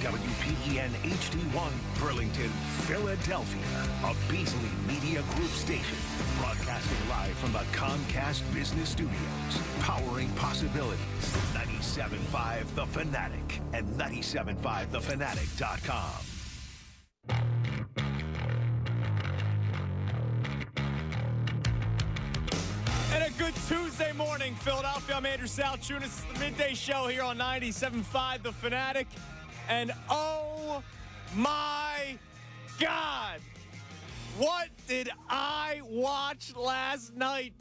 WPEN HD1, Burlington, Philadelphia. A Beasley Media Group station. Broadcasting live from the Comcast Business Studios. Powering possibilities. 97.5 The Fanatic and 97.5thefanatic.com. And a good Tuesday morning, Philadelphia. I'm Andrew Salchunas. It's the midday show here on 97.5 The Fanatic. And oh my God, what did I watch last night?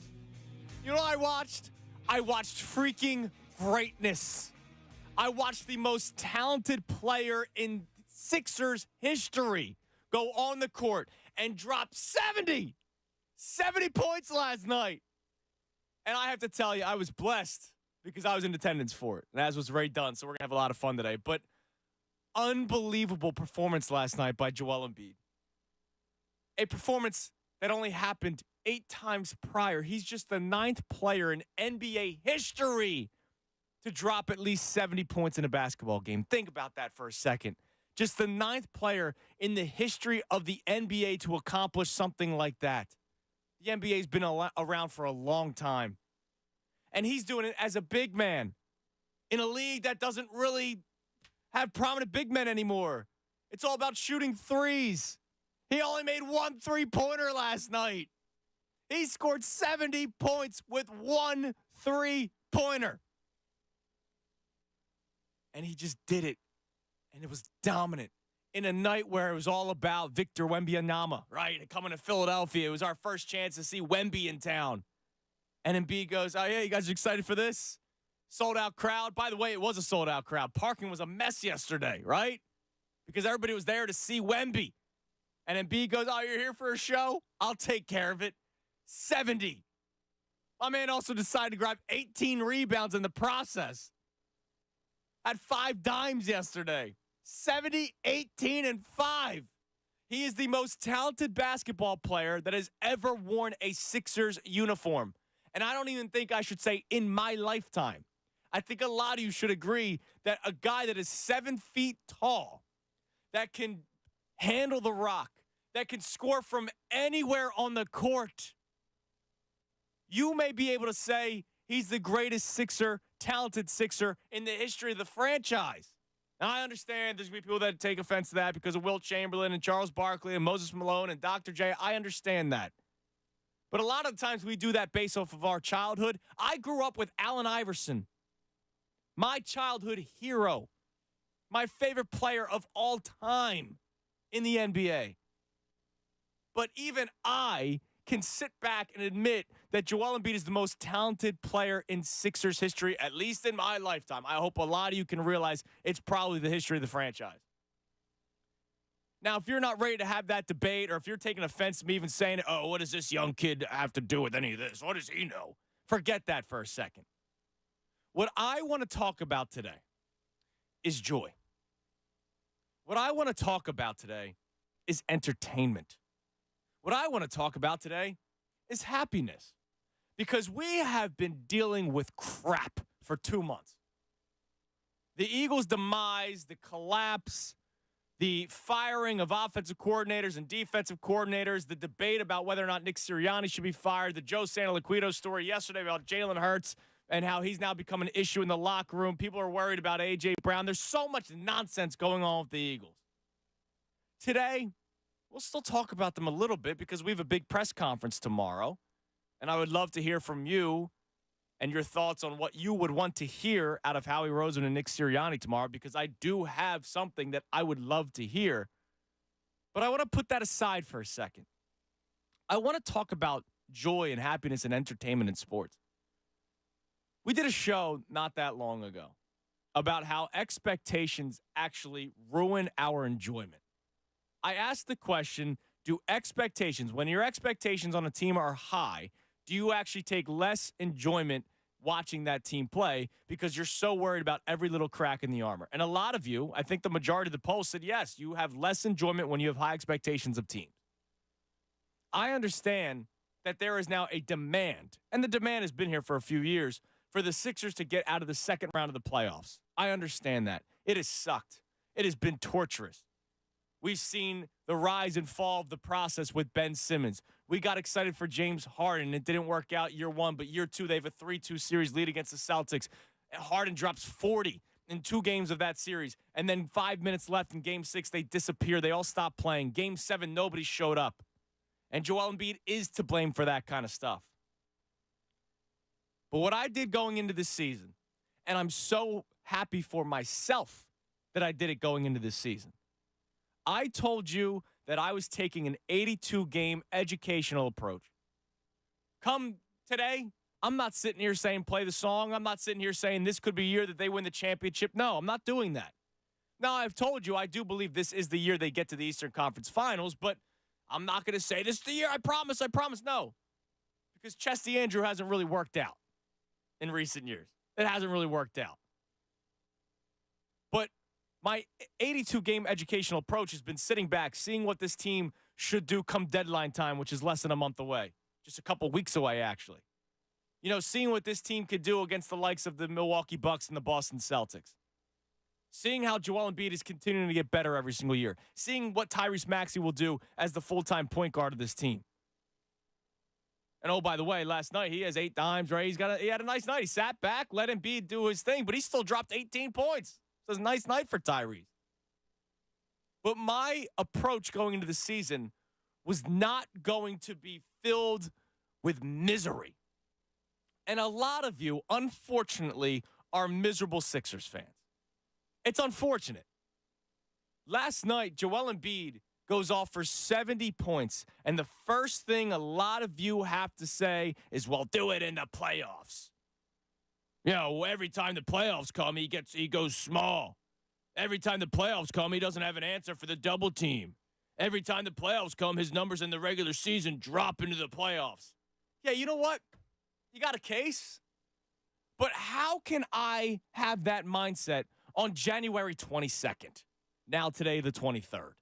You know what I watched? I watched freaking greatness. I watched the most talented player in Sixers history go on the court and drop 70 points last night. And I have to tell you, I was blessed because I was in attendance for it. And as was Ray Dunn, so we're going to have a lot of fun today. But unbelievable performance last night by Joel Embiid. A performance that only happened 8 times prior. He's just the 9th player in NBA history to drop at least 70 points in a basketball game. Think about that for a second. Just the 9th player in the history of the NBA to accomplish something like that. The NBA's been around for a long time. And he's doing it as a big man in a league that doesn't really have prominent big men anymore. It's all about shooting threes. He only made 1 3-pointer last night. He scored 70 points with 1 3-pointer. And he just did it. And it was dominant. In a night where it was all about Victor Wembanyama, right? And coming to Philadelphia, it was our first chance to see Wemby in town. And Embiid goes, oh, yeah, you guys are excited for this? Sold-out crowd. By the way, it was a sold-out crowd. Parking was a mess yesterday, right? Because everybody was there to see Wemby. And Embiid goes, oh, you're here for a show? I'll take care of it. 70. My man also decided to grab 18 rebounds in the process. Had 5 dimes yesterday. 70, 18, and 5. He is the most talented basketball player that has ever worn a Sixers uniform. And I don't even think I should say in my lifetime. I think a lot of you should agree that a guy that is 7 feet tall, that can handle the rock, that can score from anywhere on the court, you may be able to say he's the greatest Sixer, talented Sixer in the history of the franchise. Now, I understand there's going to be people that take offense to that because of Wilt Chamberlain and Charles Barkley and Moses Malone and Dr. J. I understand that. But a lot of times we do that based off of our childhood. I grew up with Allen Iverson, my childhood hero, my favorite player of all time in the NBA. But even I can sit back and admit that Joel Embiid is the most talented player in Sixers history, at least in my lifetime. I hope a lot of you can realize it's probably the history of the franchise. Now, if you're not ready to have that debate, or if you're taking offense to me even saying, oh, what does this young kid have to do with any of this? What does he know? Forget that for a second. What I want to talk about today is joy. What I want to talk about today is entertainment. What I want to talk about today is happiness, because we have been dealing with crap for 2 months. The Eagles' demise, the collapse, the firing of offensive coordinators and defensive coordinators, the debate about whether or not Nick Sirianni should be fired, the Joe Santoliquito story yesterday about Jalen Hurts and how he's now become an issue in the locker room. People are worried about A.J. Brown. There's so much nonsense going on with the Eagles. Today, we'll still talk about them a little bit because we have a big press conference tomorrow, and I would love to hear from you and your thoughts on what you would want to hear out of Howie Roseman and Nick Sirianni tomorrow, because I do have something that I would love to hear. But I want to put that aside for a second. I want to talk about joy and happiness and entertainment in sports. We did a show not that long ago about how expectations actually ruin our enjoyment. I asked the question, do expectations, when your expectations on a team are high, do you actually take less enjoyment watching that team play because you're so worried about every little crack in the armor? And a lot of you, I think the majority of the polls said, yes, you have less enjoyment when you have high expectations of teams. I understand that there is now a demand, and the demand has been here for a few years, for the Sixers to get out of the second round of the playoffs. I understand that. It has sucked. It has been torturous. We've seen the rise and fall of the process with Ben Simmons. We got excited for James Harden. It didn't work out year one, but year two, they have a 3-2 series lead against the Celtics. Harden drops 40 in 2 games of that series. And then 5 minutes left in game 6, they disappear. They all stop playing. Game 7, nobody showed up. And Joel Embiid is to blame for that kind of stuff. But what I did going into this season, and I'm so happy for myself that I did it going into this season, I told you that I was taking an 82-game educational approach. Come today, I'm not sitting here saying play the song. I'm not sitting here saying this could be a year that they win the championship. No, I'm not doing that. Now, I've told you I do believe this is the year they get to the Eastern Conference Finals, but I'm not going to say this is the year. I promise. No. Because Chesty Andrew hasn't really worked out in recent years. It hasn't really worked out. But my 82-game educational approach has been sitting back, seeing what this team should do come deadline time, which is less than a month away. Just a couple weeks away, actually. You know, seeing what this team could do against the likes of the Milwaukee Bucks and the Boston Celtics. Seeing how Joel Embiid is continuing to get better every single year. Seeing what Tyrese Maxey will do as the full-time point guard of this team. And oh, by the way, last night he has 8 dimes, right? He had a nice night. He sat back, let Embiid do his thing, but he still dropped 18 points. So it's a nice night for Tyrese. But my approach going into the season was not going to be filled with misery. And a lot of you, unfortunately, are miserable Sixers fans. It's unfortunate. Last night, Joel Embiid goes off for 70 points. And the first thing a lot of you have to say is, well, do it in the playoffs. You know, every time the playoffs come, he goes small. Every time the playoffs come, he doesn't have an answer for the double team. Every time the playoffs come, his numbers in the regular season drop into the playoffs. Yeah, you know what? You got a case. But how can I have that mindset on January 22nd? Now today, the 23rd.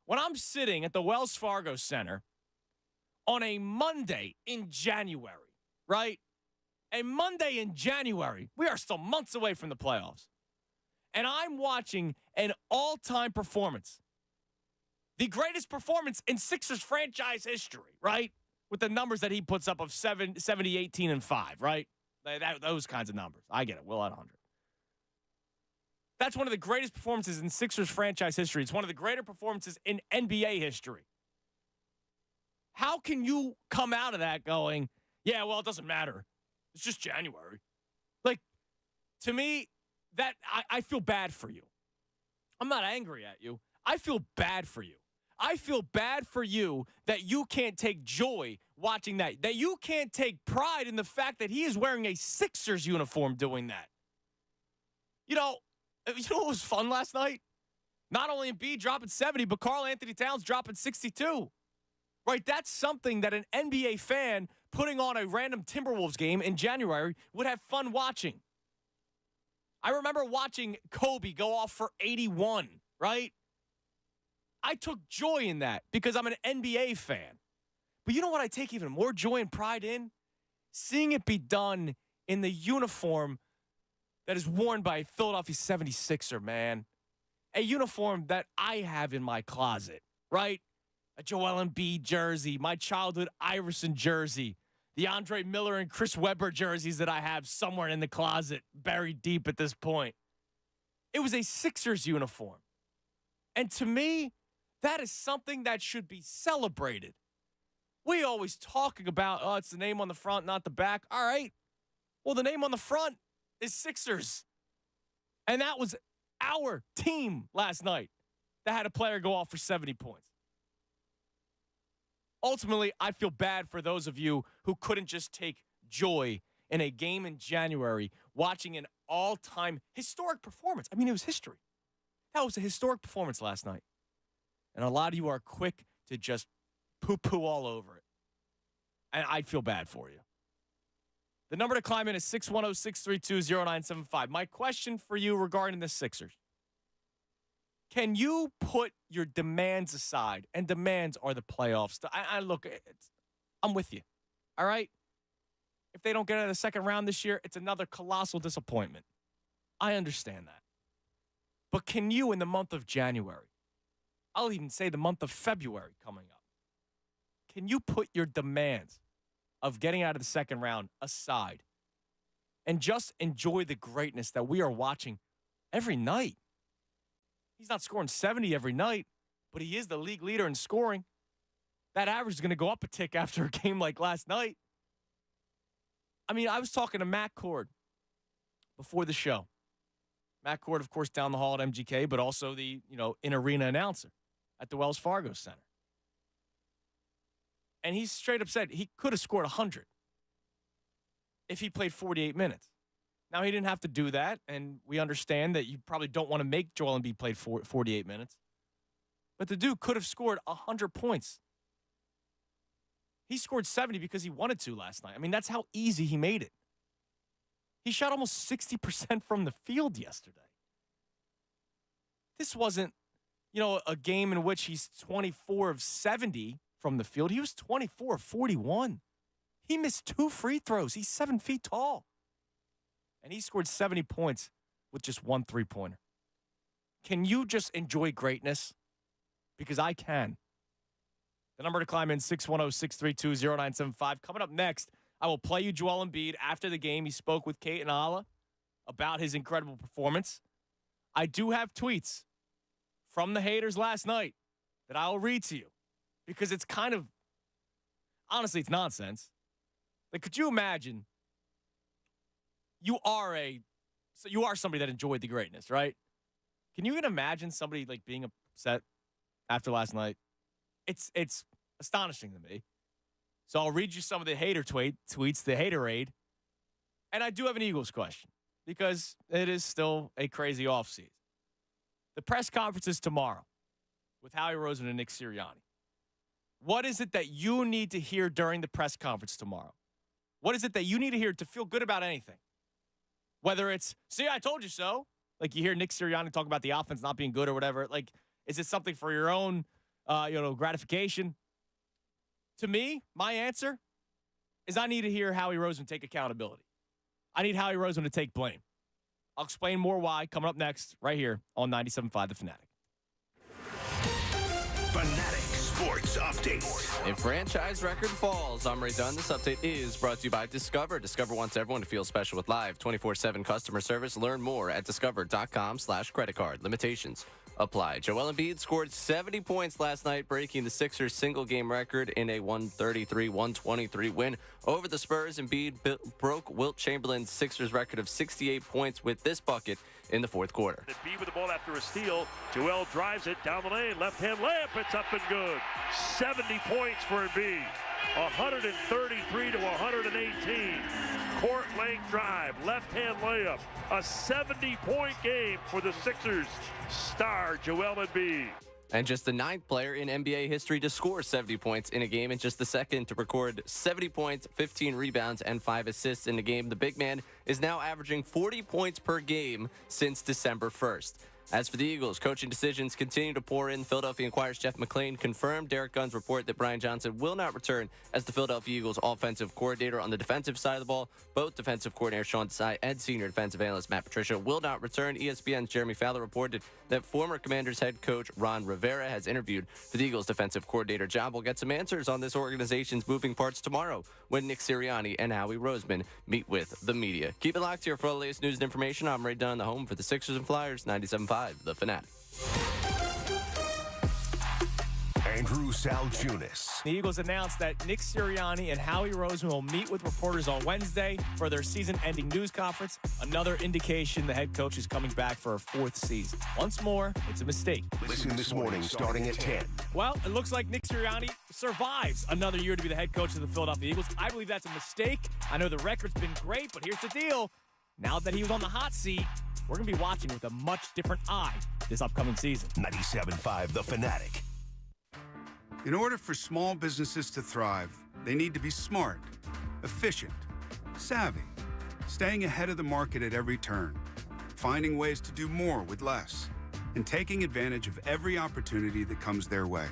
When I'm sitting at the Wells Fargo Center on a Monday in January, right? A Monday in January. We are still months away from the playoffs. And I'm watching an all-time performance. The greatest performance in Sixers franchise history, right? With the numbers that he puts up of 70, 18, and 5, right? Those kinds of numbers. I get it. Will at 100. That's one of the greatest performances in Sixers franchise history. It's one of the greater performances in NBA history. How can you come out of that going, yeah, well, it doesn't matter. It's just January. Like, to me, that I feel bad for you. I'm not angry at you. I feel bad for you. I feel bad for you that you can't take joy watching that. That you can't take pride in the fact that he is wearing a Sixers uniform doing that. You know what was fun last night? Not only Embiid dropping 70, but Karl Anthony Towns dropping 62. Right? That's something that an NBA fan putting on a random Timberwolves game in January would have fun watching. I remember watching Kobe go off for 81, right? I took joy in that because I'm an NBA fan. But you know what I take even more joy and pride in? Seeing it be done in the uniform that is worn by a Philadelphia 76er, man. A uniform that I have in my closet, right? A Joel Embiid jersey, my childhood Iverson jersey, the Andre Miller and Chris Webber jerseys that I have somewhere in the closet, buried deep at this point. It was a Sixers uniform. And to me, that is something that should be celebrated. We always talking about, oh, it's the name on the front, not the back. All right. Well, the name on the front is Sixers. And that was our team last night that had a player go off for 70 points. Ultimately, I feel bad for those of you who couldn't just take joy in a game in January watching an all-time historic performance. I mean, it was history. That was a historic performance last night. And a lot of you are quick to just poo-poo all over it. And I feel bad for you. The number to climb in is 610-632-0975. My question for you regarding the Sixers. Can you put your demands aside? And demands are the playoffs. Look, I'm with you. All right? If they don't get out of the second round this year, it's another colossal disappointment. I understand that. But can you, in the month of January, I'll even say the month of February coming up, can you put your demands of getting out of the second round aside and just enjoy the greatness that we are watching every night? He's not scoring 70 every night, but he is the league leader in scoring. That average is going to go up a tick after a game like last night. I mean, I was talking to Matt Cord before the show. Matt Cord, of course, down the hall at MGK, but also the, in-arena announcer at the Wells Fargo Center. And he straight up said he could have scored 100 if he played 48 minutes. Now, he didn't have to do that, and we understand that you probably don't want to make Joel Embiid play 48 minutes. But the dude could have scored 100 points. He scored 70 because he wanted to last night. I mean, that's how easy he made it. He shot almost 60% from the field yesterday. This wasn't, a game in which he's 24 of 70 from the field. He was 24 of 41. He missed 2 free throws. He's 7 feet tall. And he scored 70 points with just 1 3-pointer. Can you just enjoy greatness? Because I can. The number to climb in, 610-632-0975. Coming up next, I will play you Joel Embiid. After the game, he spoke with Kate and Ala about his incredible performance. I do have tweets from the haters last night that I will read to you because it's kind of, honestly, it's nonsense. Like, could you imagine you are somebody that enjoyed the greatness, right? Can you even imagine somebody like being upset after last night? It's astonishing to me. So I'll read you some of the hater tweets, the haterade. And I do have an Eagles question because it is still a crazy offseason. The press conference is tomorrow with Howie Roseman and Nick Sirianni. What is it that you need to hear during the press conference tomorrow? What is it that you need to hear to feel good about anything? Whether it's, see, I told you so. Like you hear Nick Sirianni talk about the offense not being good or whatever. Like, is it something for your own, gratification? To me, my answer is I need to hear Howie Roseman take accountability. I need Howie Roseman to take blame. I'll explain more why coming up next right here on 97.5 The Fanatic. Fanatic Sports Update. A franchise record falls. I'm Ray Dunn. This update is brought to you by Discover. Discover wants everyone to feel special with live 24/7 customer service. Learn more at discover.com/credit card. Limitations apply. Joel Embiid scored 70 points last night, breaking the Sixers' single-game record in a 133-123 win over the Spurs. Embiid broke Wilt Chamberlain's Sixers record of 68 points with this bucket in the fourth quarter. Embiid with the ball after a steal. Joel drives it down the lane. Left-hand layup. It's up and good. 70 points for Embiid. 133 to 118. Court length drive. Left-hand layup. A 70-point game for the Sixers star Joel Embiid. And just the 9th player in NBA history to score 70 points in a game, and just the 2nd to record 70 points, 15 rebounds, and 5 assists in a game. The big man is now averaging 40 points per game since December 1st. As for the Eagles, coaching decisions continue to pour in. Philadelphia Inquirer's Jeff McLane confirmed Derek Gunn's report that Brian Johnson will not return as the Philadelphia Eagles offensive coordinator. On the defensive side of the ball, both defensive coordinator Sean Desai and senior defensive analyst Matt Patricia will not return. ESPN's Jeremy Fowler reported that former Commanders head coach Ron Rivera has interviewed for the Eagles defensive coordinator job. We'll get some answers on this organization's moving parts tomorrow when Nick Sirianni and Howie Roseman meet with the media. Keep it locked here for all the latest news and information. I'm Ray Dunn, the home for the Sixers and Flyers, 97.5 The Fanatic. Andrew Saljunas. The Eagles announced that Nick Sirianni and Howie Roseman will meet with reporters on Wednesday for their season-ending news conference. Another indication the head coach is coming back for a 4th season. Once more, it's a mistake. Listen this morning starting at 10. Well, it looks like Nick Sirianni survives another year to be the head coach of the Philadelphia Eagles. I believe that's a mistake. I know the record's been great, but here's the deal. Now that he was on the hot seat, we're going to be watching with a much different eye this upcoming season. 97.5 The Fanatic. In order for small businesses to thrive, they need to be smart, efficient, savvy, staying ahead of the market at every turn, finding ways to do more with less, and taking advantage of every opportunity that comes their way.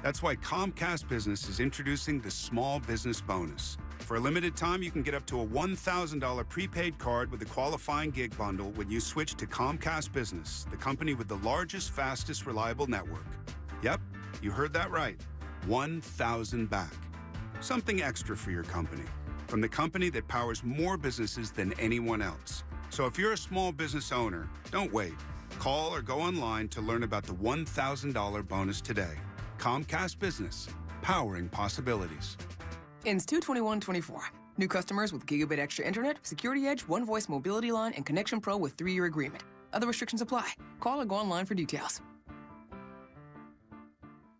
That's why Comcast Business is introducing the Small Business Bonus, For a limited time, you can get up to a $1,000 prepaid card with a qualifying gig bundle when you switch to Comcast Business, the company with the largest, fastest, reliable network. Yep, you heard that right. 1,000 back. Something extra for your company. From the company that powers more businesses than anyone else. So if you're a small business owner, don't wait. Call or go online to learn about the $1,000 bonus today. Comcast Business, powering possibilities. Ends 2/21/24. New customers with Gigabit Extra Internet, Security Edge, One Voice Mobility Line, and Connection Pro with 3-year agreement. Other restrictions apply. Call or go online for details.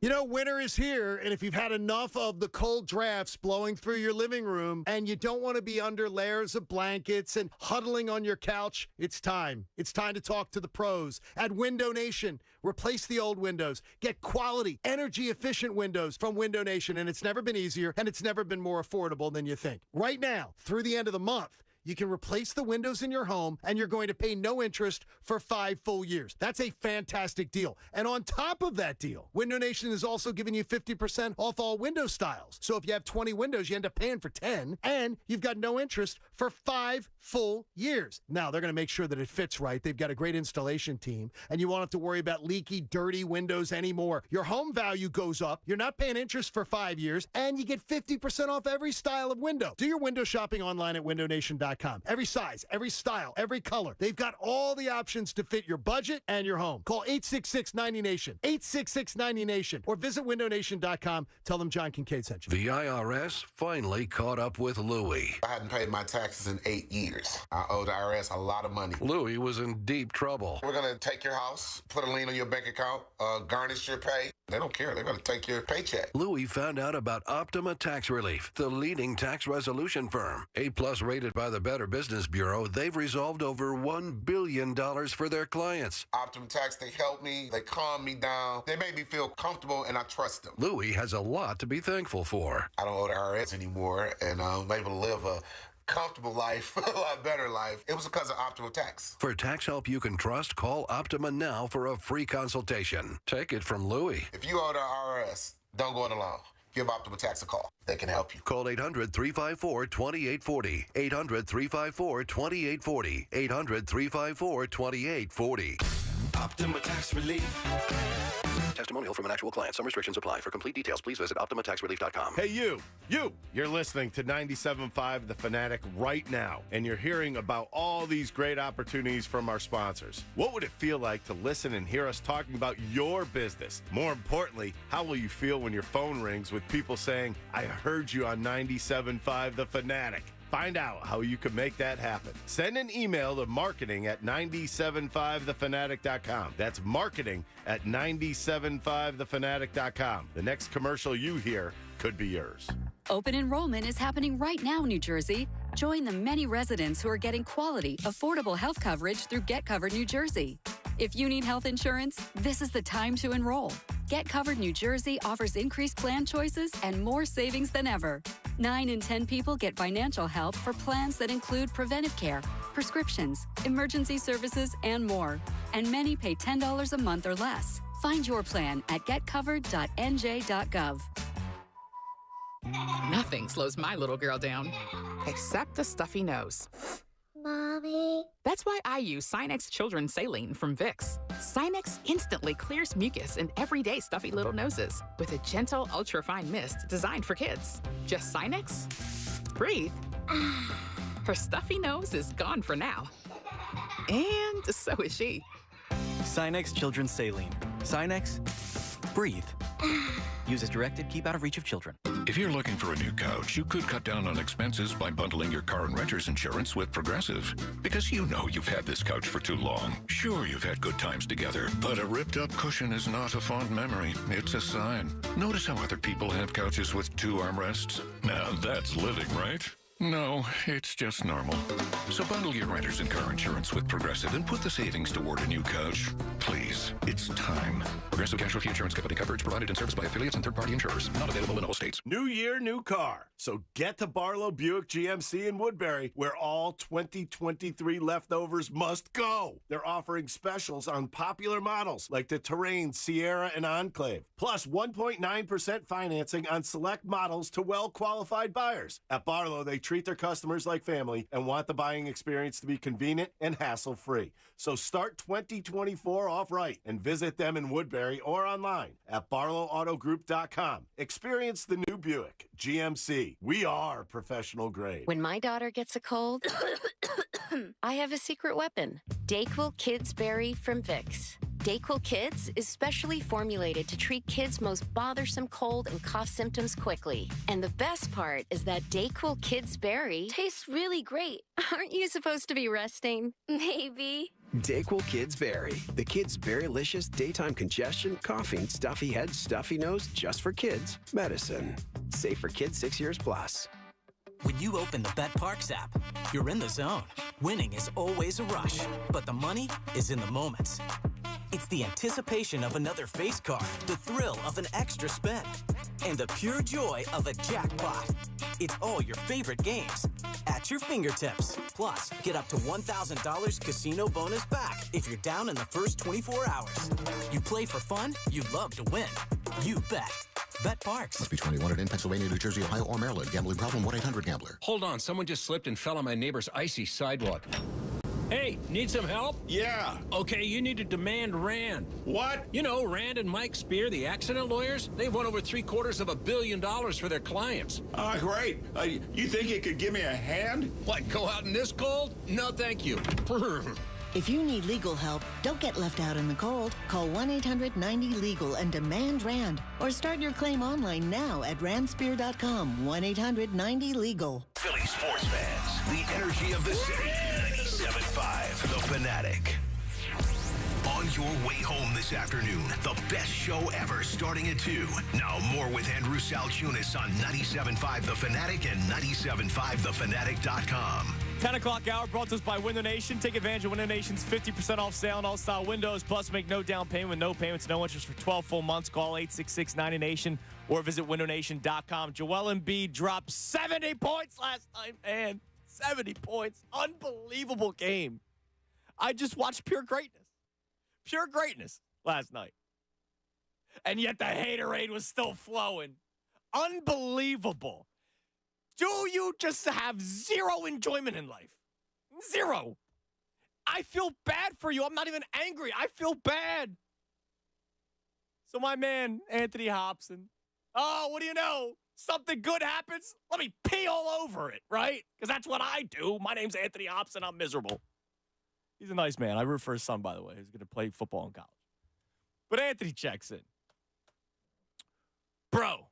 You know, winter is here, and if you've had enough of the cold drafts blowing through your living room and you don't want to be under layers of blankets and huddling on your couch, it's time. It's time to talk to the pros at Window Nation. Replace the old windows. Get quality, energy-efficient windows from Window Nation, and it's never been easier, and it's never been more affordable than you think. Right now, through the end of the month, you can replace the windows in your home, and you're going to pay no interest for 5 full years. That's a fantastic deal. And on top of that deal, Window Nation is also giving you 50% off all window styles. So if you have 20 windows, you end up paying for 10, and you've got no interest for 5 full years. Now, they're going to make sure that it fits right. They've got a great installation team, and you won't have to worry about leaky, dirty windows anymore. Your home value goes up. You're not paying interest for 5 years, and you get 50% off every style of window. Do your window shopping online at windownation.com. Every size, every style, every color. They've got all the options to fit your budget and your home. Call 866-90NATION, 866-90NATION, or visit windownation.com. Tell them John Kincaid sent you. The IRS finally caught up with Louie. I hadn't paid my taxes in 8 years. I owed the IRS a lot of money. Louie was in deep trouble. We're going to take your house, put a lien on your bank account, garnish your pay. They don't care. They're going to take your paycheck. Louie found out about Optima Tax Relief, the leading tax resolution firm. A+ rated by the Better Business Bureau, they've resolved over $1 billion for their clients. Optima Tax, they helped me. They calmed me down. They made me feel comfortable, and I trust them. Louie has a lot to be thankful for. I don't owe the IRS anymore, and I'm able to live a comfortable life, a lot better life. It was because of Optima Tax. For tax help you can trust, call Optima now for a free consultation. Take it from Louie. If you owe the IRS, don't go it alone. Give Optima Tax a call. They can help you. Call 800-354-2840. 800-354-2840. 800-354-2840. Optima Tax Relief. Testimonial from an actual client. Some restrictions apply. For complete details, please visit OptimaTaxRelief.com. Hey, you! You're listening to 97.5 The Fanatic right now, and you're hearing about all these great opportunities from our sponsors. What would it feel like to listen and hear us talking about your business? More importantly, how will you feel when your phone rings with people saying, I heard you on 97.5 The Fanatic? Find out how you can make that happen. Send an email to marketing@975thefanatic.com. That's marketing@975thefanatic.com. The next commercial you hear could be yours. Open enrollment is happening right now, New Jersey. Join the many residents who are getting quality, affordable health coverage through Get Covered New Jersey. If you need health insurance, this is the time to enroll. Get Covered New Jersey offers increased plan choices and more savings than ever. 9 in 10 people get financial help for plans that include preventive care, prescriptions, emergency services, and more. And many pay $10 a month or less. Find your plan at getcovered.nj.gov. Nothing slows my little girl down, except a stuffy nose. Mommy. That's why I use Sinex Children's Saline from Vicks. Sinex instantly clears mucus in everyday stuffy little noses with a gentle, ultra-fine mist designed for kids. Just Sinex? Breathe. Her stuffy nose is gone for now. And so is she. Sinex Children's Saline. Sinex, breathe. Use as directed, keep out of reach of children. If you're looking for a new couch, you could cut down on expenses by bundling your car and renter's insurance with Progressive. Because you know you've had this couch for too long. Sure, you've had good times together, but a ripped-up cushion is not a fond memory. It's a sign. Notice how other people have couches with 2 armrests? Now that's living, right? No, it's just normal. So bundle your renters and car insurance with Progressive and put the savings toward a new couch. Please, it's time. Progressive Casualty Insurance Company coverage provided in service by affiliates and third-party insurers. Not available in all states. New year, new car. So get to Barlow Buick GMC in Woodbury, where all 2023 leftovers must go. They're offering specials on popular models like the Terrain, Sierra, and Enclave. Plus 1.9% financing on select models to well-qualified buyers. At Barlow, they treat their customers like family and want the buying experience to be convenient and hassle-free. So start 2024 off right and visit them in Woodbury or online at barlowautogroup.com. Experience the new Buick GMC. We are professional grade. When my daughter gets a cold, I have a secret weapon. Dayquil Kids Berry from Vicks. Dayquil Kids is specially formulated to treat kids' most bothersome cold and cough symptoms quickly. And the best part is that Dayquil Kids Berry tastes really great. Aren't you supposed to be resting? Maybe. Dayquil Kids Berry. The kids' berrylicious daytime congestion, coughing, stuffy head, stuffy nose, just for kids. Medicine. Safe for kids 6 years plus. When you open the Bet Parks app, you're in the zone. Winning is always a rush, but the money is in the moments. It's the anticipation of another face card, the thrill of an extra spin, and the pure joy of a jackpot. It's all your favorite games at your fingertips. Plus, get up to $1,000 casino bonus back if you're down in the first 24 hours. You play for fun, you love to win. You bet. Bet Parks. Must be 21 and in Pennsylvania, New Jersey, Ohio, or Maryland. Gambling problem? 1-800-GAMBLER. Hold on. Someone just slipped and fell on my neighbor's icy sidewalk. Hey, need some help? Yeah. Okay, you need to demand Rand. What? You know, Rand and Mike Spear, the accident lawyers, they've won over $750 million for their clients. Great. You think you could give me a hand? What, go out in this cold? No, thank you. If you need legal help, don't get left out in the cold. Call 1-800-90-LEGAL and demand Rand. Or start your claim online now at randspear.com. 1-800-90-LEGAL. Philly sports fans, the energy of the city. 97.5, The Fanatic. On your way home this afternoon, the best show ever starting at 2. Now more with Andrew Salchunas on 97.5 The Fanatic and 97.5thefanatic.com. 10 o'clock hour brought to us by Window Nation. Take advantage of Window Nation's 50% off sale on all style windows. Plus, make no down payment with no payments, no interest for 12 full months. Call 866-90Nation or visit windownation.com. Joel Embiid dropped 70 points last night, man. 70 points. Unbelievable game. I just watched pure greatness. Pure greatness last night. And yet the haterade was still flowing. Unbelievable. Do you just have zero enjoyment in life? Zero. I feel bad for you. I'm not even angry. I feel bad. So my man, Anthony Hobson. Oh, what do you know? Something good happens, let me pee all over it, right? Because that's what I do. My name's Anthony Hobson. I'm miserable. He's a nice man. I root for his son, by the way. He's going to play football in college. But Anthony checks in. Bro,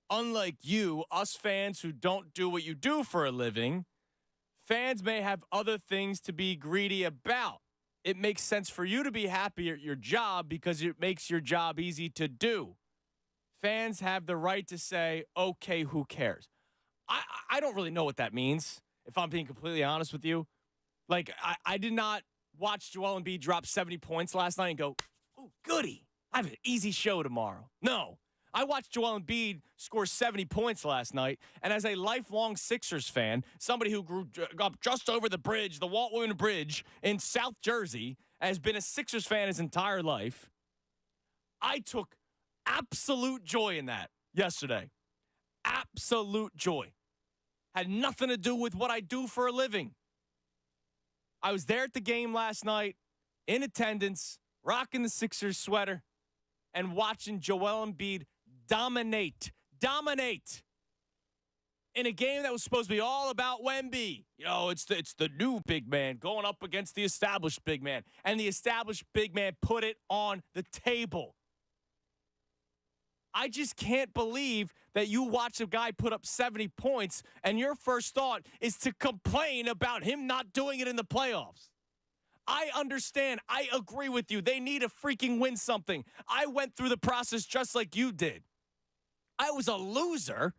unlike you, us fans who don't do what you do for a living, fans may have other things to be greedy about. It makes sense for you to be happy at your job because it makes your job easy to do. Fans have the right to say, okay, who cares? I don't really know what that means, if I'm being completely honest with you. Like, I did not watch Joel Embiid drop 70 points last night and go, oh, goody, I have an easy show tomorrow. No. I watched Joel Embiid score 70 points last night, and as a lifelong Sixers fan, somebody who grew up just over the bridge, the Walt Whitman Bridge in South Jersey, has been a Sixers fan his entire life, I took absolute joy in that yesterday. Absolute joy. Had nothing to do with what I do for a living. I was there at the game last night, in attendance, rocking the Sixers sweater, and watching Joel Embiid dominate in a game that was supposed to be all about Wemby. You know, it's the new big man going up against the established big man, and the established big man put it on the table. I just can't believe that you watch a guy put up 70 points and your first thought is to complain about him not doing it in the playoffs. I understand. I agree with you. They need to freaking win something. I went through the process just like you did. I was a loser.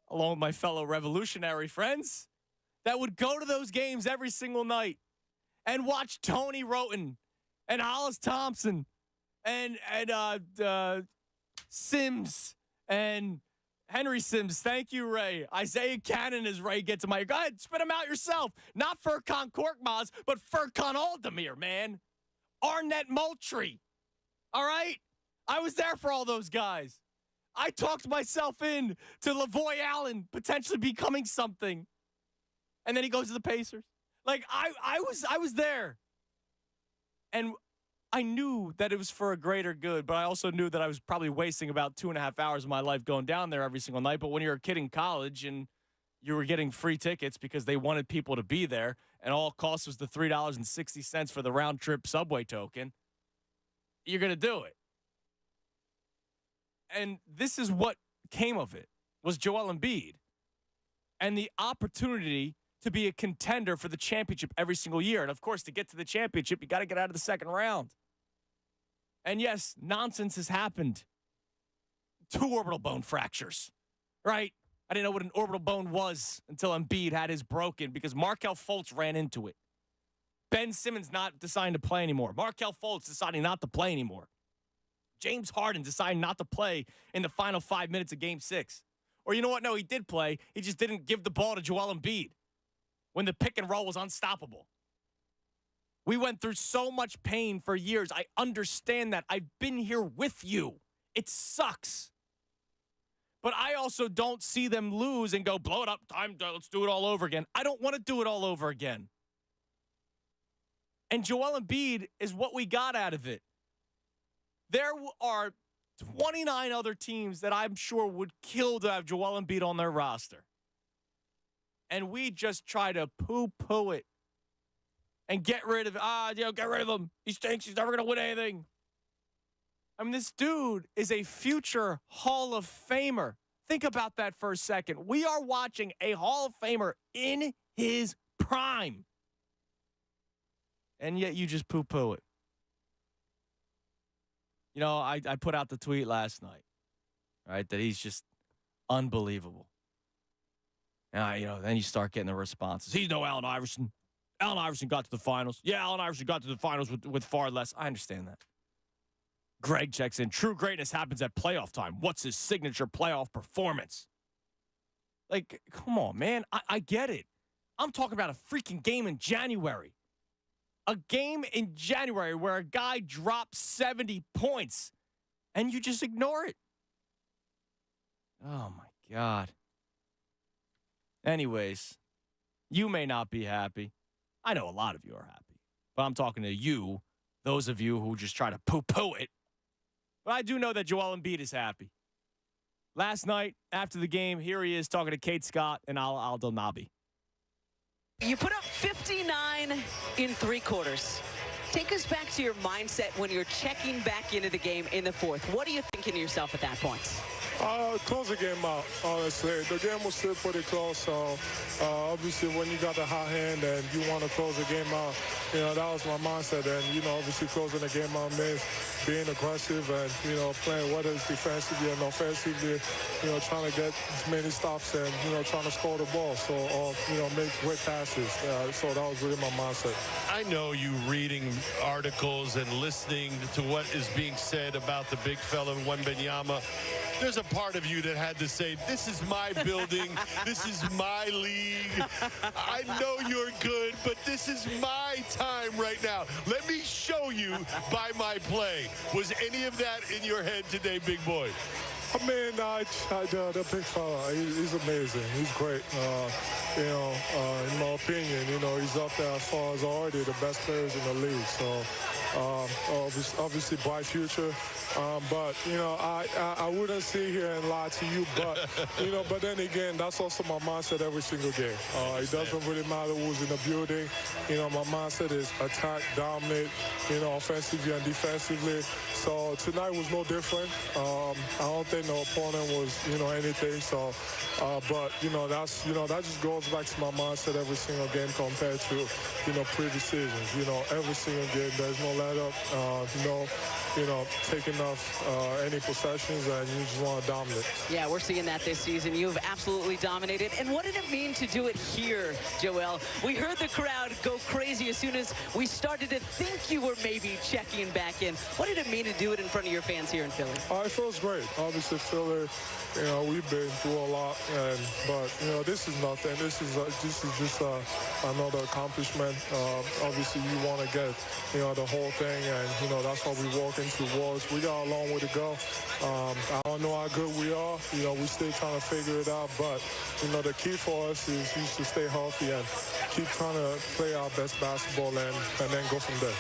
along with my fellow revolutionary friends, that would go to those games every single night and watch Tony Roten and Hollis Thompson and Sims and Henry Sims. Thank you, Ray. Isaiah Cannon as Ray gets to my. Go ahead, spit them out yourself. Not Furkan Korkmaz, but Furkan Aldemir, man. Arnett Moultrie. All right? I was there for all those guys. I talked myself in to Lavoy Allen potentially becoming something. And then he goes to the Pacers. Like, I was there. And I knew that it was for a greater good, but I also knew that I was probably wasting about 2.5 hours of my life going down there every single night. But when you're a kid in college and you were getting free tickets because they wanted people to be there, and all it cost was the $3.60 for the round-trip subway token, you're going to do it. And this is what came of it, was Joel Embiid and the opportunity to be a contender for the championship every single year. And, of course, to get to the championship, you got to get out of the second round. And, yes, nonsense has happened. 2 orbital bone fractures, right? I didn't know what an orbital bone was until Embiid had his broken because Markelle Fultz ran into it. Ben Simmons not deciding to play anymore. Markelle Fultz deciding not to play anymore. James Harden deciding not to play in the final 5 minutes of Game 6. Or you know what? No, he did play. He just didn't give the ball to Joel Embiid when the pick and roll was unstoppable. We went through so much pain for years. I understand that. I've been here with you. It sucks. But I also don't see them lose and go, blow it up, let's do it all over again. I don't want to do it all over again. And Joel Embiid is what we got out of it. There are 29 other teams that I'm sure would kill to have Joel Embiid on their roster. And we just try to poo-poo it and get rid of get rid of him. He stinks. He's never going to win anything. I mean, this dude is a future Hall of Famer. Think about that for a second. We are watching a Hall of Famer in his prime. And yet you just poo-poo it. You know, I put out the tweet last night, right, that he's just unbelievable. And, then you start getting the responses. He's no Allen Iverson. Allen Iverson got to the finals. Yeah, Allen Iverson got to the finals with far less. I understand that. Greg checks in. True greatness happens at playoff time. What's his signature playoff performance? Like, come on, man. I get it. I'm talking about a freaking game in January. A game in January where a guy drops 70 points and you just ignore it. Oh, my God. Anyways, you may not be happy. I know a lot of you are happy. But I'm talking to you, those of you who just try to poo-poo it. But I do know that Joel Embiid is happy. Last night, after the game, here he is talking to Kate Scott and Aldo Nabi. You put up 59 in 3 quarters. Take us back to your mindset when you're checking back into the game in the 4th. What are you thinking to yourself at that point? Close the game out, honestly. The game was still pretty close, so obviously when you got the hot hand and you want to close the game out, that was my mindset. And, obviously closing the game out means being aggressive and, playing whether it's defensively and offensively, trying to get as many stops and, trying to score the ball. So, make great passes. So that was really my mindset. I know you reading articles and listening to what is being said about the big fella Wembanyama. There's a part of you that had to say, this is my building, this is my league. I know you're good, but this is my time right now. Let me show you by my play. Was any of that in your head today, big boy? I mean, the big fella, he's amazing. He's great. In my opinion, he's up there as far as already the best players in the league. So, obviously, bright future. But, I wouldn't sit here and lie to you. But, but then again, that's also my mindset every single game. It doesn't really matter who's in the building. My mindset is attack, dominate, offensively and defensively. So tonight was no different. I don't think no opponent was, anything. So, but, that just goes back to my mindset every single game compared to, previous seasons. Every single game, there's no let up. take enough any possessions, and you just want to dominate. Yeah, we're seeing that this season. You've absolutely dominated. And what did it mean to do it here, Joel? We heard the crowd go crazy as soon as we started to think you were maybe checking back in. What did it mean to do it in front of your fans here in Philly? It feels great. Obviously, Philly, we've been through a lot, but this is nothing. This is just another accomplishment. Obviously, you want to get the whole thing, and that's what we walk into towards. We got a long way to go. I don't know how good we are. We still trying to figure it out, but the key for us is to stay healthy and keep trying to play our best basketball and then go from there.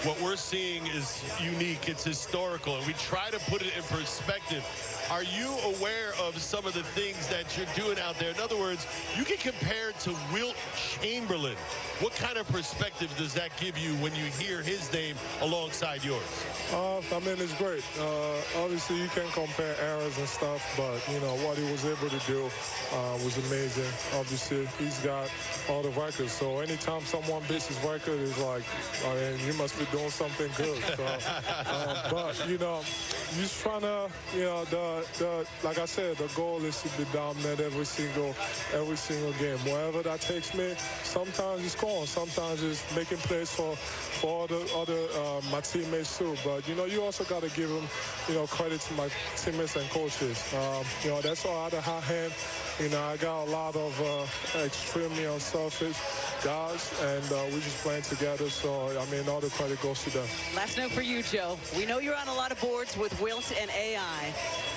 What we're seeing is unique. It's historical, and we try to put it in perspective. Are you aware of some of the things that you're doing out there? In other words, you get compared to Wilt Chamberlain. What kind of perspective does that give you when you hear his name alongside yours? It's great. Obviously, you can compare eras and stuff, but, what he was able to do was amazing. Obviously, he's got all the records, so anytime someone beats his record, it's like, you must be doing something good. So, but, just trying to, like I said, the goal is to be dominant every single game. Wherever that takes me, sometimes it's scoring, sometimes it's making plays for other my teammates too. But you also got to give them credit to my teammates and coaches. That's all out of high hand. I got a lot of extremely unselfish guys, and we just playing together. So all the credit goes to them. Last note for you, Joe. We know you're on a lot of boards with Wilt and AI,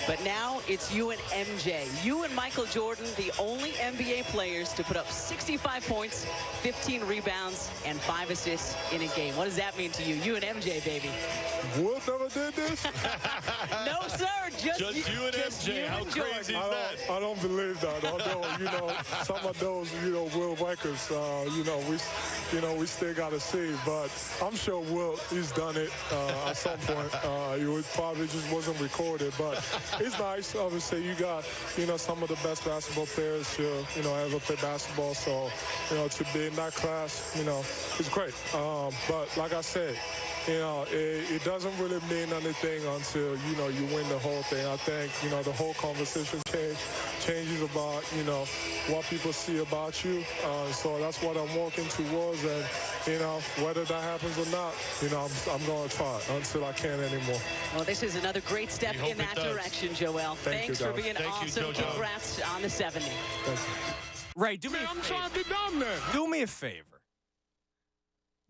but now it's you and MJ. You and Michael Jordan, the only NBA players to put up 65 points, 15 rebounds, and 5 assists in a game. What does that mean to you? You and MJ, baby. Wilt never did this? No, sir. Just you and MJ. How crazy is that? I don't believe that. Although, some of those, Wilt records, we still got to see. But I'm sure Wilt, he's done it at some point. It probably just wasn't recorded. But it's nice. Obviously, you got, some of the best basketball players to, ever play basketball. So, to be in that class, it's great. But like I said, it doesn't really mean anything until, you win the whole thing. I think, the whole conversation changes about, what people see about you. So that's what I'm working towards. And, whether that happens or not, I'm going to try until I can't anymore. Well, this is another great step in that direction, Joel. Thanks for being awesome. Congrats on the 70. Thank you. Ray, do me a favor. Trying to be dominant. Do me a favor.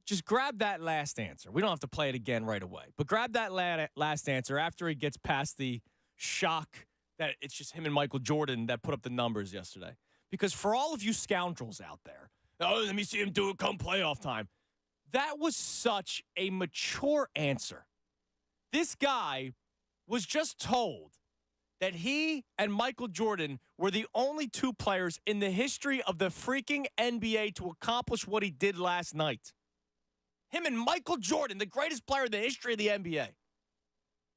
Just grab that last answer. We don't have to play it again right away. But grab that last answer after he gets past the shock that it's just him and Michael Jordan that put up the numbers yesterday. Because for all of you scoundrels out there, let me see him do it come playoff time. That was such a mature answer. This guy was just told that he and Michael Jordan were the only two players in the history of the freaking NBA to accomplish what he did last night. Him and Michael Jordan, the greatest player in the history of the NBA.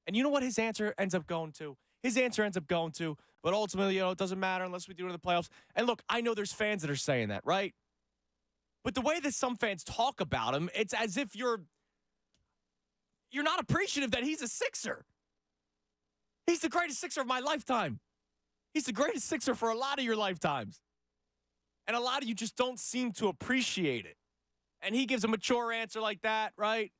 And you know what his answer ends up going to? His answer ends up going to, but ultimately, it doesn't matter unless we do it in the playoffs. And look, I know there's fans that are saying that, right? But the way that some fans talk about him, it's as if you're not appreciative that he's a Sixer. He's the greatest Sixer of my lifetime. He's the greatest Sixer for a lot of your lifetimes. And a lot of you just don't seem to appreciate it. And he gives a mature answer like that, right?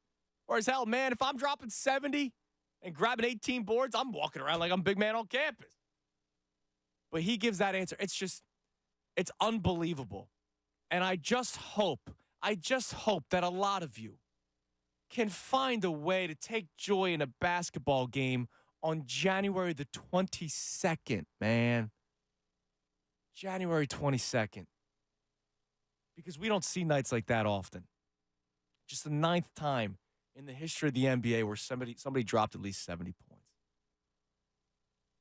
Or as hell, man, if I'm dropping 70 and grabbing 18 boards, I'm walking around like I'm big man on campus. But he gives that answer. It's unbelievable. And I just hope that a lot of you can find a way to take joy in a basketball game on January the 22nd, man. January 22nd. Because we don't see nights like that often. Just the 9th time in the history of the NBA where somebody dropped at least 70 points.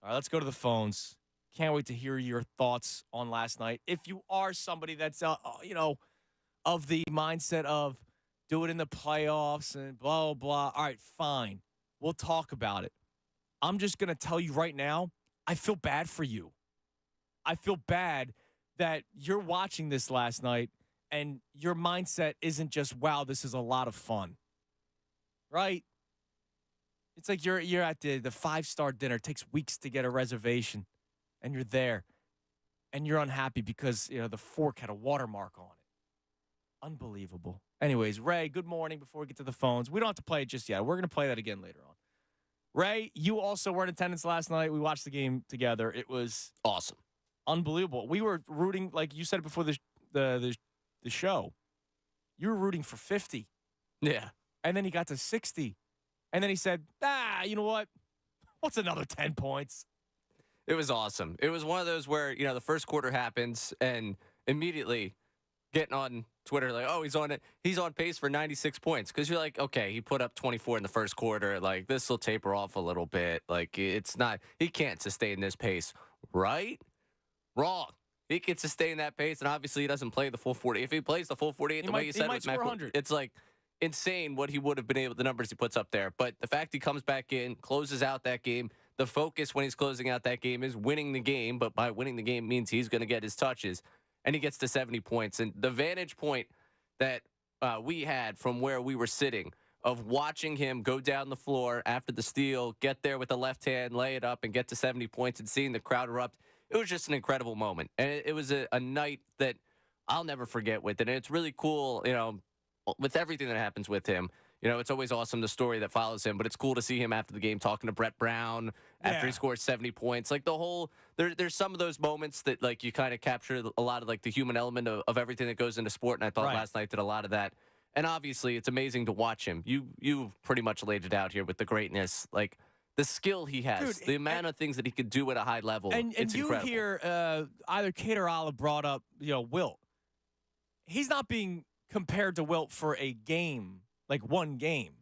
All right, let's go to the phones. Can't wait to hear your thoughts on last night. If you are somebody that's, of the mindset of do it in the playoffs and blah, blah. All right, fine. We'll talk about it. I'm just going to tell you right now, I feel bad for you. I feel bad that you're watching this last night and your mindset isn't just, wow, this is a lot of fun. Right? It's like you're at the 5-star dinner. It takes weeks to get a reservation, and you're there, and you're unhappy because the fork had a watermark on it. Unbelievable. Anyways, Ray, good morning. Before we get to the phones, we don't have to play it just yet. We're going to play that again later on. Ray, you also were in attendance last night. We watched the game together. It was awesome, unbelievable. We were rooting, like you said before the show. You were rooting for 50. Yeah, and then he got to 60, and then he said, you know what? What's another 10 points? It was awesome. It was one of those where the first quarter happens, and immediately getting on Twitter like, oh, he's on pace for 96 points, because you're like, okay, he put up 24 in the first quarter, like this will taper off a little bit, like he can't sustain this pace, right? Wrong. He can sustain that pace, and obviously he doesn't play the full 40. If he plays the full 48 the way you said with Matt, it's like insane what he would have been able, the numbers he puts up there. But the fact he comes back in, closes out that game, the focus when he's closing out that game is winning the game, but by winning the game means he's going to get his touches, and he gets to 70 points. And the vantage point that we had from where we were sitting of watching him go down the floor after the steal, get there with the left hand, lay it up, and get to 70 points and seeing the crowd erupt, it was just an incredible moment. And it was a night that I'll never forget with it. And it's really cool, with everything that happens with him. It's always awesome, the story that follows him, but it's cool to see him after the game talking to Brett Brown after he scores 70 points. Like there's some of those moments that like you kind of capture a lot of like the human element of everything that goes into sport. And I thought last night did a lot of that. And obviously it's amazing to watch him. You've pretty much laid it out here with the greatness, like the skill he has, the amount of things that he could do at a high level. And it's you incredible. hear either Kate or Olive brought up, Wilt. He's not being compared to Wilt for a game, like one game.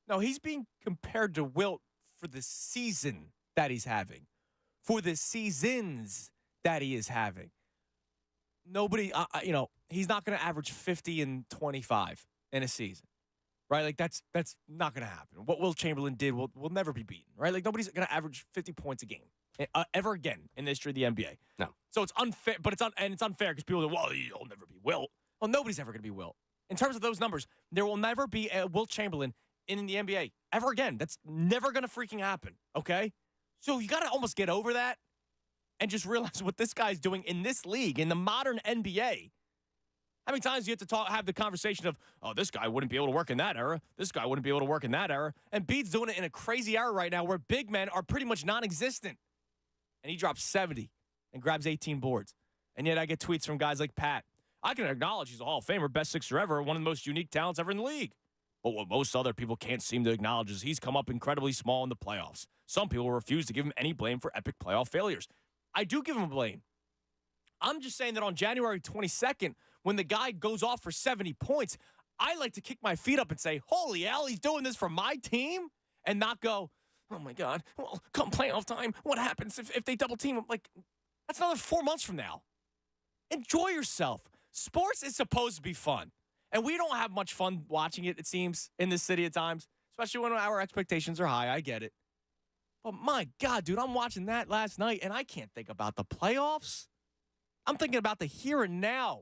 No, he's being compared to Wilt for the season that he's having, for the seasons that he is having. Nobody, he's not going to average 50 and 25 in a season, right? Like that's not going to happen. What Wilt Chamberlain did will never be beaten, right? Like nobody's going to average 50 points a game ever again in the history of the NBA. No. So it's unfair, but it's unfair because people are, well, he'll never be Wilt. Well, nobody's ever going to be Wilt. In terms of those numbers, there will never be a Wilt Chamberlain in the NBA ever again. That's never going to freaking happen, okay? So you got to almost get over that and just realize what this guy's doing in this league, in the modern NBA. How many times do you have to have the conversation of, oh, this guy wouldn't be able to work in that era. This guy wouldn't be able to work in that era. And Embiid's doing it in a crazy era right now where big men are pretty much non-existent. And he drops 70 and grabs 18 boards. And yet I get tweets from guys like Pat. I can acknowledge he's a Hall of Famer, best sixer ever, one of the most unique talents ever in the league. But what most other people can't seem to acknowledge is he's come up incredibly small in the playoffs. Some people refuse to give him any blame for epic playoff failures. I do give him blame. I'm just saying that on January 22nd, when the guy goes off for 70 points, I like to kick my feet up and say, holy hell, he's doing this for my team, and not go, oh, my God, well, come playoff time, what happens if they double team him? Like, that's another 4 months from now. Enjoy yourself. Sports is supposed to be fun, and we don't have much fun watching it seems, in this city at times, especially when our expectations are high. I get it. But my God, dude, I'm watching that last night, and I can't think about the playoffs. I'm thinking about the here and now.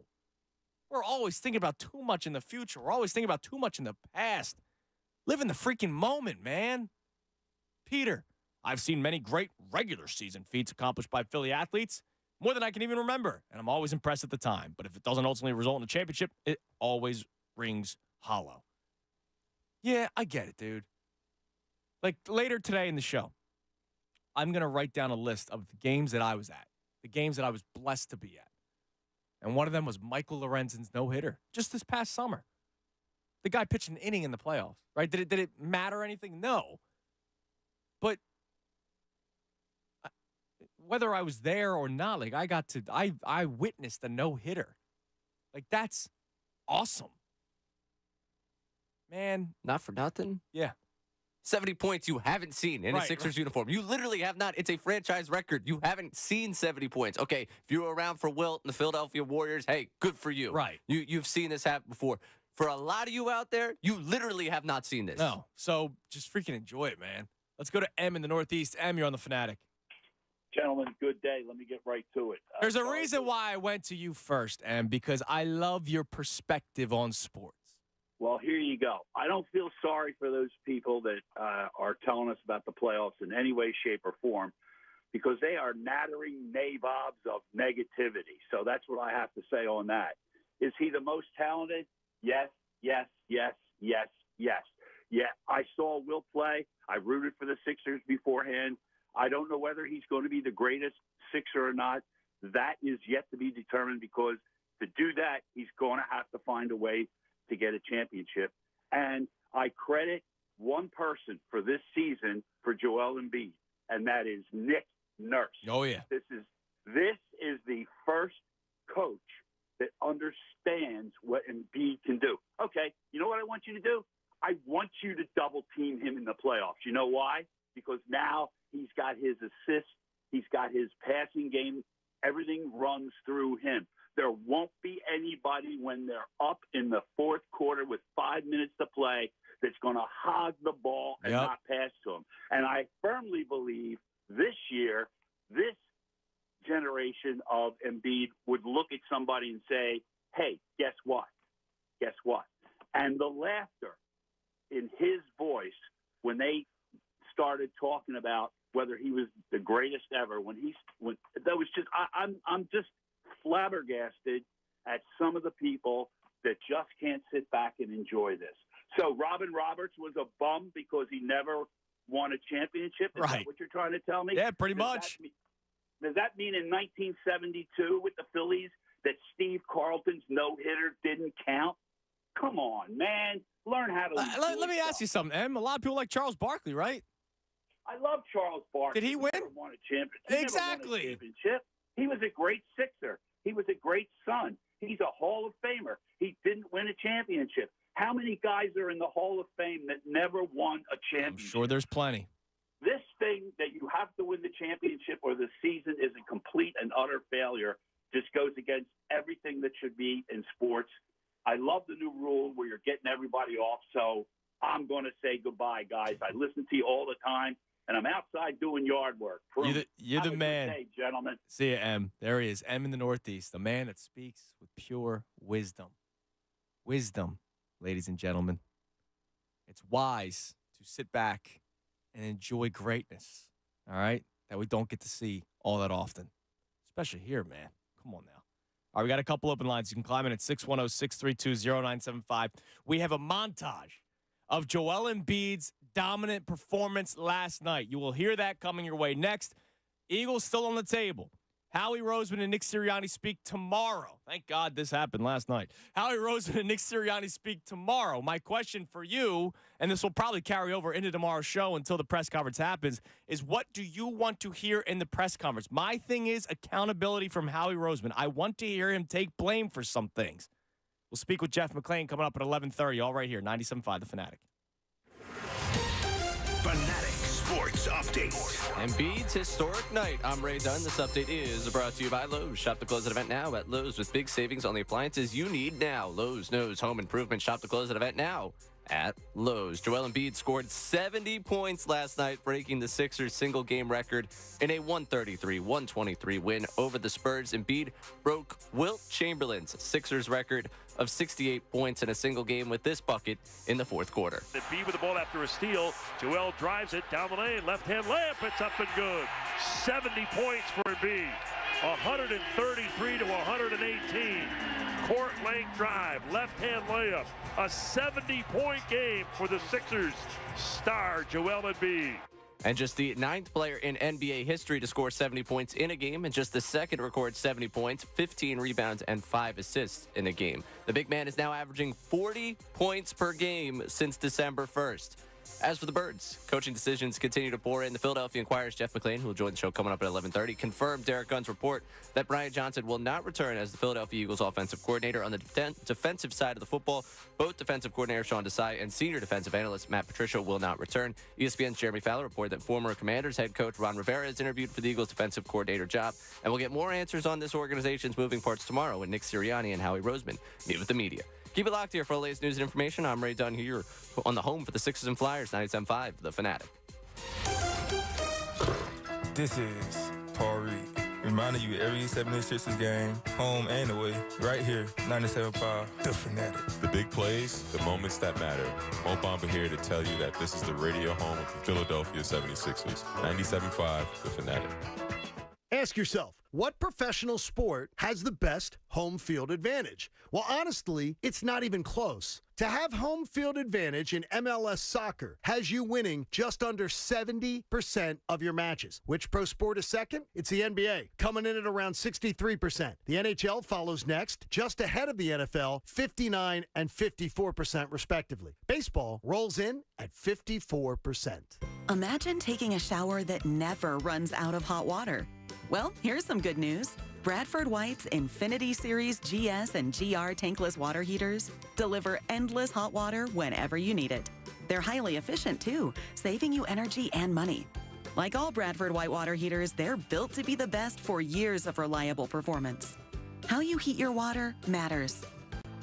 We're always thinking about too much in the future. We're always thinking about too much in the past. Live in the freaking moment, man. Peter, I've seen many great regular season feats accomplished by Philly athletes, more than I can even remember, and I'm always impressed at the time. But if it doesn't ultimately result in a championship, it always rings hollow. Yeah, I get it, dude. Like, later today in the show, I'm going to write down a list of the games that I was at, the games that I was blessed to be at. And one of them was Michael Lorenzen's no-hitter just this past summer. The guy pitched an inning in the playoffs, right? Did it matter anything? No. But whether I was there or not, like I witnessed a no-hitter. Like, that's awesome. Man. Not for nothing. Yeah. 70 points you haven't seen in a Sixers uniform. You literally have not. It's a franchise record. You haven't seen 70 points. Okay, if you were around for Wilt and the Philadelphia Warriors, hey, good for you. Right. You've seen this happen before. For a lot of you out there, you literally have not seen this. No. So just freaking enjoy it, man. Let's go to M in the Northeast. M, you're on the Fanatic. Gentlemen, good day. Let me get right to it. There's a reason why I went to you first, M, because I love your perspective on sports. Well, here you go. I don't feel sorry for those people that are telling us about the playoffs in any way, shape, or form, because they are nattering nabobs of negativity. So that's what I have to say on that. Is he the most talented? Yes, yes, yes, yes, yes. Yeah, I saw Will play. I rooted for the Sixers beforehand. I don't know whether he's going to be the greatest Sixer or not. That is yet to be determined, because to do that, he's going to have to find a way to get a championship. And I credit one person for this season for Joel Embiid, and that is Nick Nurse. Oh, yeah. This is the first coach that understands what Embiid can do. Okay, you know what I want you to do? I want you to double team him in the playoffs. You know why? Because now he's got his assists, he's got his passing game. Everything runs through him. There won't be anybody when they're up in the fourth quarter with 5 minutes to play that's going to hog the ball and not pass to him. And I firmly believe this year, this generation of Embiid would look at somebody and say, hey, guess what? Guess what? And the laughter in his voice when they started talking about whether he was the greatest ever, when that was just, I'm just flabbergasted at some of the people that just can't sit back and enjoy this. So Robin Roberts was a bum because he never won a championship? Is that what you're trying to tell me? Yeah, pretty much. Does that mean in 1972 with the Phillies that Steve Carlton's no-hitter didn't count? Come on, man. Learn how to let me ask you something, Em. A lot of people like Charles Barkley, right? I love Charles Barkley. Did he win? Never won a championship. Exactly. Never won a championship. He was a great Sixer. He was a great son. He's a Hall of Famer. He didn't win a championship. How many guys are in the Hall of Fame that never won a championship? I'm sure there's plenty. This thing that you have to win the championship or the season is a complete and utter failure just goes against everything that should be in sports. I love the new rule where you're getting everybody off, so I'm going to say goodbye, guys. I listen to you all the time, and I'm outside doing yard work. You're the man. Good day, gentlemen. See ya, Em. There he is, Em in the Northeast, the man that speaks with pure wisdom. Wisdom, ladies and gentlemen. It's wise to sit back and enjoy greatness, all right, that we don't get to see all that often, especially here, man. Come on now. All right, we got a couple open lines. You can climb in at 610-632-0975. We have a montage of Joel Embiid's dominant performance last night. You will hear that coming your way next. Eagles still on the table. Howie Roseman and Nick Sirianni speak tomorrow. Thank God this happened last night. Howie Roseman and Nick Sirianni speak tomorrow. My question for you, and this will probably carry over into tomorrow's show until the press conference happens, is what do you want to hear in the press conference? My thing is accountability from Howie Roseman. I want to hear him take blame for some things. We'll speak with Jeff McLane coming up at 11:30, all right here, 97.5 The Fanatic. Fanatic Sports Update. Embiid's historic night. I'm Ray Dunn. This update is brought to you by Lowe's. Shop the closeout event now at Lowe's with big savings on the appliances you need now. Lowe's knows home improvement. Shop the closeout event now at Lowe's. Joel Embiid scored 70 points last night, breaking the Sixers' single-game record in a 133-123 win over the Spurs. Embiid broke Wilt Chamberlain's Sixers record of 68 points in a single game with this bucket in the fourth quarter. Embiid with the ball after a steal. Joel drives it down the lane. Left-hand layup. It's up and good. 70 points for Embiid. 133 to 118. Court length drive. Left-hand layup. A 70-point game for the Sixers star Joel Embiid. And just the 9th player in NBA history to score 70 points in a game, and just the second to record 70 points, 15 rebounds, and 5 assists in a game. The big man is now averaging 40 points per game since December 1st. As for the Birds, coaching decisions continue to pour in. The Philadelphia Inquirer's Jeff McLane, who will join the show coming up at 11:30, confirmed Derek Gunn's report that Brian Johnson will not return as the Philadelphia Eagles offensive coordinator. On the defensive side of the football, both defensive coordinator Sean Desai and senior defensive analyst Matt Patricia will not return. ESPN's Jeremy Fowler reported that former Commanders head coach Ron Rivera is interviewed for the Eagles defensive coordinator job. And we'll get more answers on this organization's moving parts tomorrow when Nick Sirianni and Howie Roseman meet with the media. Keep it locked here for the latest news and information. I'm Ray Dunn here on the home for the Sixers and Flyers, 97.5 The Fanatic. This is Tariq, reminding you every 76ers game, home and away, right here, 97.5, The Fanatic. The big plays, the moments that matter. Mo Bamba here to tell you that this is the radio home of the Philadelphia 76ers. 97.5, The Fanatic. Ask yourself, what professional sport has the best home field advantage? Well, honestly, it's not even close. To have home field advantage in MLS soccer has you winning just under 70% of your matches. Which pro sport is second? It's the NBA, coming in at around 63%. The NHL follows next, just ahead of the NFL, 59 and 54% respectively. Baseball rolls in at 54%. Imagine taking a shower that never runs out of hot water. Well, here's some good news. Bradford White's Infinity Series GS and GR tankless water heaters deliver endless hot water whenever you need it. They're highly efficient, too, saving you energy and money. Like all Bradford White water heaters, they're built to be the best for years of reliable performance. How you heat your water matters.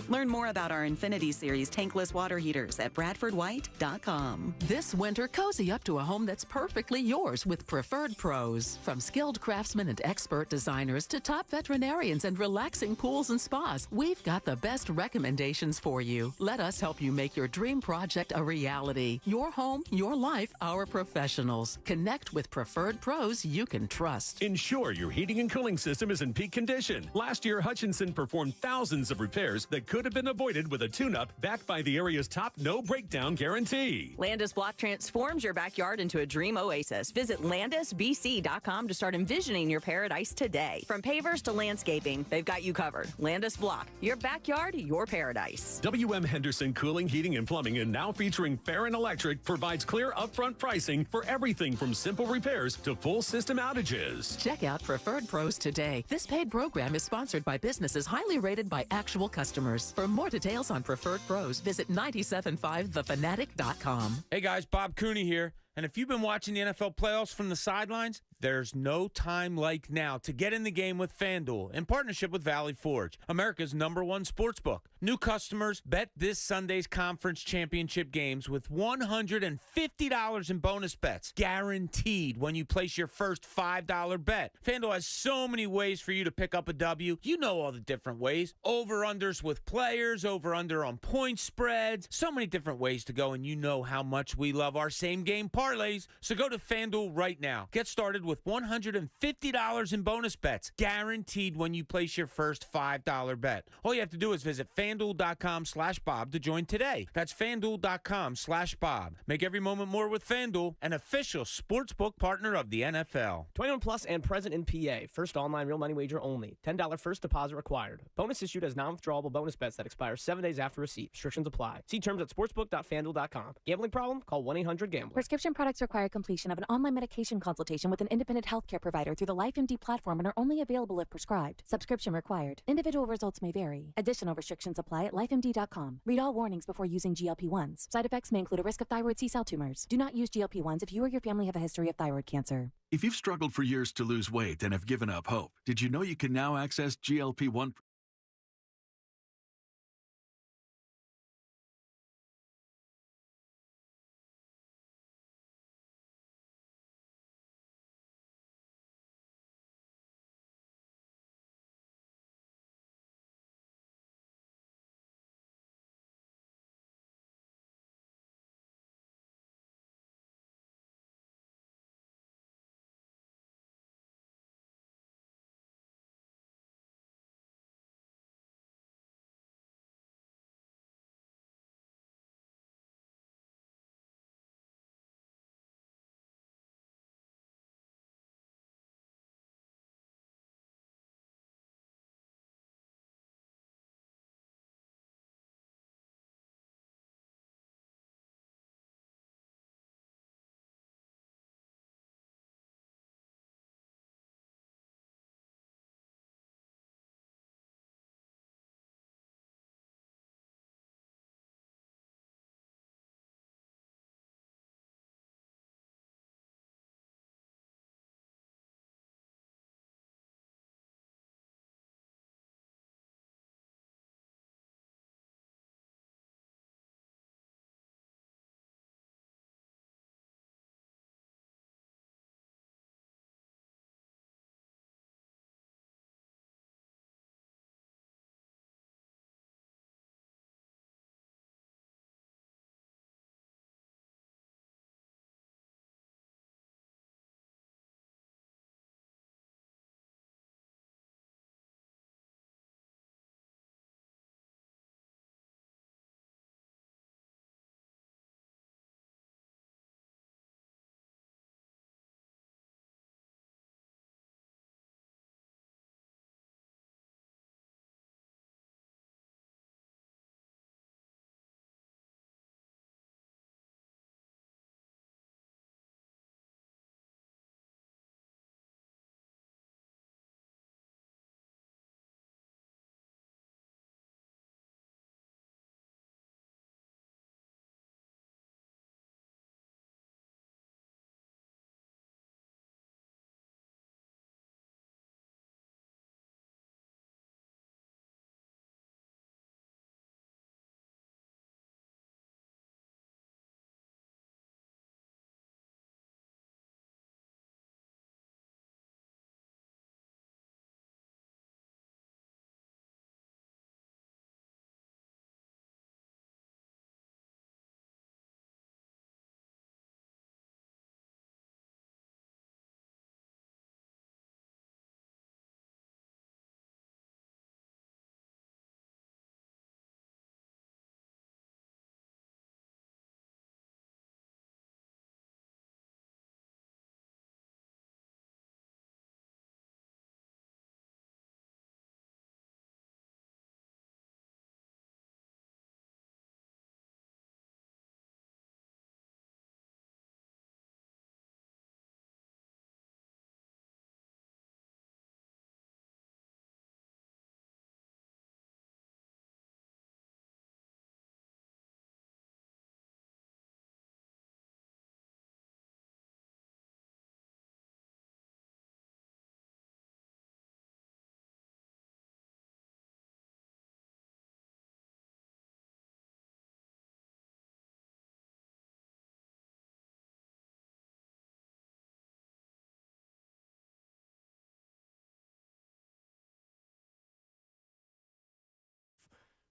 Learn more about our Infinity Series tankless water heaters at BradfordWhite.com. This winter, cozy up to a home that's perfectly yours with Preferred Pros. From skilled craftsmen and expert designers to top veterinarians and relaxing pools and spas, we've got the best recommendations for you. Let us help you make your dream project a reality. Your home, your life, our professionals. Connect with Preferred Pros you can trust. Ensure your heating and cooling system is in peak condition. Last year, Hutchinson performed thousands of repairs that could have been avoided with a tune-up backed by the area's top no-breakdown guarantee. Landis Block transforms your backyard into a dream oasis. Visit landisbc.com to start envisioning your paradise today. From pavers to landscaping, they've got you covered. Landis Block, your backyard, your paradise. WM Henderson Cooling, Heating, and Plumbing, and now featuring Farron Electric, provides clear upfront pricing for everything from simple repairs to full system outages. Check out Preferred Pros today. This paid program is sponsored by businesses highly rated by actual customers. For more details on Preferred Pros, visit 975thefanatic.com. Hey guys, Bob Cooney here. And if you've been watching the NFL playoffs from the sidelines, there's no time like now to get in the game with FanDuel in partnership with Valley Forge, America's #1 sportsbook. New customers bet this Sunday's conference championship games with $150 in bonus bets, guaranteed when you place your first $5 bet. FanDuel has so many ways for you to pick up a W. You know all the different ways. Over-unders with players, over-under on point spreads, so many different ways to go, and you know how much we love our same-game parlays. So go to FanDuel right now. Get started with $150 in bonus bets, guaranteed when you place your first $5 bet. All you have to do is visit FanDuel.com/Bob to join today. That's FanDuel.com/Bob. Make every moment more with FanDuel, an official sportsbook partner of the NFL. 21 plus and present in PA. First online real money wager only. $10 first deposit required. Bonus issued as non-withdrawable bonus bets that expire 7 days after receipt. Restrictions apply. See terms at sportsbook.fanduel.com. Gambling problem? Call 1-800-GAMBLER. Prescription products require completion of an online medication consultation with an independent healthcare provider through the LifeMD platform and are only available if prescribed. Subscription required. Individual results may vary. Additional restrictions apply at lifemd.com. Read all warnings before using GLP-1s. Side effects may include a risk of thyroid C-cell tumors. Do not use GLP-1s if you or your family have a history of thyroid cancer. If you've struggled for years to lose weight and have given up hope, did you know you can now access GLP-1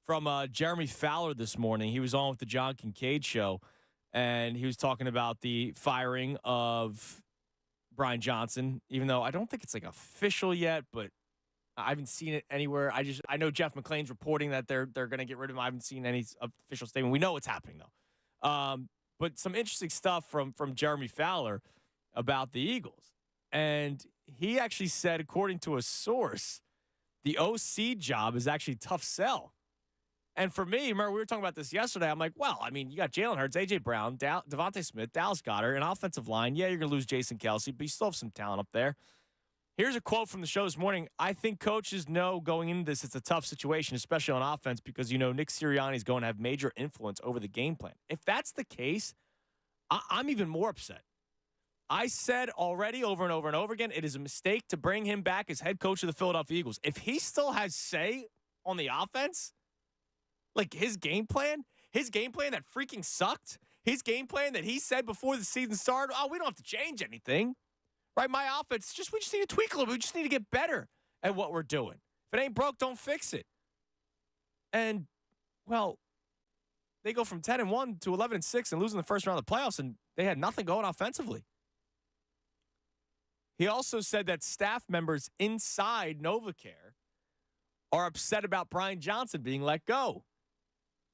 from Jeremy Fowler this morning. He was on with the John Kincaid show, and he was talking about the firing of Brian Johnson, even though I don't think it's like official yet, but I haven't seen it anywhere. I know Jeff McLane's reporting that they're going to get rid of him. I haven't seen any official statement. We know what's happening though. But some interesting stuff from Jeremy Fowler about the Eagles. And he actually said, according to a source, the OC job is actually a tough sell. And for me, remember, we were talking about this yesterday. I'm like, well, I mean, you got Jalen Hurts, A.J. Brown, Devontae Smith, Dallas Goedert, an offensive line. Yeah, you're going to lose Jason Kelsey, but you still have some talent up there. Here's a quote from the show this morning. I think coaches know going into this it's a tough situation, especially on offense, because, Nick Sirianni is going to have major influence over the game plan. If that's the case, I'm even more upset. I said already over and over and over again, it is a mistake to bring him back as head coach of the Philadelphia Eagles. If he still has say on the offense, like his game plan that freaking sucked, his game plan that he said before the season started, we don't have to change anything, right? My offense, we just need to tweak a little bit. We just need to get better at what we're doing. If it ain't broke, don't fix it. And, well, they go from 10-1 to 11-6 and losing the first round of the playoffs, and they had nothing going offensively. He also said that staff members inside NovaCare are upset about Brian Johnson being let go.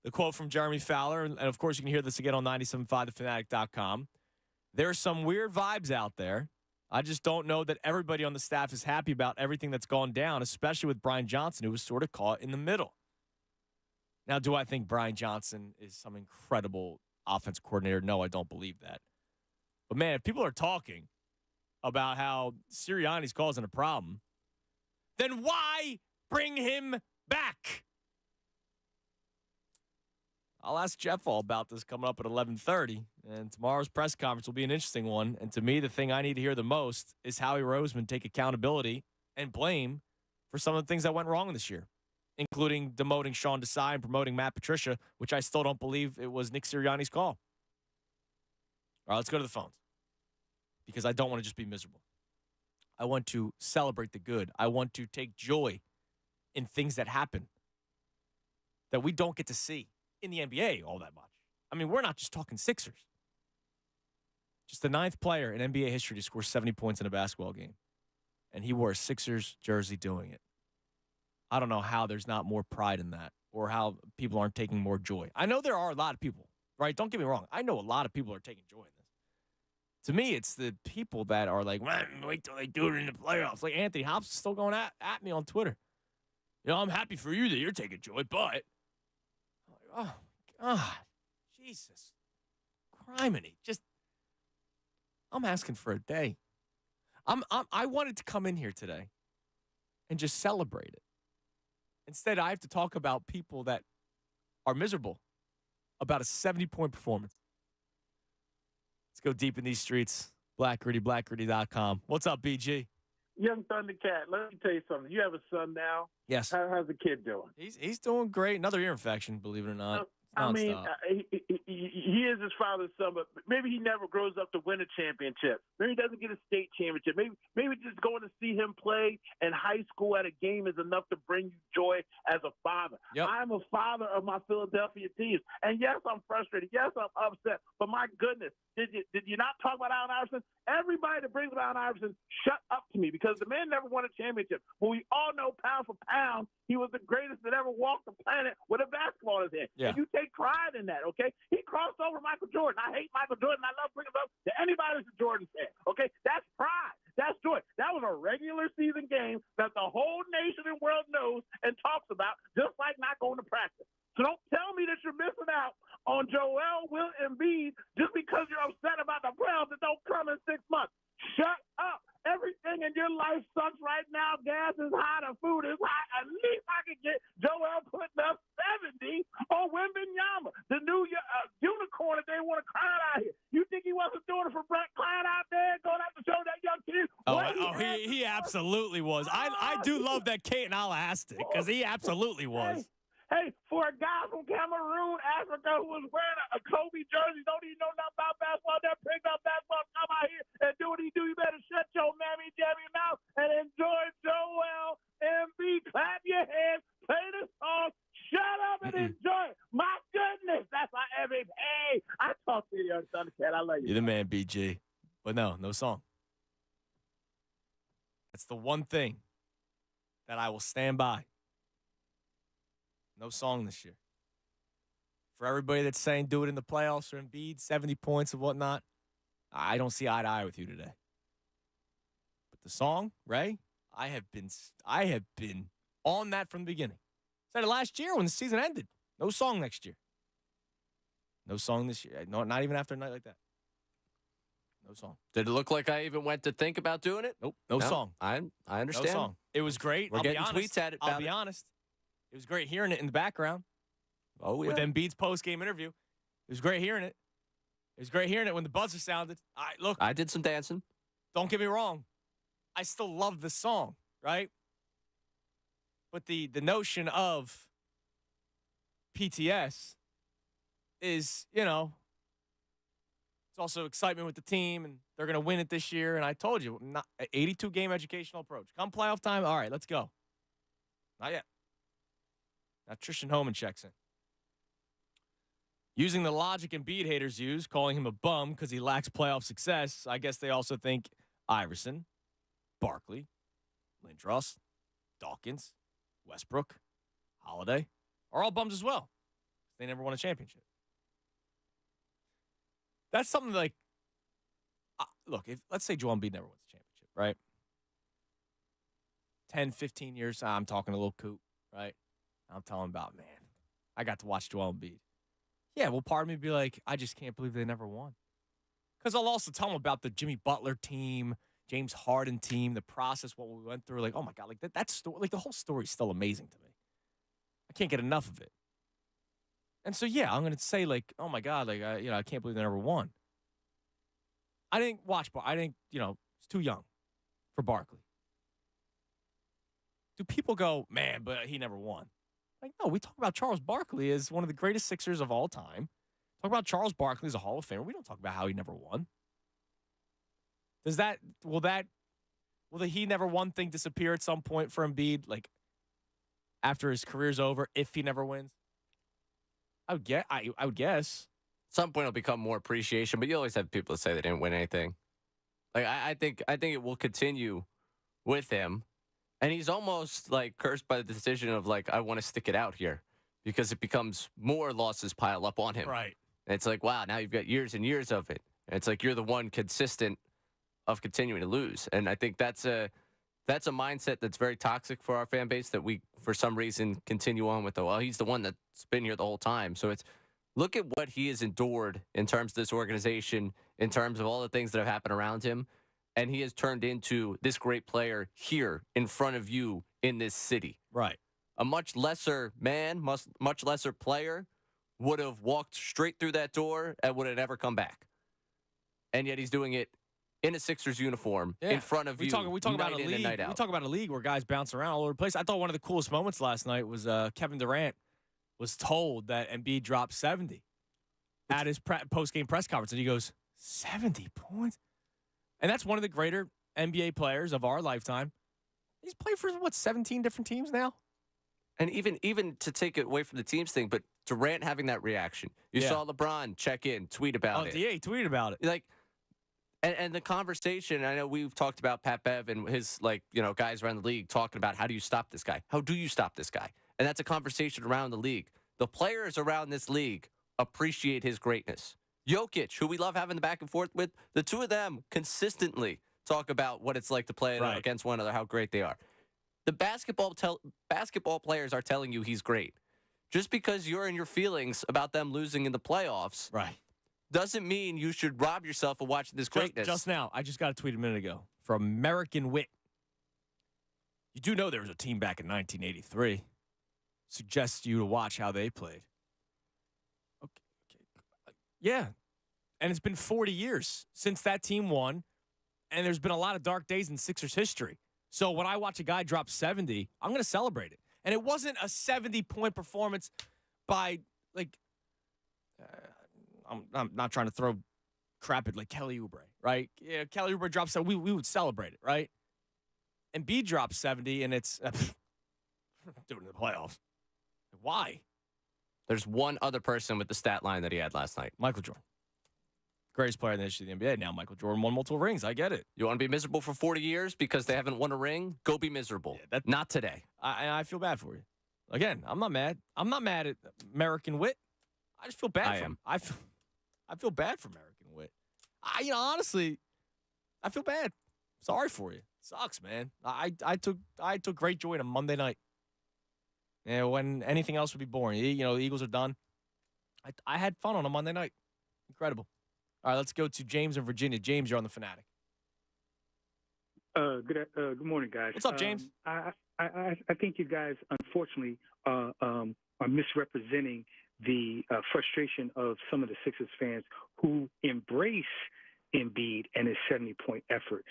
The quote from Jeremy Fowler, and of course you can hear this again on 97.5thefanatic.com. There's some weird vibes out there. I just don't know that everybody on the staff is happy about everything that's gone down, especially with Brian Johnson, who was sort of caught in the middle. Now, do I think Brian Johnson is some incredible offense coordinator? No, I don't believe that. But, man, if people are talking about how Sirianni's causing a problem, then why bring him back? I'll ask Jeff all about this coming up at 11:30, and tomorrow's press conference will be an interesting one. And to me, the thing I need to hear the most is Howie Roseman take accountability and blame for some of the things that went wrong this year, including demoting Sean Desai and promoting Matt Patricia, which I still don't believe it was Nick Sirianni's call. All right, let's go to the phones, because I don't want to just be miserable. I want to celebrate the good. I want to take joy in things that happen that we don't get to see in the NBA all that much. I mean, we're not just talking Sixers. Just the 9th player in NBA history to score 70 points in a basketball game. And he wore a Sixers jersey doing it. I don't know how there's not more pride in that, or how people aren't taking more joy. I know there are a lot of people, right? Don't get me wrong. I know a lot of people are taking joy in this. To me, it's the people that are like, wait till they do it in the playoffs. Like Anthony Hobbs is still going at me on Twitter. I'm happy for you that you're taking joy, but oh, God, Jesus, criminy. I'm asking for a day. I wanted to come in here today and just celebrate it. Instead, I have to talk about people that are miserable about a 70-point performance. Let's go deep in these streets. blackgritty.com. What's up, BG? Young Thundercat, let me tell you something. You have a son now. Yes. How's the kid doing? He's doing great. Another ear infection, believe it or not. I mean, he is his father's son, but maybe he never grows up to win a championship. Maybe he doesn't get a state championship. Maybe just going to see him play in high school at a game is enough to bring you joy as a father. Yep. I'm a father of my Philadelphia teams. And yes, I'm frustrated. Yes, I'm upset. But my goodness, did you not talk about Allen Iverson? Everybody that brings up Allen Iverson, shut up to me, because the man never won a championship. But we all know pound for pound, he was the greatest that ever walked the planet with a basketball in his hand. Yeah. And you take pride in that, okay? He crossed over Michael Jordan. I hate Michael Jordan. I love bringing up to anybody that's a Jordan fan, okay? That's pride. That's joy. That was a regular season game that the whole nation and world knows and talks about, just like not going to practice. So don't tell me that you're missing out on Joel, Will, and Embiid just because you're upset about the playoffs that don't come in 6 months. Shut up. Everything in your life sucks right now. Gas is high. The food is high. At least I can get Joel putting up 70 on Wembanyama, the new unicorn that they want to crown out here. You think he wasn't doing it for Brett Klein out there, going out to show that young kid? He absolutely was. I do love that Kate and Elastic, because he absolutely was. Hey, for a guy from Cameroon, Africa, who was wearing a Kobe jersey, don't even know nothing about basketball, that picked up basketball, come out here and do what he do. You better shut your mammy jammy mouth and enjoy Joel Embiid. Clap your hands, play the song, shut up man. I love you. You're the man, BG. But no song. That's the one thing that I will stand by. No song this year. For everybody that's saying do it in the playoffs or Embiid, 70 points and whatnot, I don't see eye to eye with you today. But the song, Ray, I have been on that from the beginning. Said it last year when the season ended. No song next year. No song this year. No, not even after a night like that. No song. Did it look like I even went to think about doing it? Nope. No song. I understand. No song. It was great. We're getting tweets at it. I'll be honest. It was great hearing it in the background. Oh, yeah. With Embiid's post-game interview. It was great hearing it. It was great hearing it when the buzzer sounded. Look. I did some dancing. Don't get me wrong. I still love the song, right? But the notion of PTS is, it's also excitement with the team, and they're going to win it this year. And I told you, not 82-game educational approach. Come playoff time, all right, let's go. Not yet. Now Tristan Holman checks in. Using the logic Embiid haters use, calling him a bum because he lacks playoff success, I guess they also think Iverson, Barkley, Lindros, Dawkins, Westbrook, Holiday are all bums as well. They never won a championship. That's something like, look, let's say Joel Embiid never wins a championship, right? 10, 15 years, I'm talking a little coot, right? I'm telling about, man, I got to watch Joel Embiid. Yeah, well, part of me would be like, I just can't believe they never won. Because I'll also tell them about the Jimmy Butler team, James Harden team, the process, what we went through. Like, oh, my God, like that story, like the whole story is still amazing to me. I can't get enough of it. And so, yeah, I'm going to say, like, oh, my God, like, I can't believe they never won. I didn't watch, I think, it's too young for Barkley. Do people go, man, but he never won? Like, no, we talk about Charles Barkley as one of the greatest Sixers of all time. Talk about Charles Barkley as a Hall of Famer. We don't talk about how he never won. Will the he never won thing disappear at some point for Embiid, like, after his career's over, if he never wins? I would guess. At some point it'll become more appreciation, but you always have people that say they didn't win anything. Like, I think it will continue with him. And he's almost like cursed by the decision of like, I want to stick it out here because it becomes more losses pile up on him. Right. And it's like, wow, now you've got years and years of it. And it's like you're the one consistent of continuing to lose. And I think that's a mindset that's very toxic for our fan base that we, for some reason, continue on with. Well, he's the one that's been here the whole time. So it's look at what he has endured in terms of this organization, in terms of all the things that have happened around him. And he has turned into this great player here in front of you in this city. Right. A much lesser man, much lesser player would have walked straight through that door and would have never come back. And yet he's doing it in a Sixers uniform in front of you. We talk about a league. We talk about a league where guys bounce around all over the place. I thought one of the coolest moments last night was Kevin Durant was told that Embiid dropped 70 at his post-game press conference, and he goes, 70 points? And that's one of the greater NBA players of our lifetime. He's played for, 17 different teams now? And even to take it away from the teams thing, but Durant having that reaction. You saw LeBron check in, tweet about it. Oh, yeah, he tweeted about it. Like, and the conversation, I know we've talked about Pat Bev and his, guys around the league talking about how do you stop this guy? How do you stop this guy? And that's a conversation around the league. The players around this league appreciate his greatness. Jokic, who we love having the back and forth with, the two of them consistently talk about what it's like to play against one another, how great they are. The basketball players are telling you he's great. Just because you're in your feelings about them losing in the playoffs doesn't mean you should rob yourself of watching this greatness. Just now, I just got a tweet a minute ago from American Wit. You do know there was a team back in 1983. Suggests you to watch how they played. Okay. Yeah. And it's been 40 years since that team won, and there's been a lot of dark days in Sixers history. So when I watch a guy drop 70, I'm going to celebrate it. And it wasn't a 70-point performance by, I'm not trying to throw crap at, Kelly Oubre, right? Yeah, Kelly Oubre drops 70, we would celebrate it, right? And B drops 70, and it's doing it in the playoffs. Why? There's one other person with the stat line that he had last night. Michael Jordan. greatest player in the history of the NBA. Now Michael Jordan won multiple rings. I get it. You want to be miserable for 40 years because they haven't won a ring? Go be miserable. Not today. I feel bad for you. Again, I'm not mad. I'm not mad at American Wit. I just feel bad for him. I feel bad for American Wit. Honestly, I feel bad. Sorry for you. Sucks, man. I took great joy in a Monday night. When anything else would be boring. The Eagles are done. I had fun on a Monday night. Incredible. All right, let's go to James in Virginia. James, you're on the Fanatic. Good morning, guys. What's up, James? I think you guys, unfortunately, are misrepresenting the frustration of some of the Sixers fans who embrace Embiid and his 70-point effort.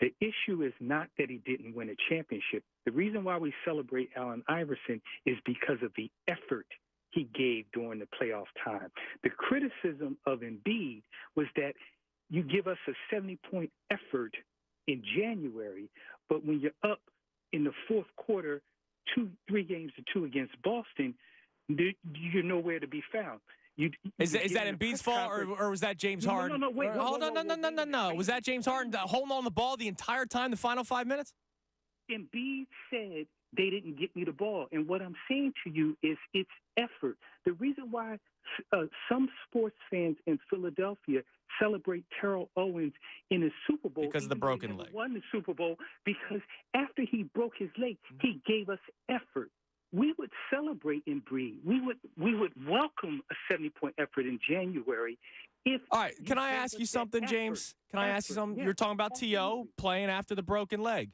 The issue is not that he didn't win a championship. The reason why we celebrate Allen Iverson is because of the effort he gave during the playoff time. The criticism of Embiid was that you give us a 70-point effort in January, but when you're up in the fourth quarter, 3 games to 2 against Boston, you're nowhere to be found. Is that Embiid's fault, or was that James Harden? No, wait. No. Was that James Harden holding on the ball the entire time, the final 5 minutes? Embiid said they didn't get me the ball. And what I'm saying to you is it's effort. The reason why some sports fans in Philadelphia celebrate Terrell Owens in the Super Bowl. Because of the broken leg. Won the Super Bowl because after he broke his leg, he gave us effort. We would celebrate Embiid. We would welcome a 70-point effort in January. All right, can I ask you something, James? Can I ask you something? You're talking about T.O. playing after the broken leg.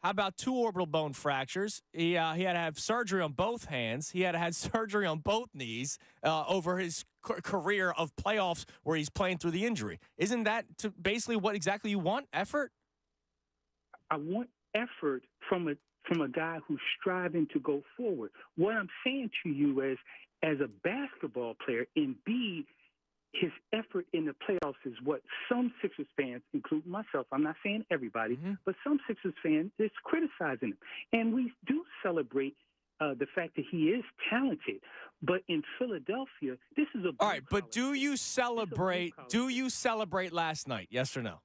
How about 2 orbital bone fractures? He had to have surgery on both hands. He had to have surgery on both knees over his career of playoffs where he's playing through the injury. Isn't that basically what exactly you want? Effort? I want effort from a guy who's striving to go forward. What I'm saying to you is, as a basketball player, Embiid, his effort in the playoffs is what some Sixers fans, including myself, I'm not saying everybody, but some Sixers fans is criticizing him. And we do celebrate the fact that he is talented. But in Philadelphia, this is a all right. But do you celebrate last night? Yes or no?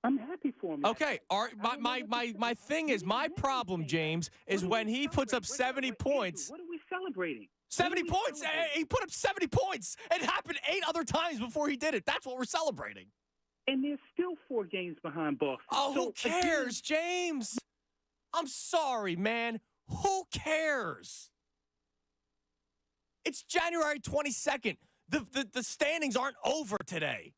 I'm happy for him. Okay. My thing is, my problem, James, is when he puts up 70 points. What are we celebrating? 70 points. He put up 70 points. It happened 8 other times before he did it. That's what we're celebrating. And they're still 4 games behind Boston. Oh, who cares, James? I'm sorry, man. Who cares? It's January 22nd. The standings aren't over today.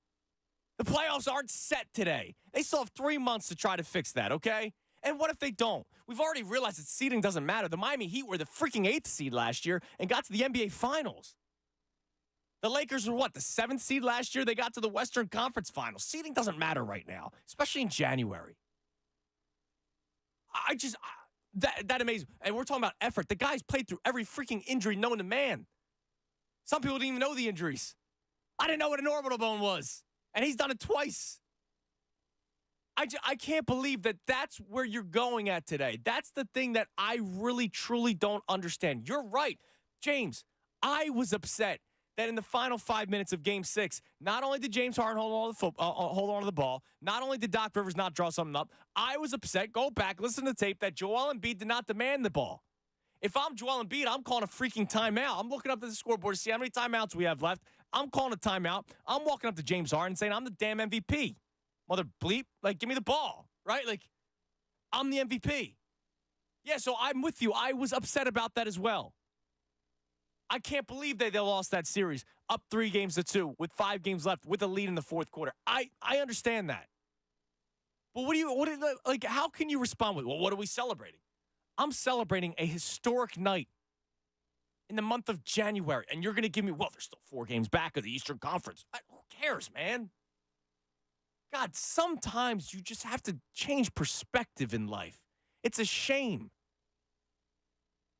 The playoffs aren't set today. They still have 3 months to try to fix that, okay? And what if they don't? We've already realized that seeding doesn't matter. The Miami Heat were the freaking 8th seed last year and got to the NBA Finals. The Lakers were the 7th seed last year? They got to the Western Conference Finals. Seeding doesn't matter right now, especially in January. That amazing. And we're talking about effort. The guy's played through every freaking injury known to man. Some people didn't even know the injuries. I didn't know what an orbital bone was. And he's done it twice. I can't believe that that's where you're going at today. That's the thing that I really, truly don't understand. You're right, James. I was upset that in the final 5 minutes of Game 6, not only did James Harden hold on to the ball, not only did Doc Rivers not draw something up, I was upset. Go back, listen to the tape, that Joel Embiid did not demand the ball. If I'm Joel Embiid, I'm calling a freaking timeout. I'm looking up at the scoreboard to see how many timeouts we have left. I'm calling a timeout. I'm walking up to James Harden saying, I'm the damn MVP. Mother bleep, give me the ball, right? I'm the MVP. Yeah, so I'm with you. I was upset about that as well. I can't believe they lost that series up 3 games to 2 with 5 games left with a lead in the fourth quarter. I understand that. But how can you respond with, well, what are we celebrating? I'm celebrating a historic night in the month of January, and you're going to give me, there's still 4 games back of the Eastern Conference. Who cares, man? God, sometimes you just have to change perspective in life. It's a shame.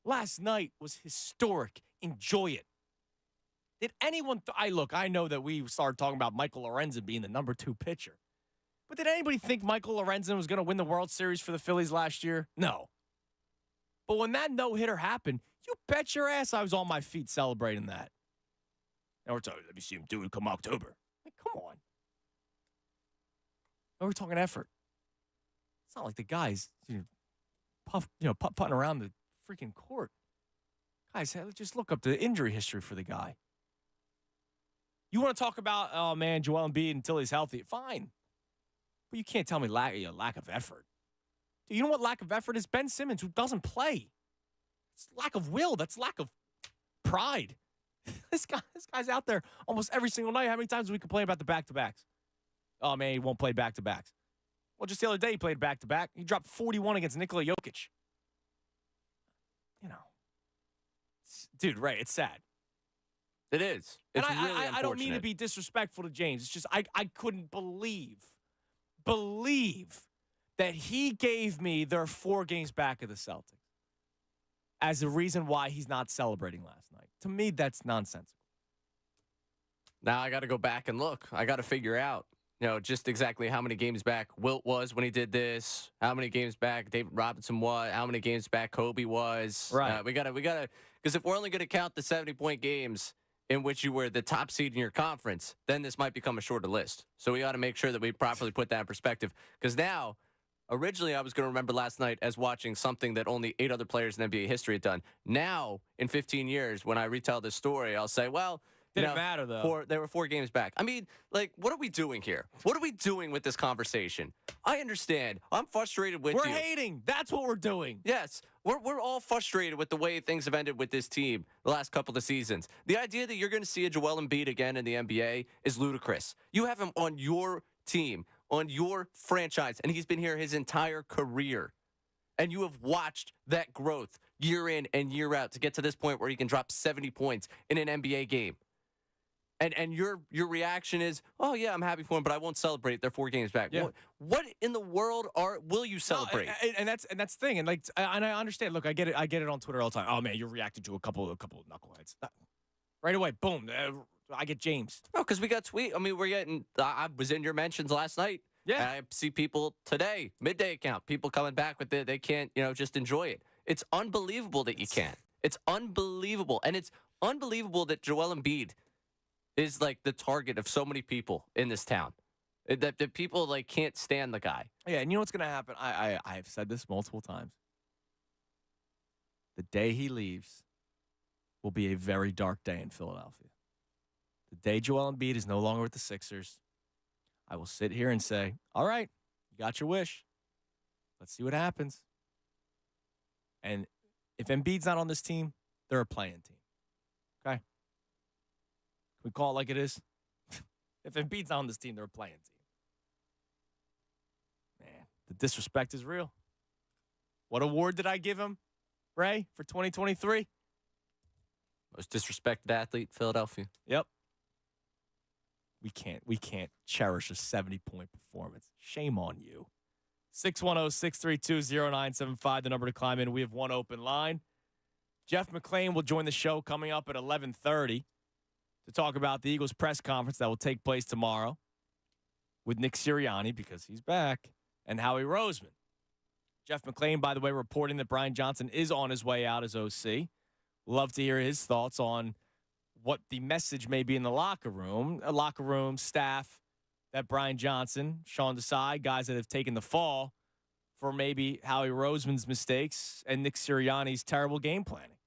Last night was historic. Enjoy it. Did anyone I know that we started talking about Michael Lorenzen being the number 2 pitcher. But did anybody think Michael Lorenzen was going to win the World Series for the Phillies last year? No. But when that no-hitter happened, you bet your ass I was on my feet celebrating that. And we're talking, let me see him do it come October. on. We're talking effort. It's not like the guy's putting around the freaking court. Guys, just look up the injury history for the guy. You want to talk about, oh man, Joel Embiid until he's healthy? Fine, but you can't tell me lack of effort. Dude, you know what lack of effort is? Ben Simmons, who doesn't play. It's lack of will. That's lack of pride. This guy's out there almost every single night. How many times do we complain about the back-to-backs? Oh, man, he won't play back-to-backs. Well, just the other day he played back-to-back. He dropped 41 against Nikola Jokic. You know. Dude, right, it's sad. It is. It's and really unfortunate. I don't mean to be disrespectful to James. It's just I couldn't believe that he gave me their 4 games back of the Celtics as the reason why he's not celebrating last night. To me, that's nonsensical. Now I got to go back and look. I got to figure out, just exactly how many games back Wilt was when he did this, how many games back David Robinson was, how many games back Kobe was. Right. We gotta, because if we're only going to count the 70-point games in which you were the top seed in your conference, then this might become a shorter list. So we got to make sure that we properly put that in perspective. Because now, originally I was going to remember last night as watching something that only 8 other players in NBA history had done. Now, in 15 years, when I retell this story, I'll say, well, didn't matter, though. There were 4 games back. I mean, what are we doing here? What are we doing with this conversation? I understand. I'm frustrated with you. We're hating. That's what we're doing. Yes. We're all frustrated with the way things have ended with this team the last couple of seasons. The idea that you're going to see a Joel Embiid again in the NBA is ludicrous. You have him on your team, on your franchise, and he's been here his entire career. And you have watched that growth year in and year out to get to this point where he can drop 70 points in an NBA game. And your reaction is, oh, yeah, I'm happy for him, but I won't celebrate. They're 4 games back. Yeah. What in the world will you celebrate? No, and that's the thing. And I understand. Look, I get it. I get it on Twitter all the time. Oh man, you're reacting to a couple of knuckleheads. Right away, boom. I get James. No, because we got tweet. I mean, we're getting. I was in your mentions last night. Yeah. And I see people today, midday account, people coming back with it. They can't, just enjoy it. It's unbelievable that you can't. It's unbelievable, and it's unbelievable that Joel Embiid is like the target of so many people in this town. That people can't stand the guy. Yeah, and you know what's gonna happen? I've said this multiple times. The day he leaves will be a very dark day in Philadelphia. The day Joel Embiid is no longer with the Sixers, I will sit here and say, all right, you got your wish. Let's see what happens. And if Embiid's not on this team, they're a playing team. Okay? We call it like it is. If Embiid's not on this team, they're a playing team. Man, the disrespect is real. What award did I give him, Ray, for 2023? Most disrespected athlete, Philadelphia. Yep. We can't cherish a 70-point performance. Shame on you. 610-632-0975, the number to climb in. We have one open line. Jeff McLane will join the show coming up at 11:30 to talk about the Eagles press conference that will take place tomorrow with Nick Sirianni, because he's back, and Howie Roseman. Jeff McLane, by the way, reporting that Brian Johnson is on his way out as OC. Love to hear his thoughts on what the message may be in the locker room, staff, that Brian Johnson, Sean Desai, guys that have taken the fall for maybe Howie Roseman's mistakes and Nick Sirianni's terrible game planning.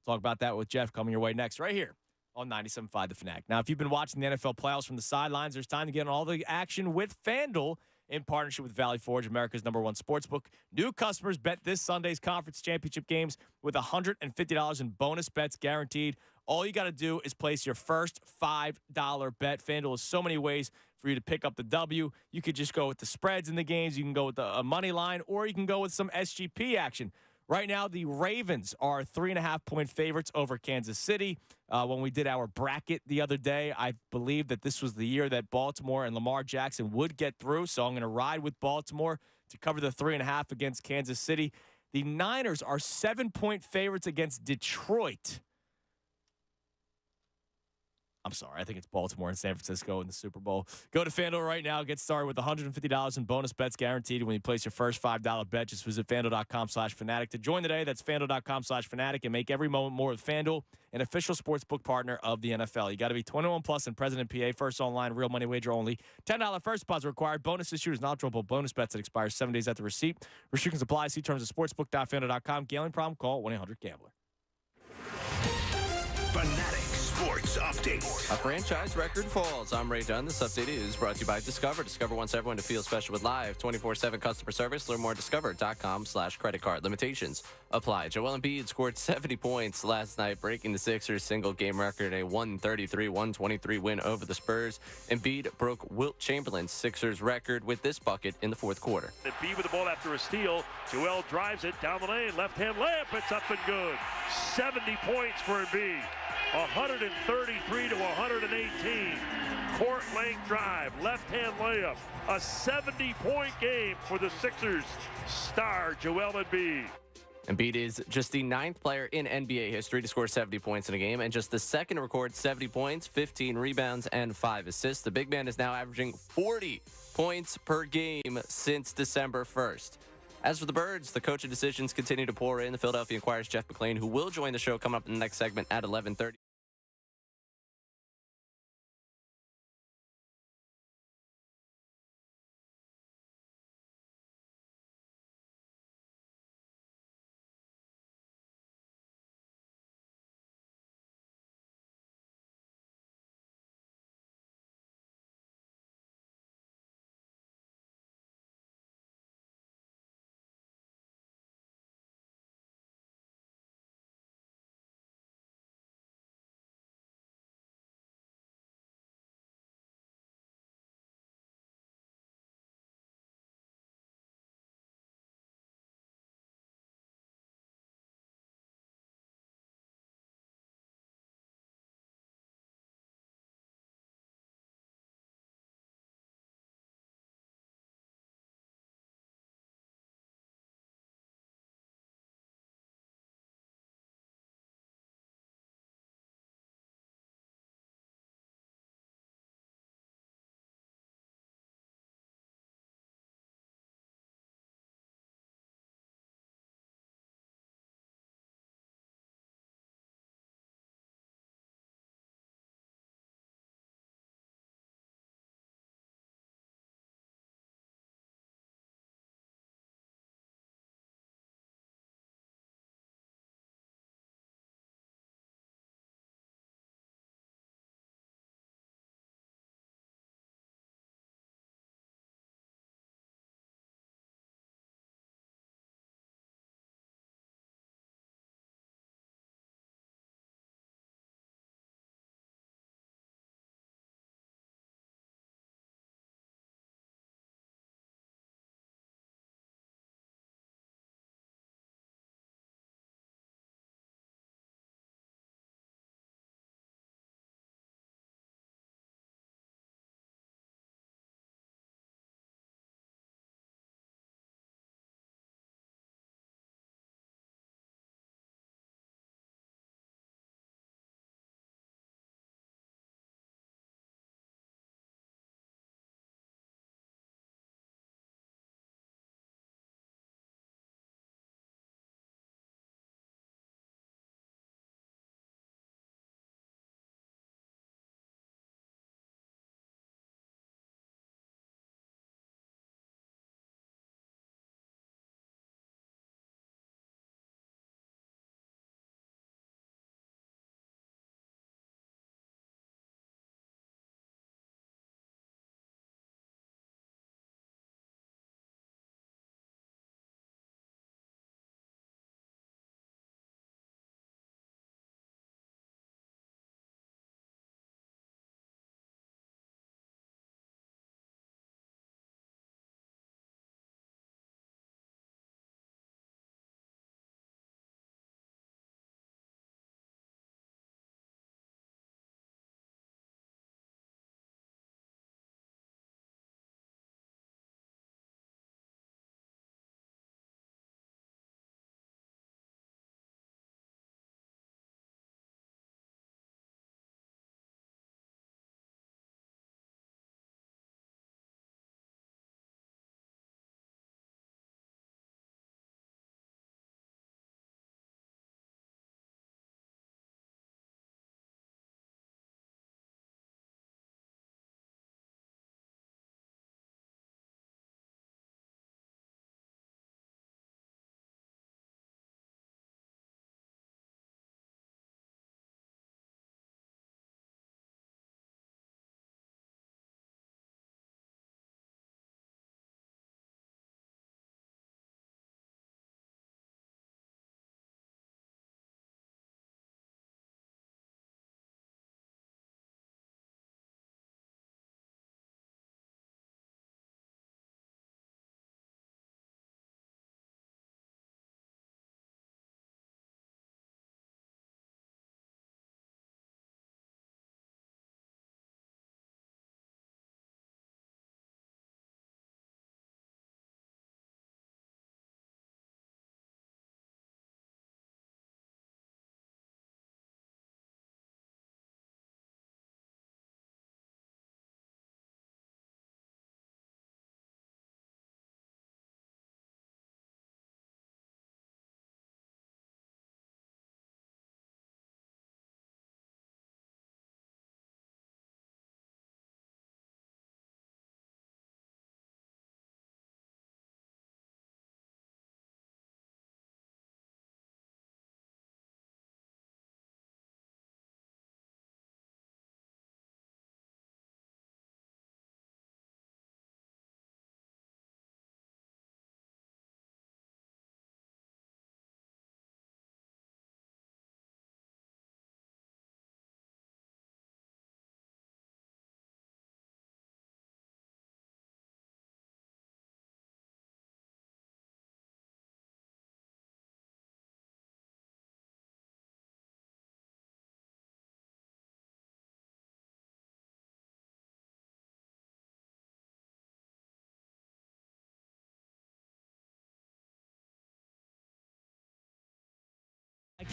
Talk about that with Jeff coming your way next, right here on 97.5 The Fanatic. Now, if you've been watching the NFL playoffs from the sidelines, there's time to get on all the action with FanDuel in partnership with Valley Forge, America's #1 sportsbook. New customers bet this Sunday's conference championship games with $150 in bonus bets guaranteed. All you got to do is place your first $5 bet. FanDuel has so many ways for you to pick up the W. You could just go with the spreads in the games. You can go with a money line, or you can go with some SGP action. Right now, the Ravens are 3.5-point favorites over Kansas City. When we did our bracket the other day, I believe that this was the year that Baltimore and Lamar Jackson would get through, so I'm going to ride with Baltimore to cover the 3.5 against Kansas City. The Niners are 7-point favorites against Detroit. I'm sorry. I think it's Baltimore and San Francisco in the Super Bowl. Go to FanDuel right now. Get started with $150 in bonus bets guaranteed when you place your first $5 bet. Just visit FanDuel.com/Fanatic to join today. That's FanDuel.com/Fanatic and make every moment more with FanDuel, an official sportsbook partner of the NFL. You got to be 21 plus and present in PA. First online, real money wager only. $10 first deposit required. Bonus issued is not eligible bonus bets that expires 7 days after receipt. Restrictions apply. See terms at sportsbook.fanduel.com. Gambling problem? Call 1-800-GAMBLER. Fanatic Sports Update. A franchise record falls. I'm Ray Dunn. This update is brought to you by Discover. Discover wants everyone to feel special with live 24/7 customer service. Learn more at discover.com/credit card. Limitations apply. Joel Embiid scored 70 points last night, breaking the Sixers' single-game record, a 133-123 win over the Spurs. Embiid broke Wilt Chamberlain's Sixers record with this bucket in the fourth quarter. Embiid with the ball after a steal. Joel drives it down the lane. Left-hand layup. It's up and good. 70 points for Embiid. 133-118. Court length drive, left-hand layup. A 70-point game for the Sixers star Joel Embiid. Embiid is just the 9th player in NBA history to score 70 points in a game and just the second to record 70 points, 15 rebounds, and 5 assists. The big man is now averaging 40 points per game since December 1st. As for the Birds, the coaching decisions continue to pour in. The Philadelphia Inquirer's Jeff McLane, who will join the show coming up in the next segment at 11:30.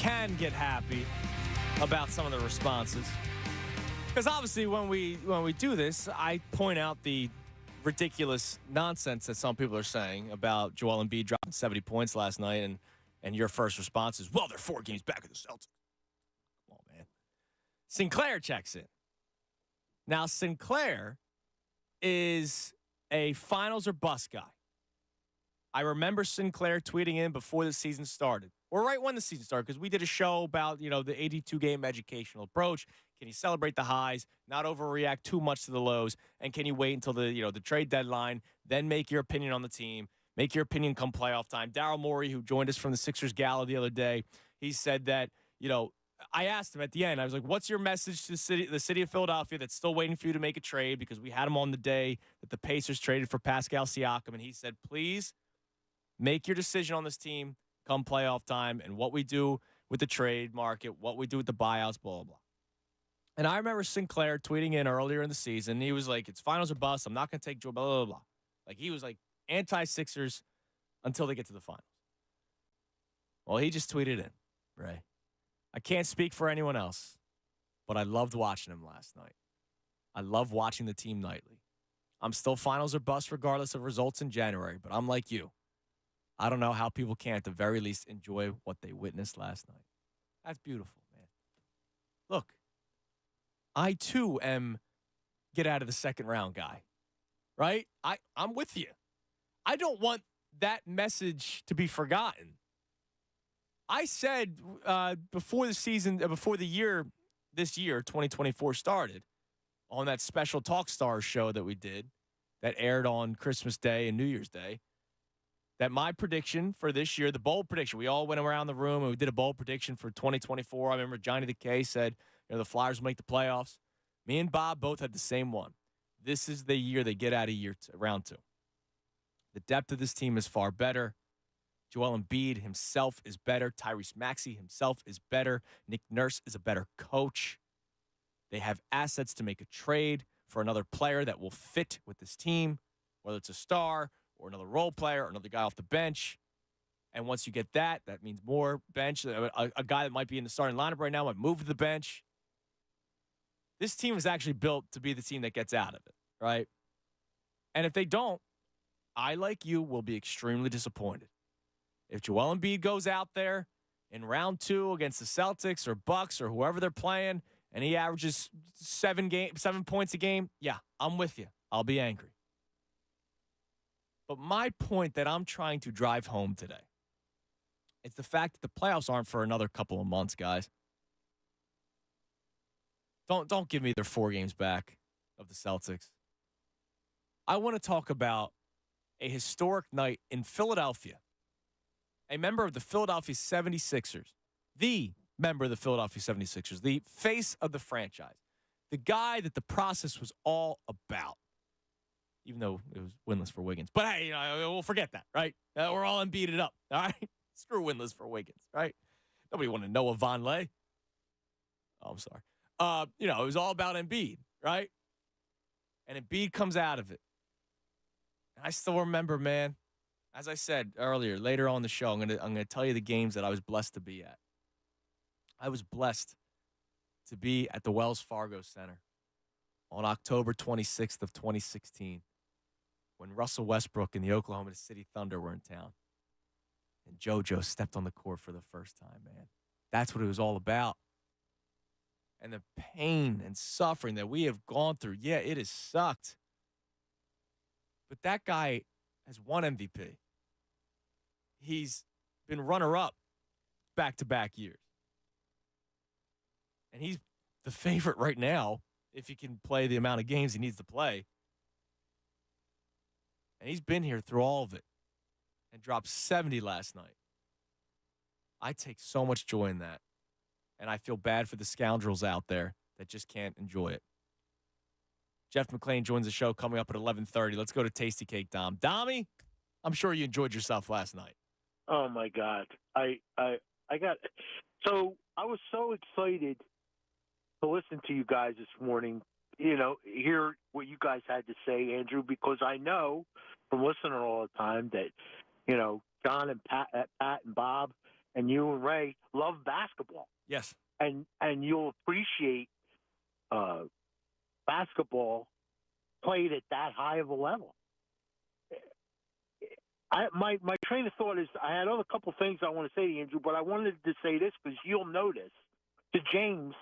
can get happy about some of the responses. Because obviously when we do this, I point out the ridiculous nonsense that some people are saying about Joel Embiid dropping 70 points last night, and your first response is, well, they're 4 games back of the Celtics. Come on, man. Sinclair checks in. Now, Sinclair is a finals or bust guy. I remember Sinclair tweeting in before the season started, or right when the season started, because we did a show about, the 82-game educational approach. Can you celebrate the highs, not overreact too much to the lows, and can you wait until the trade deadline, then make your opinion on the team, make your opinion come playoff time? Daryl Morey, who joined us from the Sixers Gala the other day, he said that, I asked him at the end, I was like, what's your message to the city of Philadelphia that's still waiting for you to make a trade? Because we had him on the day that the Pacers traded for Pascal Siakam, and he said, please make your decision on this team come playoff time and what we do with the trade market, what we do with the buyouts, blah, blah, blah. And I remember Sinclair tweeting in earlier in the season. He was like, it's finals or bust. I'm not going to take Joe, blah, blah, blah. Like, he was like anti-Sixers until they get to the finals. Well, he just tweeted in, Ray. I can't speak for anyone else, but I loved watching him last night. I love watching the team nightly. I'm still finals or bust regardless of results in January, but I'm like you. I don't know how people can, at the very least, enjoy what they witnessed last night. That's beautiful, man. Look, I, too, am get out of the second round guy, right? I'm with you. I don't want that message to be forgotten. I said before the year, this year, 2024 started, on that special Talk Stars show that we did that aired on Christmas Day and New Year's Day, that my prediction for this year, the bold prediction, we all went around the room and we did a bold prediction for 2024. I remember Johnny the K said, the Flyers will make the playoffs. Me and Bob both had the same one. This is the year they get out of round 2. The depth of this team is far better. Joel Embiid himself is better. Tyrese Maxey himself is better. Nick Nurse is a better coach. They have assets to make a trade for another player that will fit with this team, whether it's a star or another role player or another guy off the bench. And once you get that means more bench. A guy that might be in the starting lineup right now might move to the bench. This team is actually built to be the team that gets out of it, right? And if they don't, I, like you, will be extremely disappointed. If Joel Embiid goes out there in round 2 against the Celtics or Bucks or whoever they're playing, and he averages 7 points a game, yeah, I'm with you. I'll be angry. But my point that I'm trying to drive home today is the fact that the playoffs aren't for another couple of months, guys. Don't give me their 4 games back of the Celtics. I want to talk about a historic night in Philadelphia. A member of the Philadelphia 76ers, the member of the Philadelphia 76ers, the face of the franchise, the guy that the process was all about, even though it was winless for Wiggins. But hey, we'll forget that, right? We're all Embiided up, all right? Screw winless for Wiggins, right? Nobody wanted Noah Vonleh. Oh, I'm sorry. It was all about Embiid, right? And Embiid comes out of it. And I still remember, man, as I said earlier, later on in the show, I'm gonna tell you the games that I was blessed to be at. I was blessed to be at the Wells Fargo Center on October 26th of 2016 when Russell Westbrook and the Oklahoma City Thunder were in town. And JoJo stepped on the court for the first time, man. That's what it was all about. And the pain and suffering that we have gone through, yeah, it has sucked. But that guy has won MVP. He's been runner-up back-to-back years. And he's the favorite right now if he can play the amount of games he needs to play. And he's been here through all of it and dropped 70 last night. I take so much joy in that. And I feel bad for the scoundrels out there that just can't enjoy it. Jeff McLane joins the show coming up at 11:30. Let's go to Tasty Cake Dom. Dommy, I'm sure you enjoyed yourself last night. Oh my God. I was so excited to listen to you guys this morning, hear what you guys had to say, Andrew, because I know from listening all the time that, John and Pat and Bob, and you and Ray love basketball. Yes. And you'll appreciate basketball played at that high of a level. My train of thought is I had other couple things I want to say to you, Andrew, but I wanted to say this because you'll notice to James.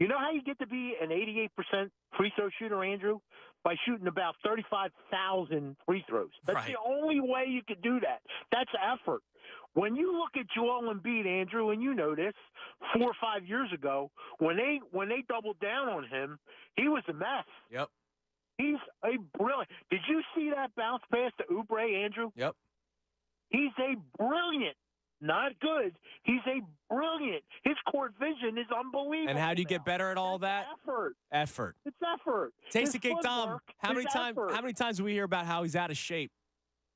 You know how you get to be an 88% free throw shooter, Andrew? By shooting about 35,000 free throws. That's the only way you could do that. That's effort. When you look at Joel Embiid, Andrew, and you know this, 4 or 5 years ago, when they doubled down on him, he was a mess. Yep. He's a brilliant. Did you see that bounce pass to Oubre, Andrew? Yep. He's a brilliant, not good. He's a brilliant. His court vision is unbelievable. And how do you get better at all that? Effort. Effort. It's effort. Tasty Cake Dom, footwork how is many times do we hear about how he's out of shape?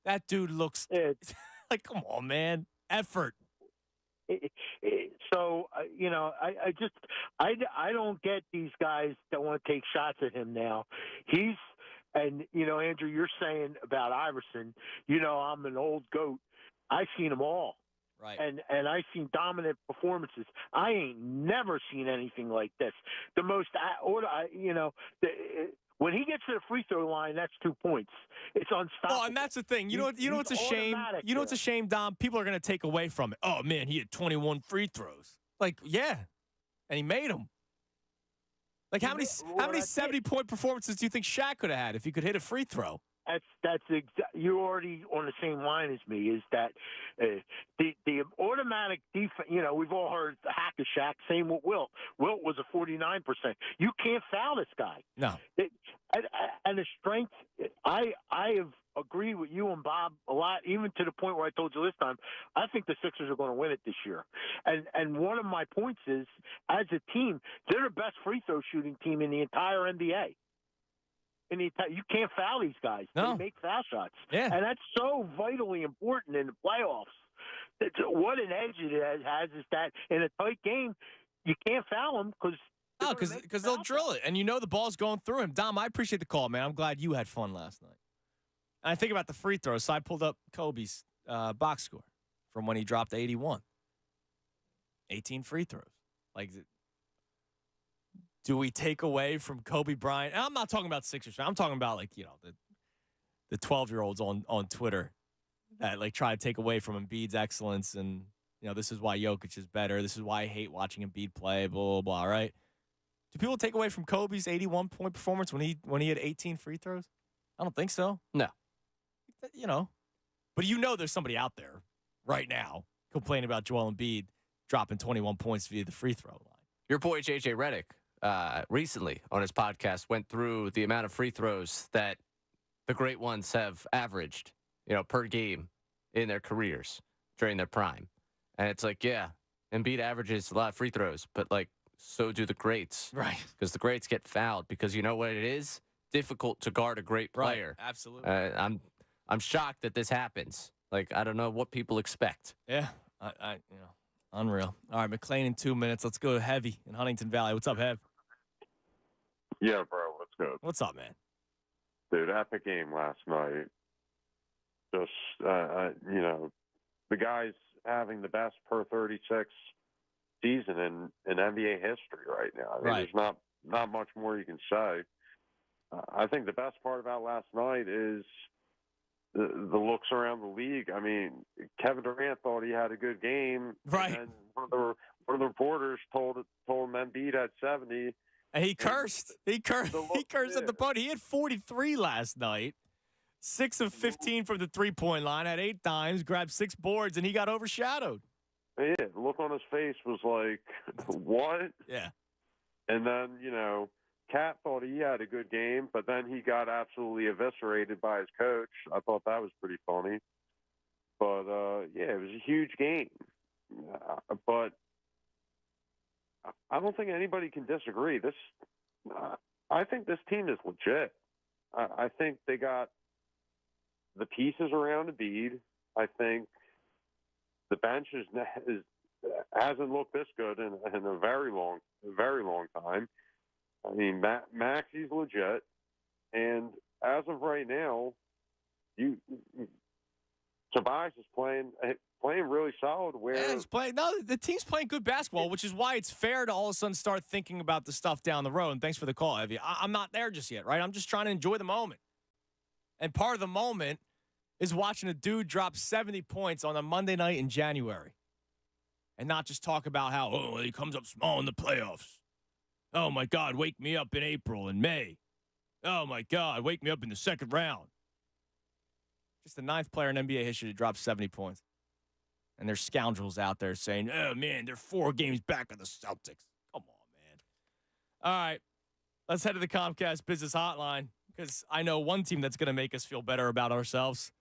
That dude looks like, come on, man. Effort. So, I don't get these guys that want to take shots at him now. Andrew, you're saying about Iverson, I'm an old goat. I've seen them all. Right. And I've seen dominant performances. I ain't never seen anything like this. The most, when he gets to the free throw line, that's 2 points. It's unstoppable. Oh, and that's the thing. You know what's a shame? You know what's a shame, Dom? People are going to take away from it. Oh, man, he had 21 free throws. Like, yeah. And he made them. Like, how many 70-point performances do you think Shaq could have had if he could hit a free throw? You're already on the same line as me. Is that the automatic defense? We've all heard the hack of Shaq. Same with Wilt. Wilt was a 49%. You can't foul this guy. No. And the strength. I have agreed with you and Bob a lot, even to the point where I told you this time. I think the Sixers are going to win it this year. And one of my points is, as a team, they're the best free throw shooting team in the entire NBA. You can't foul these guys. No. They make foul shots. Yeah. And that's so vitally important in the playoffs. What an edge it has is that in a tight game, you can't foul them because they'll drill it. And the ball's going through him. Dom, I appreciate the call, man. I'm glad you had fun last night. And I think about the free throws. So I pulled up Kobe's box score from when he dropped 81. 18 free throws. Like, do we take away from Kobe Bryant? And I'm not talking about Sixers. I'm talking about the 12-year-olds on Twitter that try to take away from Embiid's excellence and this is why Jokic is better. This is why I hate watching Embiid play. Blah blah blah. Right? Do people take away from Kobe's 81-point performance when he had 18 free throws? I don't think so. No. But there's somebody out there right now complaining about Joel Embiid dropping 21 points via the free throw line. Your boy JJ Redick recently on his podcast went through the amount of free throws that the great ones have averaged, per game in their careers during their prime. And it's like, yeah, Embiid averages a lot of free throws, but so do the greats. Right. Because the greats get fouled because you know what it is? Difficult to guard a great player. Right. Absolutely. I'm shocked that this happens. I don't know what people expect. Yeah. Unreal. All right, McLane in 2 minutes. Let's go to Heavy in Huntington Valley. What's up, Hev? Yeah, bro. What's good? What's up, man? Dude, epic game last night. Just, the guys having the best per 36 season in NBA history right now. I mean, there's not much more you can say. I think the best part about last night is the looks around the league. I mean, Kevin Durant thought he had a good game. Right. And one of the reporters told him Embiid had 70. And he cursed. He cursed at the podium. He had 43 last night. 6 of 15 from the three-point line, had 8 dimes, grabbed 6 boards, and he got overshadowed. Yeah, the look on his face was like, what? Yeah. And then, Cat thought he had a good game, but then he got absolutely eviscerated by his coach. I thought that was pretty funny. But, it was a huge game. But I don't think anybody can disagree. I think this team is legit. I think they got the pieces around Embiid. I think the bench hasn't looked this good in a very long time. I mean, Maxi's legit, and as of right now, Tobias is playing really solid. Yeah, he's playing. No, the team's playing good basketball, which is why it's fair to all of a sudden start thinking about the stuff down the road. And thanks for the call, Evie. I'm not there just yet, right? I'm just trying to enjoy the moment. And part of the moment is watching a dude drop 70 points on a Monday night in January. And not just talk about how, he comes up small in the playoffs. Oh, my God, wake me up in April and May. Oh, my God, wake me up in the second round. Just the 9th player in NBA history to drop 70 points. And there's scoundrels out there saying, oh, man, they're 4 games back of the Celtics. Come on, man. All right, let's head to the Comcast Business Hotline because I know one team that's going to make us feel better about ourselves.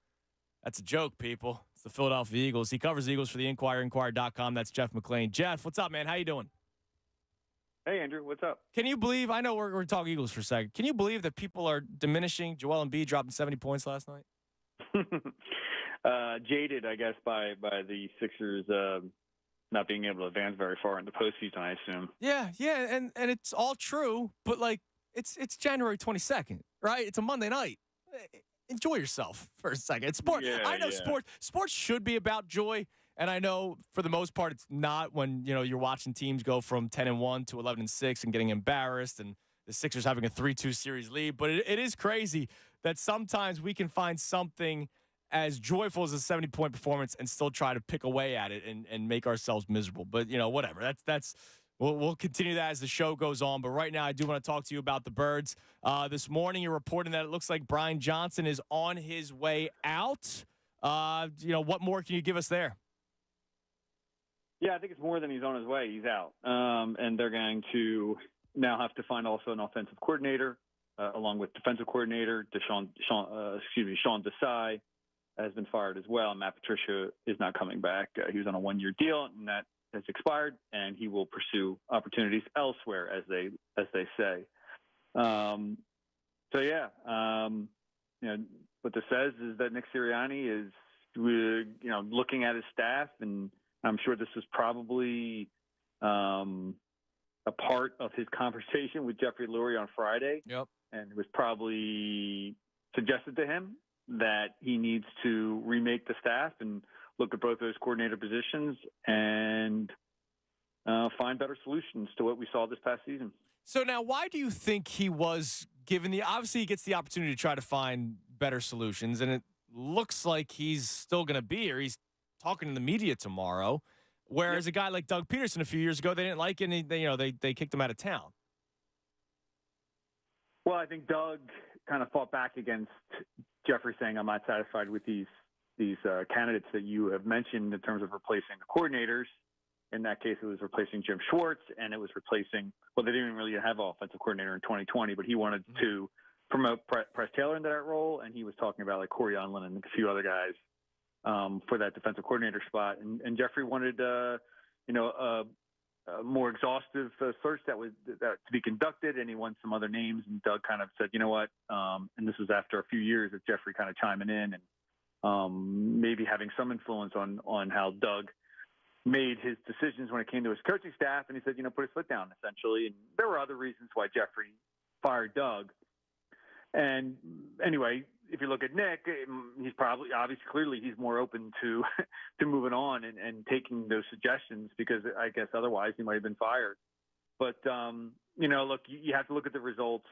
That's a joke, people. It's the Philadelphia Eagles. He covers Eagles for the Inquirer, Inquirer.com. That's Jeff McLane. Jeff, what's up, man? How you doing? Hey, Andrew, what's up? Can you believe, I know we're talking Eagles for a second. Can you believe that people are diminishing Joel Embiid dropping 70 points last night? Jaded, I guess, by the Sixers not being able to advance very far in the postseason, I assume. Yeah, and it's all true, but like it's January 22nd, right? It's a Monday night. Enjoy yourself for a second. It's sport. Yeah, I know sports should be about joy, and I know for the most part it's not when you're watching teams go from 10-1 to 11-6 and getting embarrassed, and the Sixers having a 3-2 series lead. But it is crazy that sometimes we can find something as joyful as a 70-point performance and still try to pick away at it and make ourselves miserable. But, whatever. We'll continue that as the show goes on. But right now, I do want to talk to you about the Birds. This morning, you're reporting that it looks like Brian Johnson is on his way out. What more can you give us there? Yeah, I think it's more than he's on his way. He's out. And they're going to now have to find also an offensive coordinator, along with defensive coordinator. Sean Desai has been fired as well. And Matt Patricia is not coming back. He was on a 1-year deal, and that has expired, and he will pursue opportunities elsewhere, as they say. What this says is that Nick Sirianni is, looking at his staff, and I'm sure this was probably a part of his conversation with Jeffrey Lurie on Friday. Yep. And it was probably suggested to him that he needs to remake the staff and look at both those coordinator positions and find better solutions to what we saw this past season. So now, why do you think he was given obviously he gets the opportunity to try to find better solutions, and it looks like he's still going to be here. He's talking to the media tomorrow, whereas a guy like Doug Peterson a few years ago, they didn't like it, and they kicked him out of town. Well, I think Doug kind of fought back against Jeffrey, saying, I'm not satisfied with these candidates that you have mentioned in terms of replacing the coordinators. In that case, it was replacing Jim Schwartz, and it was replacing, they didn't really have an offensive coordinator in 2020, but he wanted to promote Press Taylor into that role, and he was talking about like Corey Unlin and a few other guys for that defensive coordinator spot. And Jeffrey wanted, a more exhaustive search that to be conducted, and he wanted some other names. And Doug kind of said, you know what? And this was after a few years of Jeffrey kind of chiming in and maybe having some influence on how Doug made his decisions when it came to his coaching staff. And he said, put his foot down, essentially. And there were other reasons why Jeffrey fired Doug. And anyway, if you look at Nick, he's probably, obviously, clearly he's more open to moving on and taking those suggestions, because I guess otherwise he might have been fired. But, look, you have to look at the results,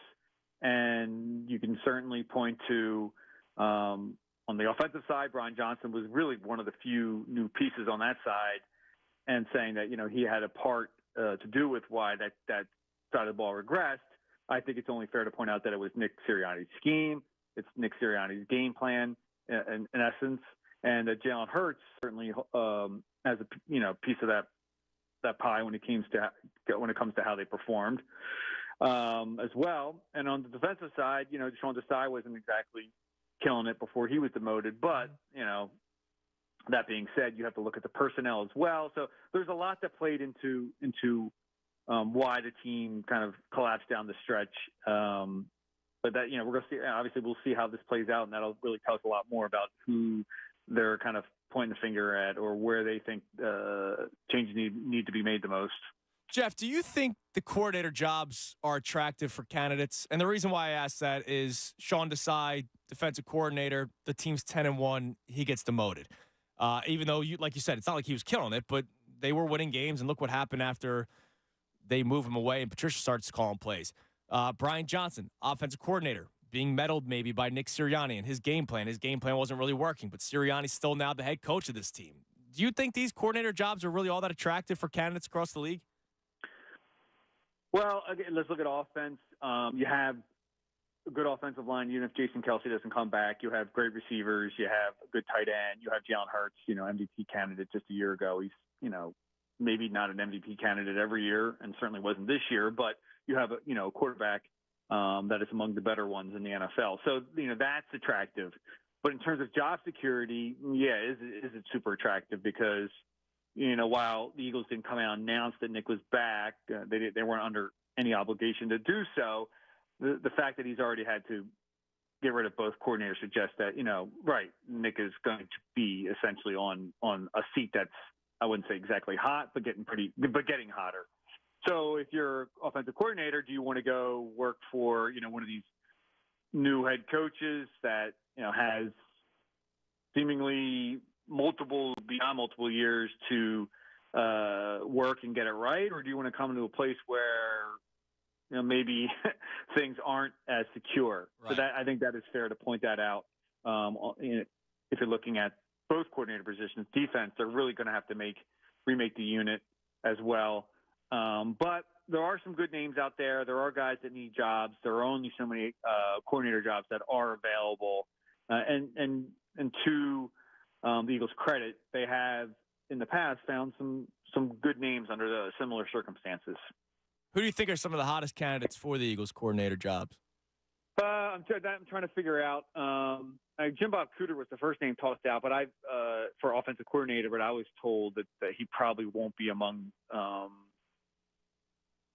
and you can certainly point to, on the offensive side, Brian Johnson was really one of the few new pieces on that side, and saying that, he had a part to do with why that side of the ball regressed. I think it's only fair to point out that it was Nick Sirianni's scheme. It's Nick Sirianni's game plan, in essence, and that Jalen Hurts certainly has a piece of that pie when it comes to how they performed as well. And on the defensive side, Sean Desai wasn't exactly killing it before he was demoted, but that being said, you have to look at the personnel as well. So there's a lot that played into why the team kind of collapsed down the stretch. But that, we're going to see, obviously we'll see how this plays out, and that'll really tell us a lot more about who they're kind of pointing the finger at, or where they think changes need to be made the most. Jeff, do you think the coordinator jobs are attractive for candidates? And the reason why I ask that is Sean Desai, defensive coordinator, the team's 10-1, he gets demoted. Even though, like you said, it's not like he was killing it, but they were winning games, and look what happened after they move him away and Patricia starts calling plays. Brian Johnson, offensive coordinator, being meddled maybe by Nick Sirianni and his game plan. His game plan wasn't really working, but Sirianni's still now the head coach of this team. Do you think these coordinator jobs are really all that attractive for candidates across the league? Well, again, let's look at offense. You have a good offensive line. Even if Jason Kelsey doesn't come back, you have great receivers. You have a good tight end. You have Jalen Hurts, MVP candidate just a year ago. He's, maybe not an MVP candidate every year, and certainly wasn't this year. But you have a quarterback that is among the better ones in the NFL. So that's attractive. But in terms of job security, yeah, is it super attractive? Because while the Eagles didn't come out and announce that Nick was back, they weren't under any obligation to do so. The fact that he's already had to get rid of both coordinators suggests that, right, Nick is going to be essentially on a seat that's, I wouldn't say exactly hot, but getting hotter. So if you're offensive coordinator, do you want to go work for, one of these new head coaches that, has seemingly beyond multiple years to work and get it right? Or do you want to come into a place where, maybe things aren't as secure? Right. So I think that is fair to point that out. If you're looking at both coordinator positions, defense, they're really going to have to remake the unit as well. But there are some good names out there. There are guys that need jobs. There are only so many coordinator jobs that are available. And to the Eagles' credit, they have in the past found some good names under the similar circumstances. Who do you think are some of the hottest candidates for the Eagles coordinator jobs? I'm trying to figure out. Jim Bob Cooter was the first name tossed out, but for offensive coordinator, but I was told that he probably won't be among.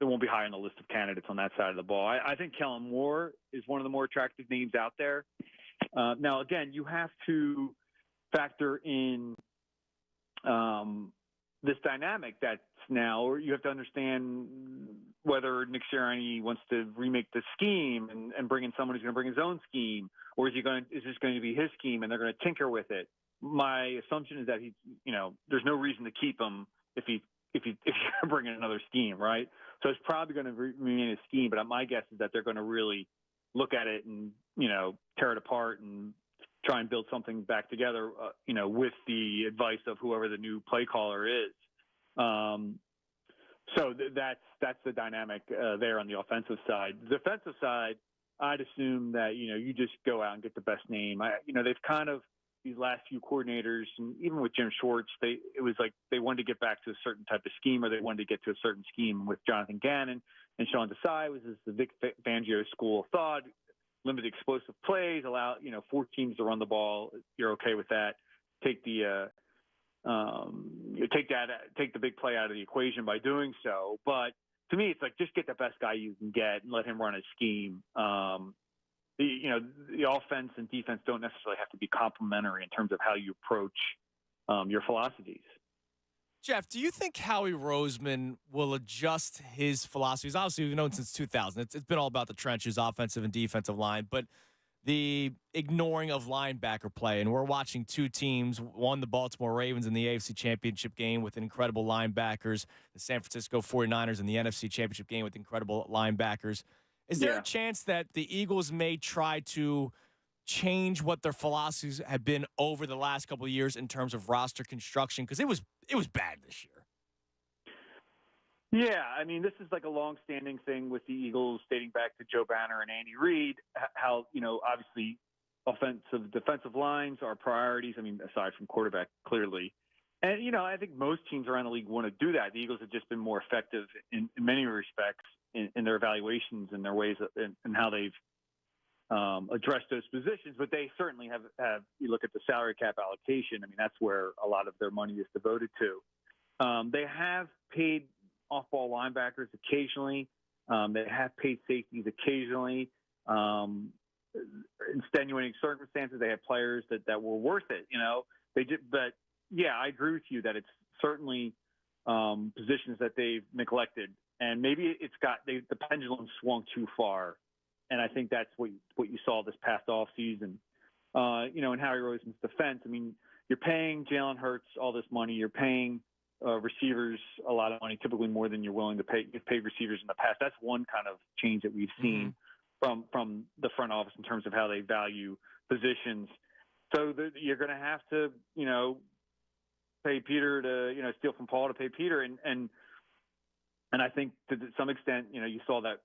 It won't be high on the list of candidates on that side of the ball. I think Kellen Moore is one of the more attractive names out there. Now, again, you have to factor in this dynamic that's now, or you have to understand whether Nick Sirianni wants to remake the scheme and bring in someone who's going to bring his own scheme, or is this going to be his scheme and they're going to tinker with it? My assumption is that there's no reason to keep him if you're bringing another scheme, right? So it's probably going to remain a scheme, but my guess is that they're going to really look at it and tear it apart and try and build something back together, with the advice of whoever the new play caller is. So that's the dynamic there on the offensive side. The defensive side, I'd assume that you just go out and get the best name. They've kind of, these last few coordinators, and even with Jim Schwartz, it was like they wanted to get back to a certain type of scheme, or they wanted to get to a certain scheme. With Jonathan Gannon and Sean Desai, was the Vic Fangio school of thought. Limited explosive plays, allow 4 teams to run the ball. You're okay with that. Take the big play out of the equation by doing so. But to me, it's like just get the best guy you can get and let him run a scheme. The offense and defense don't necessarily have to be complementary in terms of how you approach your philosophies. Jeff, do you think Howie Roseman will adjust his philosophies? Obviously, we've known since 2000. It's been all about the trenches, offensive and defensive line, but the ignoring of linebacker play. And we're watching two teams, one, the Baltimore Ravens in the AFC Championship game with incredible linebackers, the San Francisco 49ers in the NFC Championship game with incredible linebackers. Is there a chance that the Eagles may try to change what their philosophies have been over the last couple of years in terms of roster construction? Because it was bad this year. Yeah, I mean, this is like a long-standing thing with the Eagles dating back to Joe Banner and Andy Reid, how, obviously defensive lines are priorities. I mean, aside from quarterback, clearly. And, I think most teams around the league want to do that. The Eagles have just been more effective in many respects in their evaluations and their ways and how they've addressed those positions. But they certainly have, you look at the salary cap allocation, I mean, that's where a lot of their money is devoted to. They have paid off-ball linebackers occasionally. They have paid safeties occasionally. In extenuating circumstances, they have players that were worth it, They did, but yeah, I agree with you that it's certainly positions that they've neglected, and maybe the pendulum swung too far, and I think that's what you saw this past offseason. In Harry Roseman's defense, I mean, you're paying Jalen Hurts all this money, you're paying receivers a lot of money, typically more than you're willing to pay. You've paid receivers in the past. That's one kind of change that we've seen from the front office in terms of how they value positions. So you're going to have to, pay Peter to, steal from Paul to pay Peter. And I think to some extent, you saw that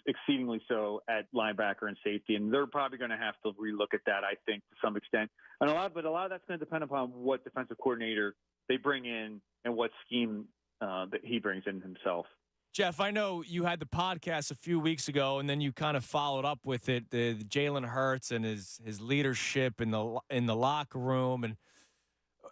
exceedingly so at linebacker and safety. And they're probably going to have to relook at that, I think, to some extent. And a lot of that's going to depend upon what defensive coordinator they bring in and what scheme that he brings in himself. Jeff, I know you had the podcast a few weeks ago, and then you kind of followed up with it, the Jalen Hurts and his leadership in the locker room. And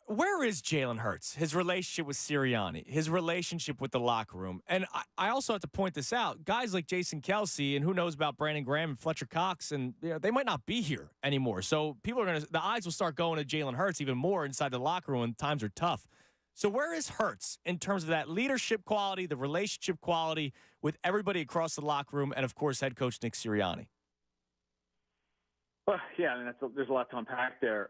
where is Jalen Hurts? His relationship with Sirianni, his relationship with the locker room. And I also have to point this out. Guys like Jason Kelsey, and who knows about Brandon Graham and Fletcher Cox, and they might not be here anymore. So the eyes will start going to Jalen Hurts even more inside the locker room when times are tough. So where is Hurts in terms of that leadership quality, the relationship quality with everybody across the locker room, and, of course, head coach Nick Sirianni? Well, yeah, I mean, there's a lot to unpack there.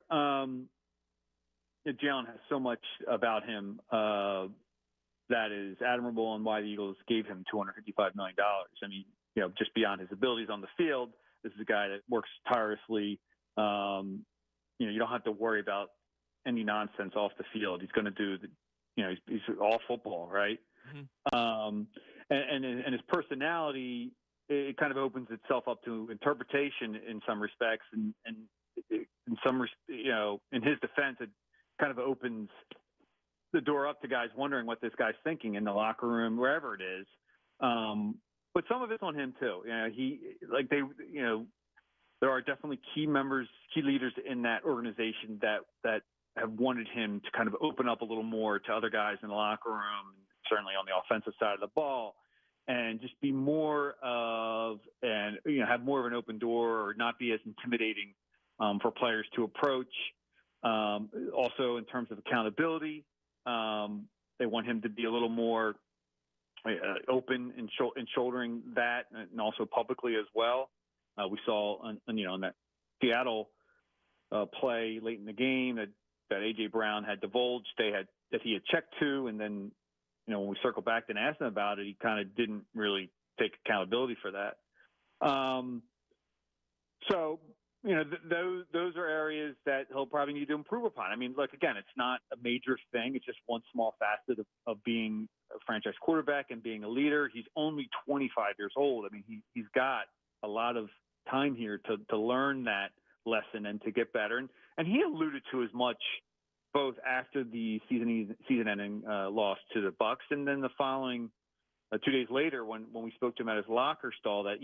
Jalen has so much about him that is admirable, and why the Eagles gave him $255 million. I mean, just beyond his abilities on the field, this is a guy that works tirelessly. You don't have to worry about any nonsense off the field. He's going to do he's all football, right? Mm-hmm. And his personality, it kind of opens itself up to interpretation in some respects, and in some, in his defense, it kind of opens the door up to guys wondering what this guy's thinking in the locker room, wherever it is. But some of it's on him too. There are definitely key leaders in that organization that have wanted him to kind of open up a little more to other guys in the locker room, certainly on the offensive side of the ball, and just be more of have more of an open door, or not be as intimidating for players to approach. Also, in terms of accountability, they want him to be a little more open in shouldering that, and also publicly as well. We saw, in that Seattle play late in the game that A.J. Brown had divulged that he had checked to, and then when we circled back and asked him about it, he kind of didn't really take accountability for that. So those are areas that he'll probably need to improve upon. I mean, look, again, it's not a major thing. It's just one small facet of being a franchise quarterback and being a leader. He's only 25 years old. I mean, he's got a lot of time here to learn that lesson and to get better. And he alluded to as much both after the season-ending loss to the Bucs, and then the following 2 days later when we spoke to him at his locker stall, that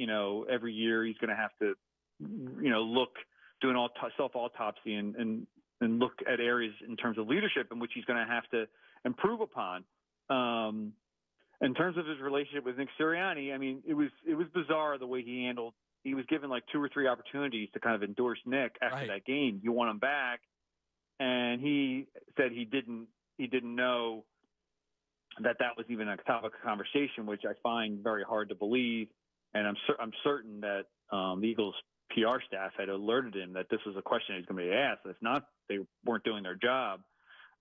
every year he's going to have to do an self-autopsy and look at areas in terms of leadership in which he's going to have to improve upon. In terms of his relationship with Nick Sirianni, I mean, it was bizarre the way he handled. He was given like 2 or 3 opportunities to kind of endorse Nick after that game. You want him back, and he said he didn't know that was even a topic of conversation, which I find very hard to believe. And I'm certain that the Eagles PR staff had alerted him that this was a question he's going to be asked. If not, they weren't doing their job.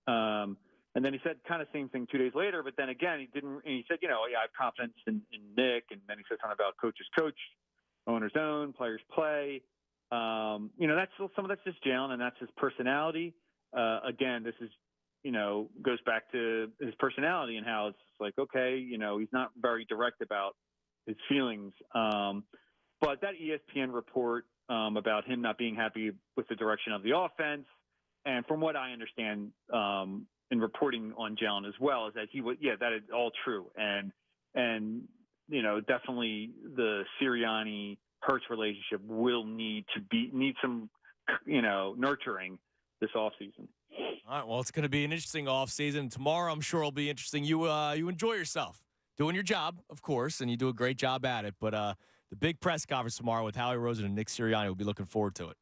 And then he said kind of same thing 2 days later, but then again, he didn't. And he said, I have confidence in Nick. And then he said something about coach's coach, owner's own, players play. That's some of that's just Jalen, and that's his personality. Again, this is, goes back to his personality and how it's like, okay, he's not very direct about his feelings. But that ESPN report about him not being happy with the direction of the offense, and from what I understand in reporting on Jalen as well, is that that is all true. And definitely the Sirianni Hurts relationship will need some, nurturing this offseason. All right, well, it's going to be an interesting offseason. Tomorrow, I'm sure, will be interesting. You enjoy yourself doing your job, of course, and you do a great job at it. But the big press conference tomorrow with Howie Roseman and Nick Sirianni, we'll be looking forward to it.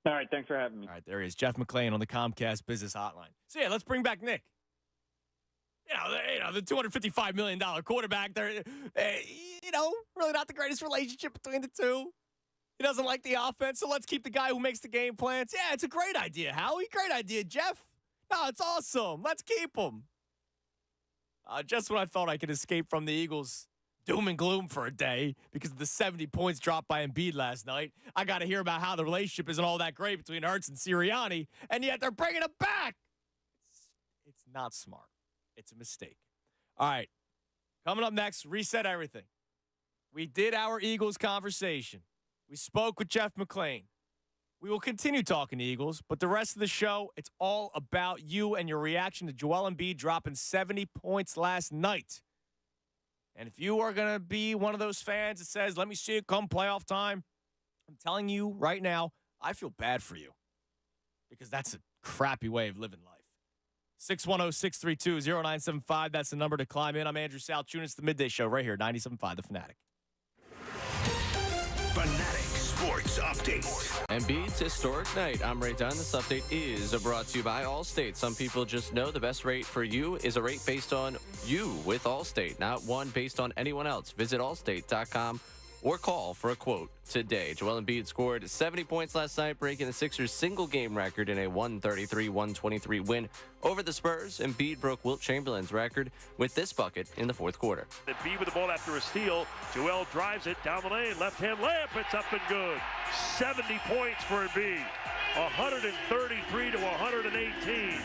All right, thanks for having me. All right, there he is, Jeff McLane on the Comcast Business Hotline. So, yeah, let's bring back Nick. The $255 million quarterback. They're, really not the greatest relationship between the two. He doesn't like the offense, so let's keep the guy who makes the game plans. Yeah, it's a great idea, Howie. Great idea, Jeff. No, it's awesome. Let's keep him. Just when I thought I could escape from the Eagles' doom and gloom for a day because of the 70 points dropped by Embiid last night, I got to hear about how the relationship isn't all that great between Hurts and Sirianni, and yet they're bringing him back. It's not smart. It's a mistake. All right, coming up next, reset everything. We did our Eagles conversation. We spoke with Jeff McLane. We will continue talking Eagles, but the rest of the show, it's all about you and your reaction to Joel Embiid dropping 70 points last night. And if you are going to be one of those fans that says, let me see it come playoff time, I'm telling you right now, I feel bad for you because that's a crappy way of living life. 610-632-0975. That's the number to climb in. I'm Andrew Salchunas, the Midday Show right here, 97.5 The Fanatic. Fanatic Sports Update. Embiid's historic night. I'm Ray Dunn. This update is brought to you by Allstate. Some people just know the best rate for you is a rate based on you with Allstate, not one based on anyone else. Visit allstate.com or call for a quote today. Joel Embiid scored 70 points last night, breaking the Sixers' single-game record in a 133-123 win over the Spurs. Embiid broke Wilt Chamberlain's record with this bucket in the fourth quarter. Embiid with the ball after a steal. Joel drives it down the lane. Left-hand layup. It's up and good. 70 points for Embiid. 133 to 118.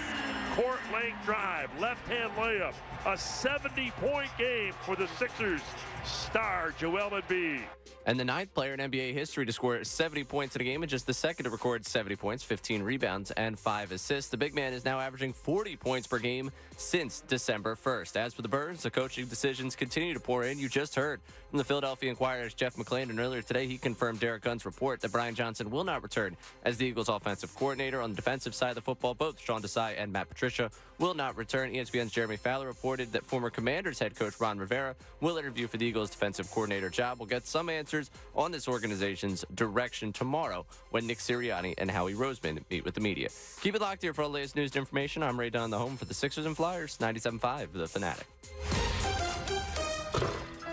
Court length drive. Left-hand layup. A 70-point game for the Sixers star Joel Embiid. And the ninth player in NBA history to score 70 points in a game and just the second to record 70 points, 15 rebounds, and 5 assists. The big man is now averaging 40 points per game since December 1st. As for the Birds, the coaching decisions continue to pour in. You just heard from the Philadelphia Inquirer's Jeff McLane, and earlier today he confirmed Derek Gunn's report that Brian Johnson will not return as the Eagles' offensive coordinator. On the defensive side of the football, both Sean Desai and Matt Patricia will not return. ESPN's Jeremy Fowler reported that former Commanders head coach Ron Rivera will interview for the Eagles' defensive coordinator job. We'll get some answers on this organization's direction tomorrow when Nick Sirianni and Howie Roseman meet with the media. Keep it locked here for all the latest news and information. I'm Ray Dunn, the home for the Sixers and Flyers, 97.5 The Fanatic.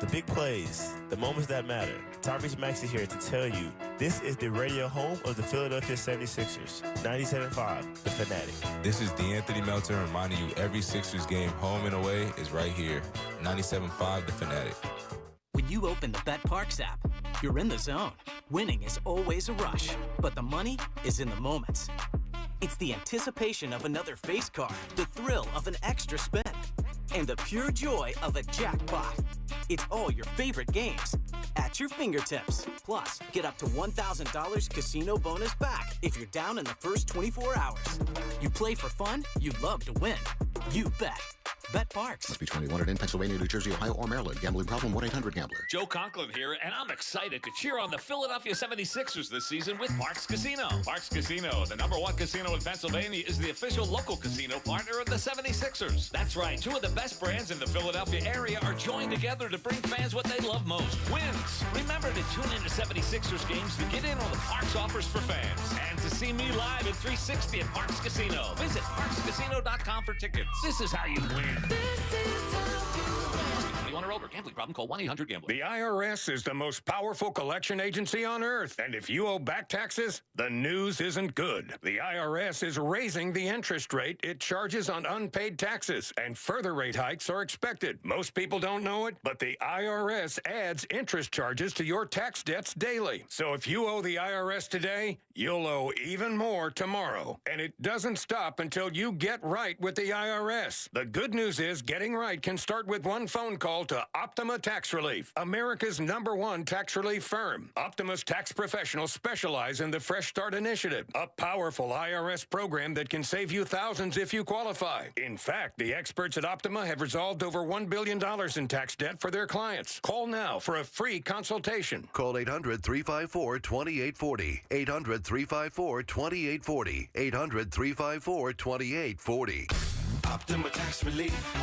The big plays, the moments that matter. Tyrese Maxey here to tell you this is the radio home of the Philadelphia 76ers, 97.5 The Fanatic. This is D'Anthony Melton reminding you every Sixers game, home and away, is right here. 97.5 The Fanatic. When you open the BetParks app, you're in the zone. Winning is always a rush, but the money is in the moments. It's the anticipation of another face card, the thrill of an extra spin, and the pure joy of a jackpot. It's all your favorite games at your fingertips. Plus, get up to $1,000 casino bonus back if you're down in the first 24 hours. You play for fun, you love to win. You bet. BetParks. Must be 21 in Pennsylvania, New Jersey, Ohio, or Maryland. Gambling problem? 1-800-GAMBLER. Joe Conklin here, and I'm excited to cheer on the Philadelphia 76ers this season with Parx Casino. Parx Casino, the #1 casino in Pennsylvania, is the official local casino partner of the 76ers. That's right. Two of the best brands in the Philadelphia area are joined together to bring fans what they love most, wins. Remember to tune into 76ers games to get in on the Parx offers for fans and to see me live at 360 at Parx Casino. Visit parxcasino.com for tickets. This is how you win. 21 or over. Gambling problem? Call 1-800-GAMBLER. The IRS is the most powerful collection agency on earth. And if you owe back taxes, the news isn't good. The IRS is raising the interest rate it charges on unpaid taxes, and further rate hikes are expected. Most people don't know it, but the IRS adds interest charges to your tax debts daily. So if you owe the IRS today, you'll owe even more tomorrow. And it doesn't stop until you get right with the IRS. The good news is getting right can start with one phone call to Optima Tax Relief, America's #1 tax relief firm. Optima's tax professionals specialize in the Fresh Start Initiative, a powerful IRS program that can save you thousands if you qualify. In fact, the experts at Optima have resolved over $1 billion in tax debt for their clients. Call now for a free consultation. Call 800-354-2840. 800-354-2840. 800-354-2840. Optima Tax Relief.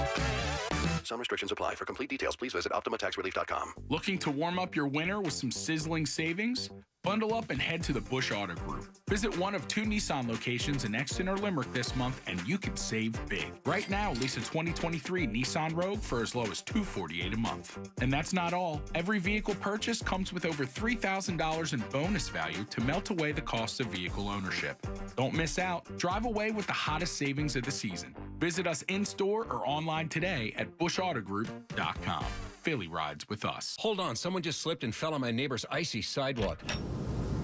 Some restrictions apply. For complete details, please visit OptimaTaxRelief.com. Looking to warm up your winter with some sizzling savings? Bundle up and head to the Bush Auto Group. Visit one of 2 Nissan locations in Exton or Limerick this month, and you can save big. Right now, lease a 2023 Nissan Rogue for as low as $248 a month. And that's not all. Every vehicle purchase comes with over $3,000 in bonus value to melt away the cost of vehicle ownership. Don't miss out. Drive away with the hottest savings of the season. Visit us in-store or online today at bushautogroup.com. Philly rides with us. Hold on, someone just slipped and fell on my neighbor's icy sidewalk.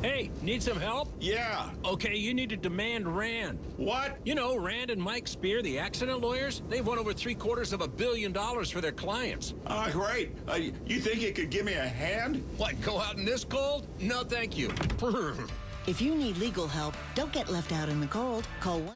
Hey, need some help? Yeah. Okay, you need to demand Rand. What? You know, Rand and Mike Spear, the accident lawyers, they've won over $750 million for their clients. Ah, great. You think you could give me a hand? What, go out in this cold? No, thank you. If you need legal help, don't get left out in the cold. Call 1.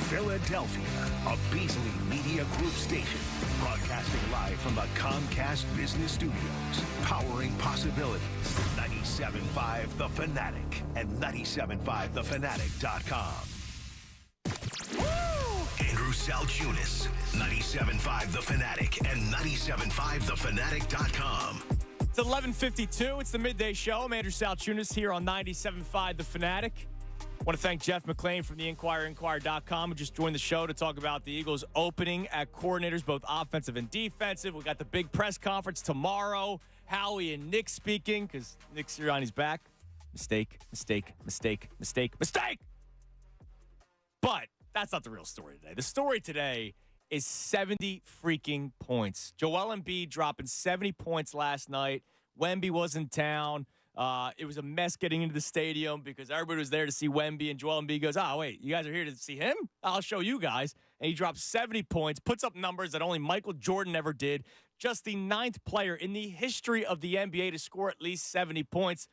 Philadelphia, a Beasley Media Group station, broadcasting live from the Comcast Business Studios, powering possibilities. 97.5 The Fanatic and 97.5thefanatic.com. Andrew Salchunas, 97.5 The Fanatic and 97.5thefanatic.com. It's 11:52. It's the Midday Show. I'm Andrew Salchunas here on 97.5 The Fanatic. I want to thank Jeff McLane from the Inquirer.com, who just joined the show to talk about the Eagles opening at coordinators, both offensive and defensive. We got the big press conference tomorrow. Howie and Nick speaking, because Nick Sirianni's back. Mistake. But that's not the real story today. The story today is 70 freaking points. Joel Embiid dropping 70 points last night. Wemby was in town. It was a mess getting into the stadium because everybody was there to see Wemby, and Joel Embiid goes, oh, wait, you guys are here to see him? I'll show you guys. And he drops 70 points, puts up numbers that only Michael Jordan ever did. Just the 9th player in the history of the NBA to score at least 70 points.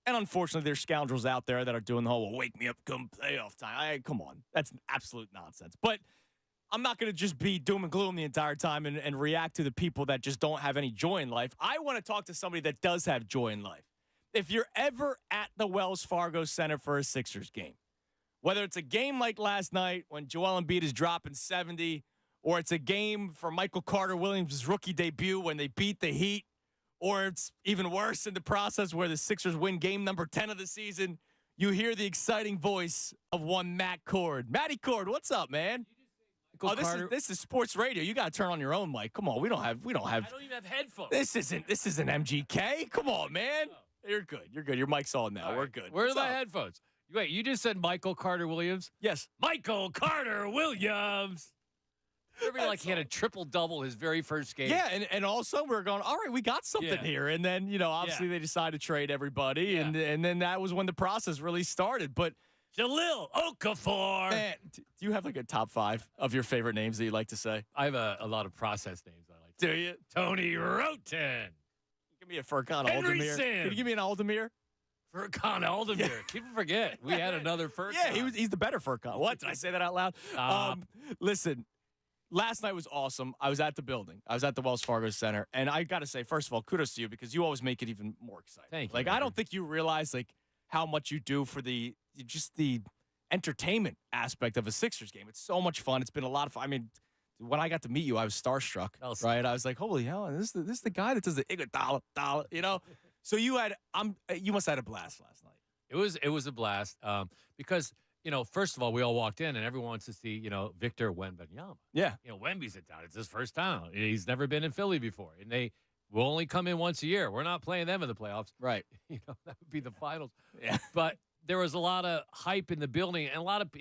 And unfortunately, there's scoundrels out there that are doing the whole, well, wake me up come playoff time. Come on. That's absolute nonsense. But I'm not going to just be doom and gloom the entire time and react to the people that just don't have any joy in life. I want to talk to somebody that does have joy in life. If you're ever at the Wells Fargo Center for a Sixers game, whether it's a game like last night when Joel Embiid is dropping 70, or it's a game for Michael Carter Williams' rookie debut when they beat the Heat, or it's even worse in the process where the Sixers win game number 10 of the season, you hear the exciting voice of one Matt Cord. Matty Cord, what's up, man? Oh, this is sports radio. You got to turn on your own mic. Come on, we don't have. I don't even have headphones. This isn't MGK. Come on, man. You're good. Your mic's on now. We're good. Where are my headphones? Wait, you just said Michael Carter Williams? Yes. Michael Carter Williams. Remember, like, he had a triple-double his very first game. Yeah, and also we're going, all right, we got something here. And then, obviously they decided to trade everybody, and then that was when the process really started. But Jahlil Okafor. Man, do you have like a top 5 of your favorite names that you like to say? I have a lot of process names I like. Do you? Tony Roten. Give me a Furkan Henry Aldemir. Sims. Can you give me an Aldemir? Furkan Aldemir. Yeah. People forget. We had another Furkan. Yeah, he's the better Furkan. What? Did I say that out loud? Listen, last night was awesome. I was at the building. I was at the Wells Fargo Center. And I got to say, first of all, kudos to you because you always make it even more exciting. Thank you. Like, I don't think you realize, like, how much you do for the entertainment aspect of a Sixers game. It's so much fun. It's been a lot of fun. I mean, when I got to meet you, I was starstruck, right? I was like, holy hell, this is the guy that does the Iguodala, So you must have had a blast last night. It was a blast because, first of all, we all walked in and everyone wants to see, Victor Wembanyama. Yeah. Wemby's in town. It's his first time. He's never been in Philly before. And they will only come in once a year. We're not playing them in the playoffs. Right. That would be the finals. Yeah. But there was a lot of hype in the building and a lot of,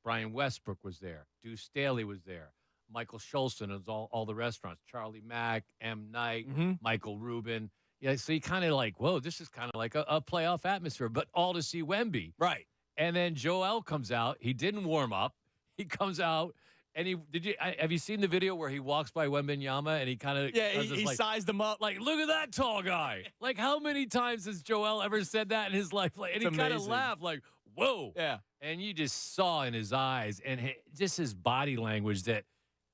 Brian Westbrook was there. Deuce Staley was there. Michael Schultzen was all the restaurants. Charlie Mack, M. Knight, Michael Rubin. Yeah, so you kind of like, whoa, this is kind of like a playoff atmosphere, but all to see Wemby. Right. And then Joel comes out. He didn't warm up. He comes out, and have you seen the video where he walks by Wembanyama and he kind of he sized him up. Like, look at that tall guy. Like, how many times has Joel ever said that in his life? Like, and he kind of laughed like, whoa. Yeah. And you just saw in his eyes and just his body language that,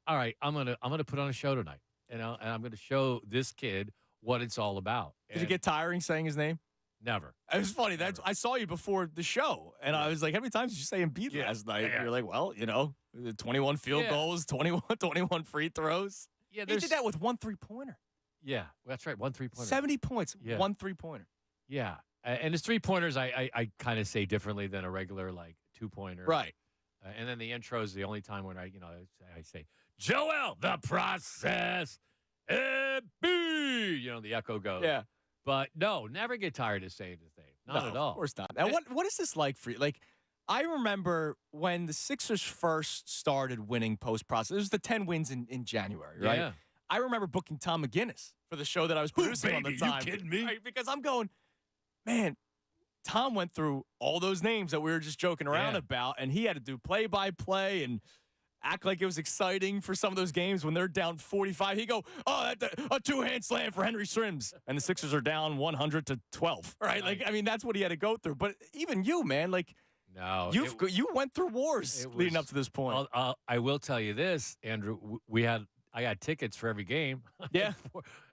all right, I'm gonna put on a show tonight, and I'm gonna show this kid what it's all about. Did it get tiring saying his name? Never. It was funny. I saw you before the show, and I was like, how many times did you say Embiid last night? Yeah. You're like, well, 21 field goals, 21 free throws. Yeah, he did that with 1 3-pointer. Yeah, that's right, 1 3-pointer. 70 points, 1 3-pointer. Yeah, and his 3-pointers I kind of say differently than a regular, like, 2-pointer. Right. And then the intro is the only time when I say, Joel, the process, Embiid, the echo goes. Yeah. But no, never get tired of saying his name. Not at all. Of course not. Now, what is this like for you? Like, I remember when the Sixers first started winning post-process. It was the 10 wins in January, right? Yeah. I remember booking Tom McGinnis for the show that I was producing on the time. You kidding me? Right, because I'm going, man, Tom went through all those names that we were just joking around about, and he had to do play-by-play and act like it was exciting for some of those games when they're down 45. He'd go, a two-hand slam for Henry Sims, and the Sixers are down 100-12, right? Like, I mean, that's what he had to go through. But even you, man, like, no, you went through wars leading up to this point. I will tell you this, Andrew. I got tickets for every game. Yeah.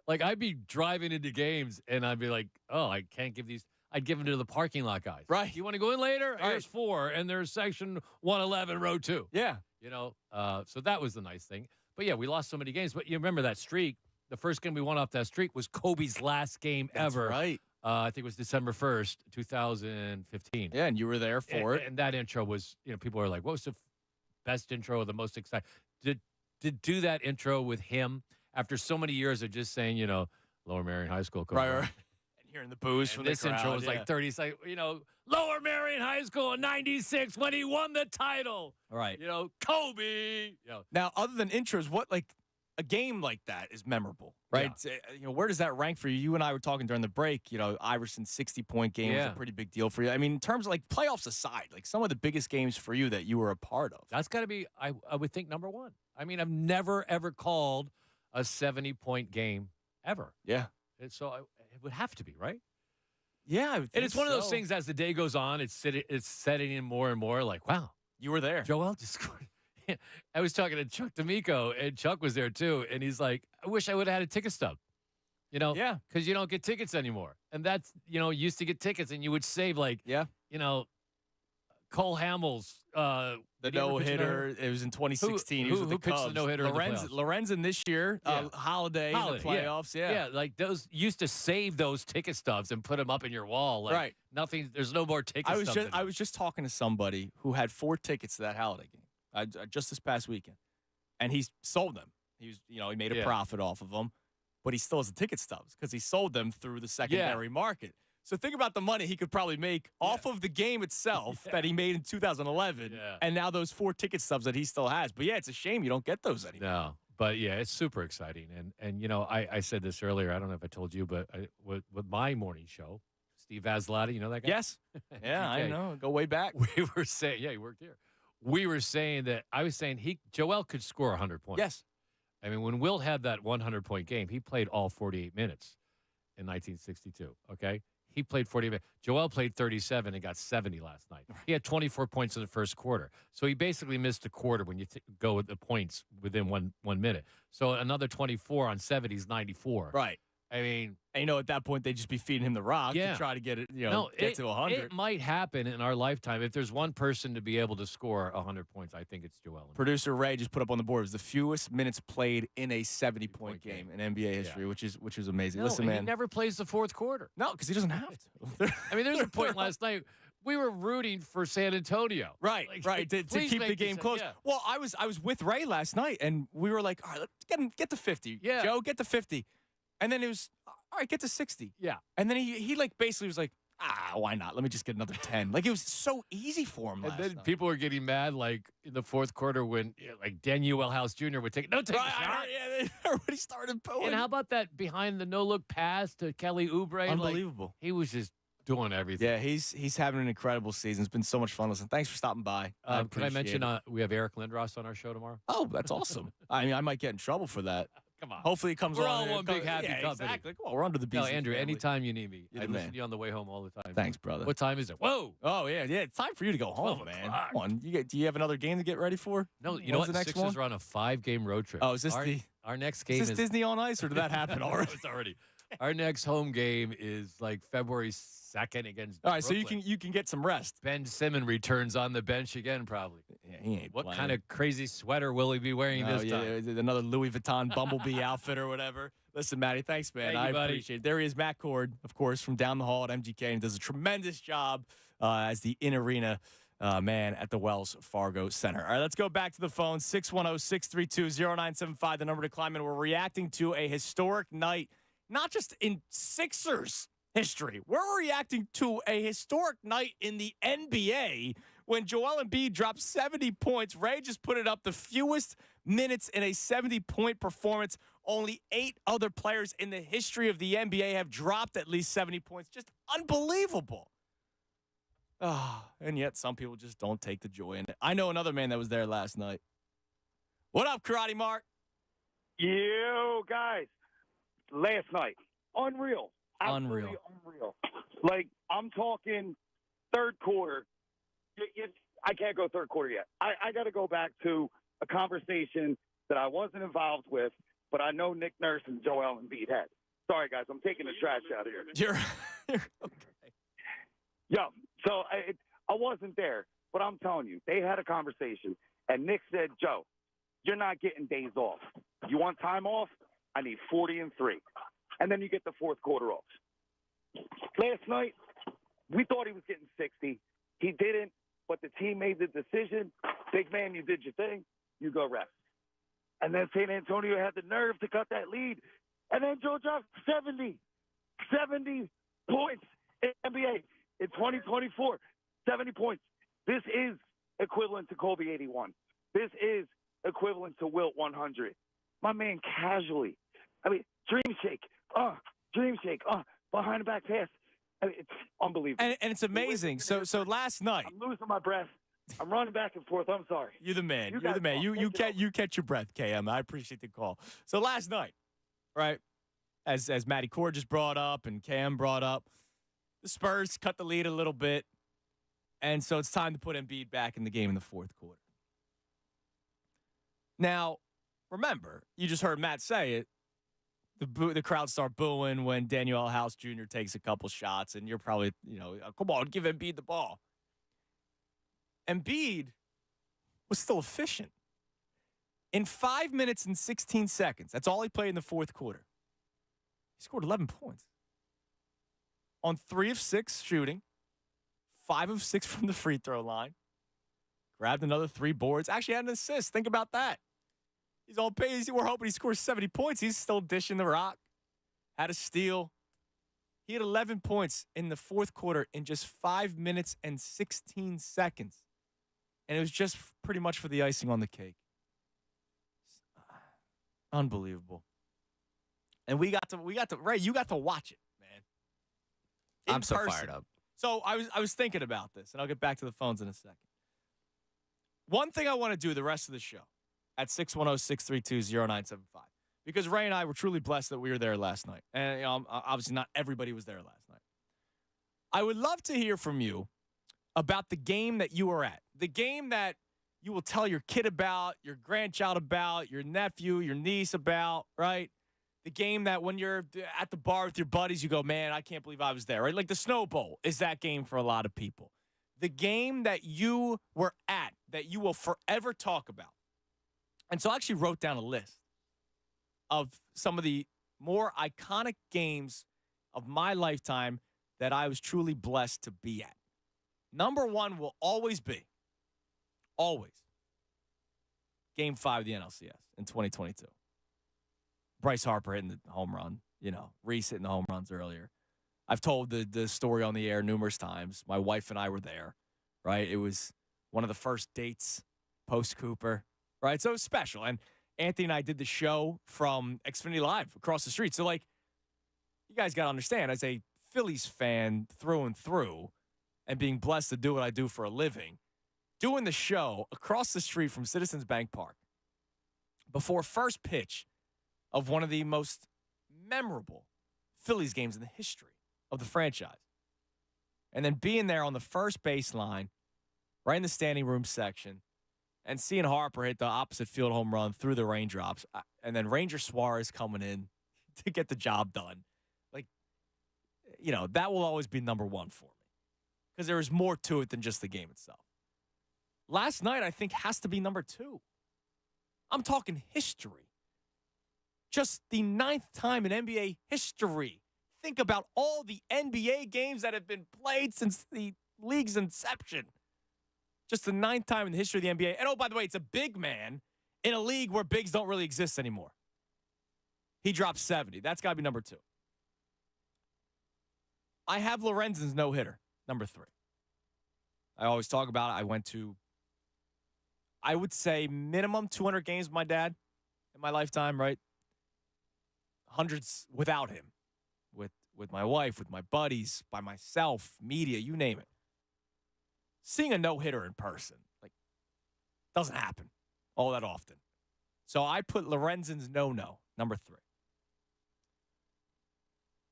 Like, I'd be driving into games, and I'd be like, oh, I can't give these. I'd give them to the parking lot guys. Right. You want to go in later? Right. There's 4, and there's section 111, row 2. Yeah. So that was the nice thing. But, yeah, we lost so many games. But you remember that streak. The first game we won off that streak was Kobe's last game ever. Right. I think it was December 1st, 2015. Yeah, and you were there for it. And that intro was, people were like, what was the best intro or the most exciting? To do that intro with him after so many years of just saying, Lower Marion High School. Right. And hearing the boos from this the crowd. Intro was like 30 seconds, Lower Marion High School in 96 when he won the title. Right. Kobe. Now, other than intros, what, like, a game like that is memorable, right? Yeah. Where does that rank for you? You and I were talking during the break, Iverson's 60-point game was a pretty big deal for you. I mean, in terms of, like, playoffs aside, like, some of the biggest games for you that you were a part of. That's got to be, I would think, number one. I mean, I've never, ever called a 70-point game ever. Yeah. And so it would have to be, right? Yeah, I would think and it's one of those things as the day goes on, it's setting in more and more like, wow. You were there. Joel just scored. I was talking to Chuck D'Amico, and Chuck was there too, and he's like, I wish I would have had a ticket stub. Yeah. Because you don't get tickets anymore. And that's, used to get tickets, and you would save, like, Cole Hamels. The no-hitter. It was in 2016. He was with the pitched Cubs. the no-hitter Lorenzen this year. Holiday in the playoffs. Yeah, like those used to save those ticket stubs and put them up in your wall. Like, right. Nothing. There's no more ticket stubs. I was just talking to somebody who had 4 tickets to that Holiday game just this past weekend, and he sold them. He was, he made a profit off of them, but he still has the ticket stubs because he sold them through the secondary market. So think about the money he could probably make off of the game itself that he made in 2011, and now those 4 ticket stubs that he still has. But yeah, it's a shame you don't get those anymore. No, but yeah, it's super exciting. And you know, I said this earlier. I don't know if I told you, but with my morning show, Steve Vasilati, you know that guy? Yes. Yeah, I know. Go way back. We were saying, yeah, he worked here. We were saying that I was saying Joel could score 100 points. Yes. I mean, when Will had that 100-point game, he played all 48 minutes in 1962. Okay. He played 40 minutes. Joel played 37 and got 70 last night. He had 24 points in the first quarter. So he basically missed a quarter when you go with the points within one minute. So another 24 on 70 is 94. Right. I mean, and you know, at that point, they'd just be feeding him the rock to try to get it, get to 100. It might happen in our lifetime. If there's one person to be able to score 100 points, I think it's Joel. Producer Ray just put up on the board. It was the fewest minutes played in a 70-point game in NBA history, which is amazing. No, Listen, and man. he never plays the fourth quarter. No, because he doesn't have to. I mean, there's a point last night. We were rooting for San Antonio. Right, to keep the game close. Yeah. Well, I was with Ray last night, and we were like, all right, let's get to 50. Yeah. Joe, get to 50. And then it was, all right, get to 60. Yeah. And then he like basically was like, why not? Let me just get another 10. Like, it was so easy for him last And then night. people were getting mad, like, in the fourth quarter when, like, Daniel House Jr. would take a shot. Yeah, everybody started booing. And how about that behind the no-look pass to Kelly Oubre? Unbelievable. Like, he was just doing everything. Yeah, he's having an incredible season. It's been so much fun. Listen, thanks for stopping by. Can I mention we have Eric Lindros on our show tomorrow? Oh, that's awesome. I mean, I might get in trouble for that. Come on. Hopefully it comes We're on. all one big happy company. Exactly. Come on, we're under the No, BC Andrew, family. anytime you need me, You're I the listen man. to you on the way home all the time. Thanks, brother. What time is it? Whoa. Oh, yeah. It's time for you to go home, 12 man. o'clock. Come on. Do you have another game to get ready for? No, you know When's what? the next Sixers one? are on a 5-game road trip. Oh, is this our next game? Is this Disney on Ice, or did that happen already? It's already. Our next home game is like February 2nd against All right, Brooklyn. so you can get some rest. Ben Simmons returns on the bench again, probably. Yeah, he ain't What playing. kind of crazy sweater will he be wearing this time? Another Louis Vuitton Bumblebee outfit or whatever. Listen, Matty, thanks, man. Thank you, I buddy. appreciate it. There he is, Matt Cord, of course, from down the hall at MGK, and does a tremendous job as the in-arena man at the Wells Fargo Center. All right, let's go back to the phone. 610-632-0975, the number to climb in. We're reacting to a historic night, not just in Sixers history. We're reacting to a historic night in the NBA when Joel Embiid dropped 70 points. Ray just put it up, the fewest minutes in a 70-point performance. Only 8 other players in the history of the NBA have dropped at least 70 points. Just unbelievable. And yet some people just don't take the joy in it. I know another man that was there last night. What up, Karate Mark? Yo, guys. Last night. Unreal. Absolutely unreal. Like, I'm talking third quarter. I can't go third quarter yet. I got to go back to a conversation that I wasn't involved with, but I know Nick Nurse and Joel Embiid had. Sorry, guys. I'm taking the trash out of here. You're okay. Yo, so I wasn't there, but I'm telling you, they had a conversation, and Nick said, Joe, you're not getting days off. You want time off? I need 40 and 3. And then you get the fourth quarter off. Last night, we thought he was getting 60. He didn't, but the team made the decision. Big man, you did your thing. You go rest. And then San Antonio had the nerve to cut that lead. And then Joe dropped 70 points in NBA in 2024. 70 points. This is equivalent to Kobe 81. This is equivalent to Wilt 100. My man casually. I mean, dream shake, behind the back pass. I mean, it's unbelievable. And it's amazing. So last night. I'm losing my breath. I'm running back and forth. I'm sorry. You're the man. You You're the guys man. talk. You catch your breath, KM. I appreciate the call. So last night, right, as Matty Cord just brought up and KM brought up, the Spurs cut the lead a little bit. And so it's time to put Embiid back in the game in the fourth quarter. Now, remember, you just heard Matt say it. The crowd start booing when Daniel House Jr. takes a couple shots, and you're probably, come on, give Embiid the ball. Embiid was still efficient. In 5 minutes and 16 seconds, that's all he played in the fourth quarter. He scored 11 points. On 3 of 6 shooting, 5 of 6 from the free throw line. Grabbed another 3 boards. Actually had an assist. Think about that. He's all paid. We're hoping he scores 70 points. He's still dishing the rock. Had a steal. He had 11 points in the fourth quarter in just 5 minutes and 16 seconds. And it was just pretty much for the icing on the cake. Unbelievable. And we got to Ray, you got to watch it, man. I'm so fired up. So I was thinking about this, and I'll get back to the phones in a second. One thing I want to do the rest of the show at 610-632-0975, because Ray and I were truly blessed that we were there last night. And obviously not everybody was there last night. I would love to hear from you about the game that you were at, the game that you will tell your kid about, your grandchild about, your nephew, your niece about, right? The game that when you're at the bar with your buddies, you go, man, I can't believe I was there, right? Like the Snow Bowl is that game for a lot of people. The game that you were at that you will forever talk about. And so I actually wrote down a list of some of the more iconic games of my lifetime that I was truly blessed to be at. Number one will always be, Game 5 of the NLCS in 2022. Bryce Harper hitting the home run, Reese hitting the home runs earlier. I've told the story on the air numerous times. My wife and I were there, right? It was one of the first dates post-Cooper, right? So it was special. And Anthony and I did the show from Xfinity Live across the street. So, you guys got to understand, as a Phillies fan through and through, and being blessed to do what I do for a living, doing the show across the street from Citizens Bank Park before first pitch of one of the most memorable Phillies games in the history of the franchise. And then being there on the first baseline, right in the standing room section, and seeing Harper hit the opposite field home run through the raindrops, and then Ranger Suarez coming in to get the job done. That will always be number one for me because there is more to it than just the game itself. Last night, I think, has to be number two. I'm talking history. Just the 9th time in NBA history. Think about all the NBA games that have been played since the league's inception. Just the 9th time in the history of the NBA. And, oh, by the way, it's a big man in a league where bigs don't really exist anymore. He dropped 70. That's got to be number two. I have Lorenzen's no-hitter, number 3. I always talk about it. I went to, I would say, minimum 200 games with my dad in my lifetime, right? Hundreds without him, with my wife, with my buddies, by myself, media, you name it. Seeing a no-hitter in person, doesn't happen all that often. So I put Lorenzen's no-no, number 3.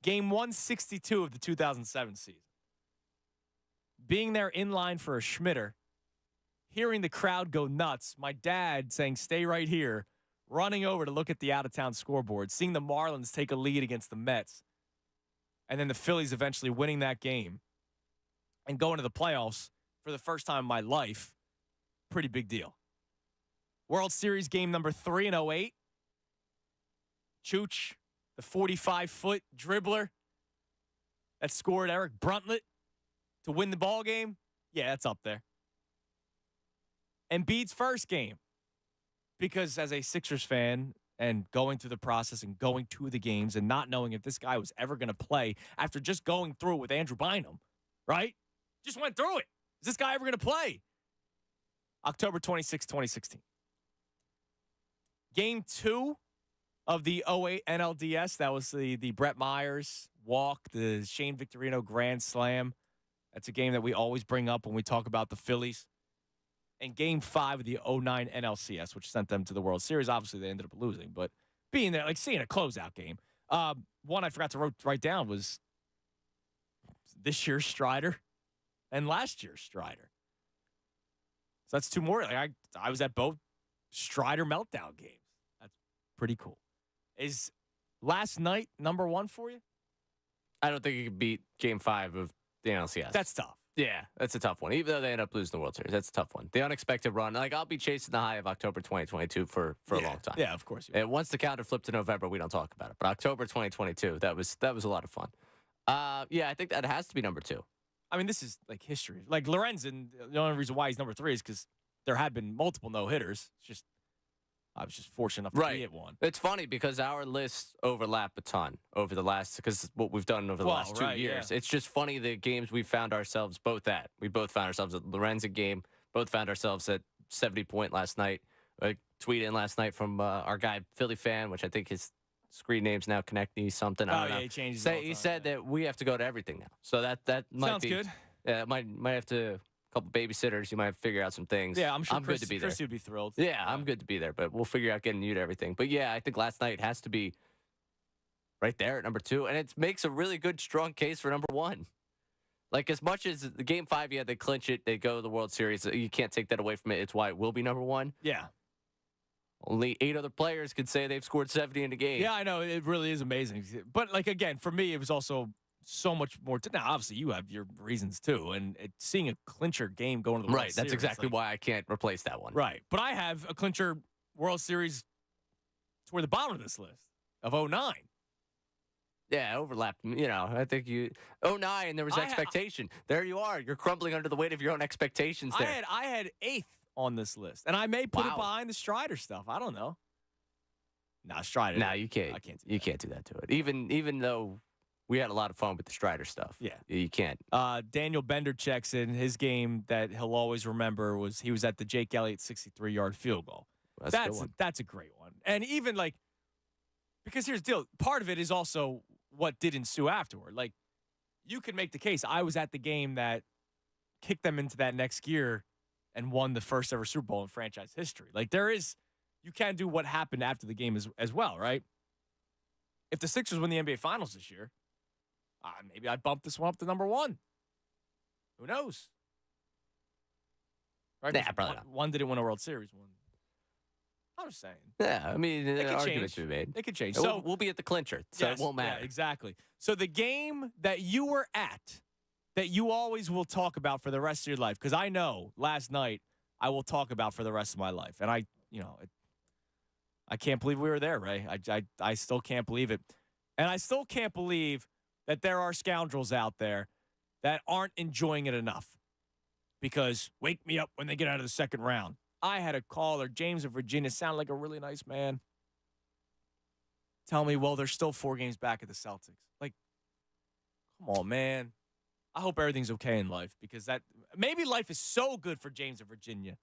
Game 162 of the 2007 season. Being there in line for a Schmitter, hearing the crowd go nuts, my dad saying, stay right here, running over to look at the out-of-town scoreboard, seeing the Marlins take a lead against the Mets, and then the Phillies eventually winning that game and going to the playoffs for the first time in my life, pretty big deal. World Series game number 3 in 08. Chooch, the 45-foot dribbler that scored Eric Bruntlett to win the ball game. Yeah, that's up there. Embiid's first game. Because as a Sixers fan and going through the process and going to the games and not knowing if this guy was ever going to play after just going through it with Andrew Bynum, right? Just went through it. Is this guy ever going to play? October 26, 2016. Game 2 of the 08 NLDS. That was the Brett Myers walk, the Shane Victorino grand slam. That's a game that we always bring up when we talk about the Phillies. And Game 5 of the 09 NLCS, which sent them to the World Series. Obviously, they ended up losing. But being there, seeing a closeout game. One I forgot to write down was this year's Strider and last year's Strider. So that's 2 more. I was at both Strider meltdown games. That's pretty cool. Is last night number 1 for you? I don't think you could beat Game 5 of the NLCS. That's tough. Yeah, that's a tough one. Even though they end up losing the World Series, that's a tough one. The unexpected run. I'll be chasing the high of October 2022 for a long time. Yeah, of course. And once the calendar flipped to November, we don't talk about it. But October 2022, that was a lot of fun. Yeah, I think that has to be number 2. I mean, this is history. Lorenzen, the only reason why he's number 3 is because there had been multiple no-hitters. It's just I was just fortunate enough to be at one. It's funny because our lists overlap a ton over the last, because what we've done over the last 2 years. Yeah. It's just funny the games we found ourselves both at. We both found ourselves at Lorenzen game, both found ourselves at 70-point last night. A tweet in last night from our guy, Philly fan, which I think his screen name's now Connectney something. I don't know. He changes He said that we have to go to everything now. So that might Sounds be good. Yeah, might have to. Couple babysitters, you might have to figure out some things. Yeah, I'm sure good to be there. Chris would be thrilled. Yeah, I'm good to be there, but we'll figure out getting you to everything. But yeah, I think last night has to be right there at number 2, and it makes a really good, strong case for number 1. Like, as much as the Game 5, yeah, they clinch it, they go to the World Series, you can't take that away from it. It's why it will be number 1. Yeah. Only 8 other players could say they've scored 70 in a game. Yeah, I know. It really is amazing. But, like, again, for me, it was also so much more. Now, obviously, you have your reasons, too. And seeing a clincher game going to the World Series. Right, that's exactly why I can't replace that one. Right. But I have a clincher World Series toward the bottom of this list of 09. Yeah, overlapped. You know, I think 09, there was expectation. There you are. You're crumbling under the weight of your own expectations there. I had 8th on this list. And I may put it behind the Strider stuff. I don't know. No, Strider. No, you can't. You can't do that to it. Even though we had a lot of fun with the Strider stuff. Yeah. You can't. Daniel Bender checks in. His game that he'll always remember was he was at the Jake Elliott 63-yard field goal. That's a great one. And even, like, because here's the deal. Part of it is also what did ensue afterward. Like, you could make the case. I was at the game that kicked them into that next gear and won the first ever Super Bowl in franchise history. Like, you can do what happened after the game as well, right? If the Sixers win the NBA Finals this year, maybe I bump this one up to number 1. Who knows? Right? Yeah, probably not. One didn't win a World Series. One. I'm just saying. Yeah, I mean, it could arguments change. to be made. It could change. So we'll be at the clincher, so yes, it won't matter. Yeah, exactly. So the game that you were at, that you always will talk about for the rest of your life, because I know last night I will talk about for the rest of my life, and I can't believe we were there, Ray. I still can't believe it, and I still can't believe that there are scoundrels out there that aren't enjoying it enough. Because wake me up when they get out of the second round. I had a caller, James of Virginia, sounded like a really nice man. Tell me, well, they're still 4 games back at the Celtics. Like, come on, man. I hope everything's okay in life, because maybe life is so good for James of Virginia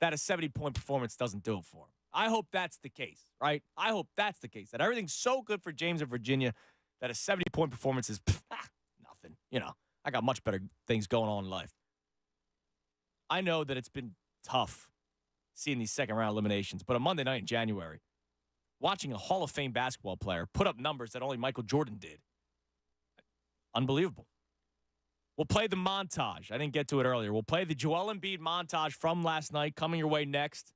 that a 70-point performance doesn't do it for him. I hope that's the case, right? I hope that's the case, that everything's so good for James of Virginia that a 70-point performance is nothing. You know, I got much better things going on in life. I know that it's been tough seeing these second-round eliminations, but a Monday night in January, watching a Hall of Fame basketball player put up numbers that only Michael Jordan did, unbelievable. We'll play the montage. I didn't get to it earlier. We'll play the Joel Embiid montage from last night coming your way next.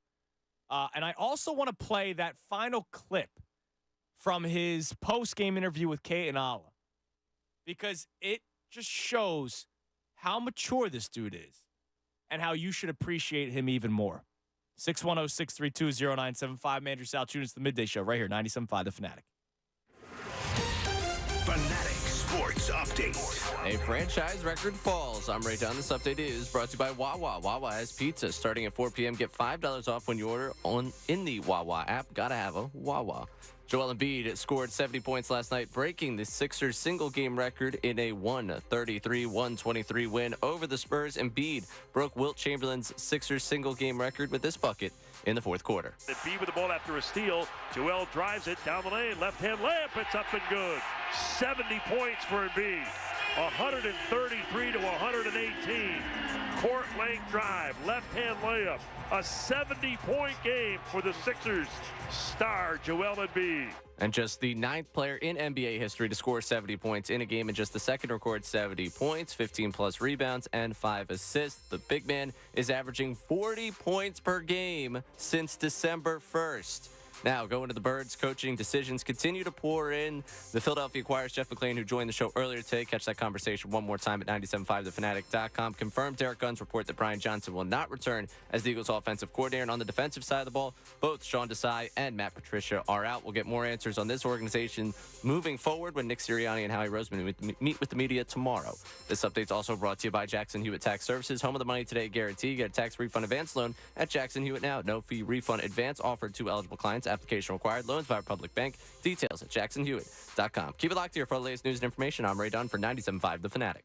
And I also want to play that final clip from his post-game interview with Kate and Ala, because it just shows how mature this dude is and how you should appreciate him even more. 610-632-0975. Andrew Salchunas, the Midday Show, right here, 97.5 The Fanatic. Fanatic Sports Update. A franchise record falls. I'm Ray Dunn. This update is brought to you by Wawa. Wawa has pizza starting at 4 p.m. Get $5 off when you order in the Wawa app. Gotta have a Wawa. Joel Embiid scored 70 points last night, breaking the Sixers single-game record in a 133-123 win over the Spurs. Embiid broke Wilt Chamberlain's Sixers single-game record with this bucket in the fourth quarter. Embiid with the ball after a steal. Joel drives it down the lane. Left-hand layup. It's up and good. 70 points for Embiid. 133 to 118. Court length drive. Left-hand layup. A 70-point game for the Sixers star Joel Embiid. And just the 9th player in NBA history to score 70 points in a game, and just the second to record 70 points, 15-plus rebounds, and 5 assists. The big man is averaging 40 points per game since December 1st. Now, going to the Birds, coaching decisions continue to pour in. The Philadelphia acquires Jeff McLane, who joined the show earlier today. Catch that conversation one more time at 975thefanatic.com. Confirmed Derek Gunn's report that Brian Johnson will not return as the Eagles' offensive coordinator. And on the defensive side of the ball, both Sean Desai and Matt Patricia are out. We'll get more answers on this organization moving forward when Nick Sirianni and Howie Roseman meet with the media tomorrow. This update's also brought to you by Jackson Hewitt Tax Services, home of the Money Today guarantee. Get a tax refund advance loan at Jackson Hewitt now. No fee refund advance offered to eligible clients. Application required. Loans by Republic Bank. Details at jacksonhewitt.com. Keep it locked here for the latest news and information. I'm Ray Dunn for 97.5 The Fanatic.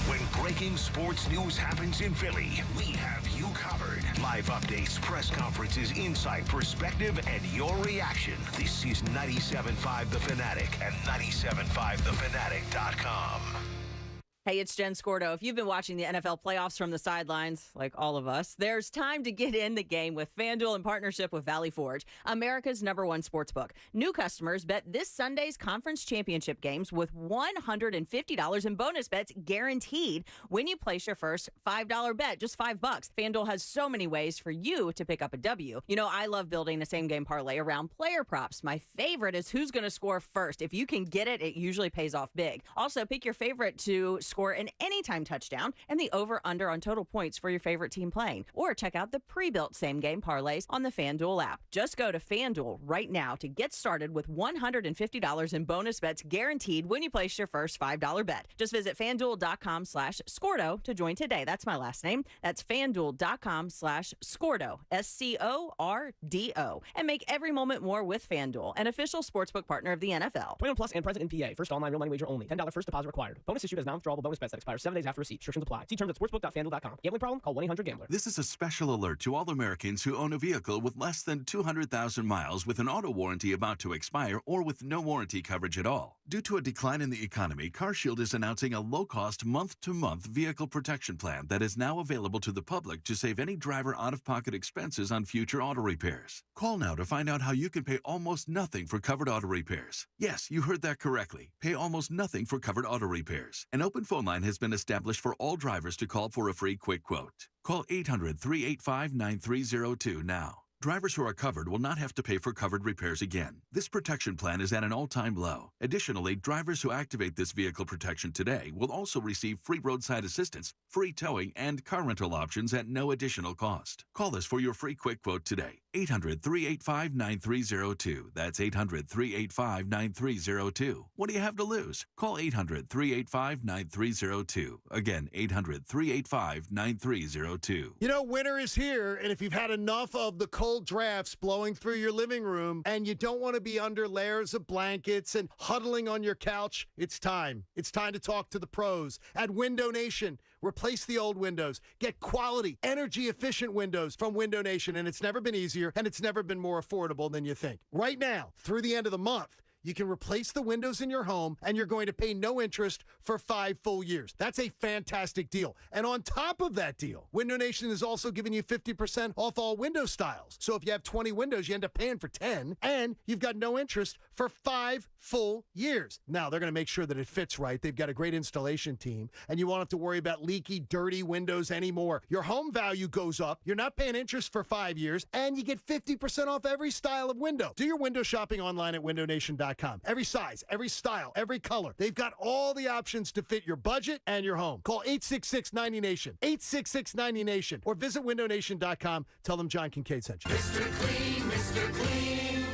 When breaking sports news happens in Philly, we have you covered. Live updates, press conferences, insight, perspective, and your reaction. This is 97.5 The Fanatic at 97.5thefanatic.com. Hey, it's Jen Scordo. If you've been watching the NFL playoffs from the sidelines, like all of us, there's time to get in the game with FanDuel in partnership with Valley Forge, America's #1 sportsbook. New customers bet this Sunday's conference championship games with $150 in bonus bets guaranteed when you place your first $5 bet, just $5. FanDuel has so many ways for you to pick up a W. You know, I love building a same-game parlay around player props. My favorite is who's going to score first. If you can get it, it usually pays off big. Also, pick your favorite to score an anytime touchdown and the over-under on total points for your favorite team playing. Or check out the pre-built same-game parlays on the FanDuel app. Just go to FanDuel right now to get started with $150 in bonus bets guaranteed when you place your first $5 bet. Just visit FanDuel.com/Scordo to join today. That's my last name. That's FanDuel.com/Scordo, SCORDO. And make every moment more with FanDuel, an official sportsbook partner of the NFL. 21 plus and present in PA. First online real money wager only. $10 first deposit required. Bonus issued as non-withdrawable bonus bets that expire 7 days after receipt. Restrictions apply. See terms at sportsbook.fanduel.com. Gambling problem? Call 1-800-GAMBLER. This is a special alert to all Americans who own a vehicle with less than 200,000 miles with an auto warranty about to expire or with no warranty coverage at all. Due to a decline in the economy, CarShield is announcing a low-cost month-to-month vehicle protection plan that is now available to the public to save any driver out-of-pocket expenses on future auto repairs. Call now to find out how you can pay almost nothing for covered auto repairs. Yes, you heard that correctly. Pay almost nothing for covered auto repairs. An open phone line has been established for all drivers to call for a free quick quote. Call 800-385-9302 now. Drivers who are covered will not have to pay for covered repairs again. This protection plan is at an all-time low. Additionally, drivers who activate this vehicle protection today will also receive free roadside assistance, free towing, and car rental options at no additional cost. Call us for your free quick quote today. 800-385-9302. That's 800-385-9302. What do you have to lose? Call 800-385-9302. Again, 800-385-9302. You know, winter is here, and if you've had enough of the cold drafts blowing through your living room and you don't want to be under layers of blankets and huddling on your couch, it's time. It's time to talk to the pros at Window Nation. Replace the old windows. Get quality, energy-efficient windows from Window Nation, and it's never been easier, and it's never been more affordable than you think. Right now, through the end of the month, you can replace the windows in your home, and you're going to pay no interest for 5 full years. That's a fantastic deal. And on top of that deal, Window Nation is also giving you 50% off all window styles. So if you have 20 windows, you end up paying for 10, and you've got no interest for 5 full years. Now, they're going to make sure that it fits right. They've got a great installation team, and you won't have to worry about leaky, dirty windows anymore. Your home value goes up. You're not paying interest for 5 years, and you get 50% off every style of window. Do your window shopping online at windownation.com. Every size, every style, every color. They've got all the options to fit your budget and your home. Call 866-90-NATION, 866-90-NATION, or visit windownation.com. Tell them John Kincaid sent you. Mr. Clean, Mr. Clean.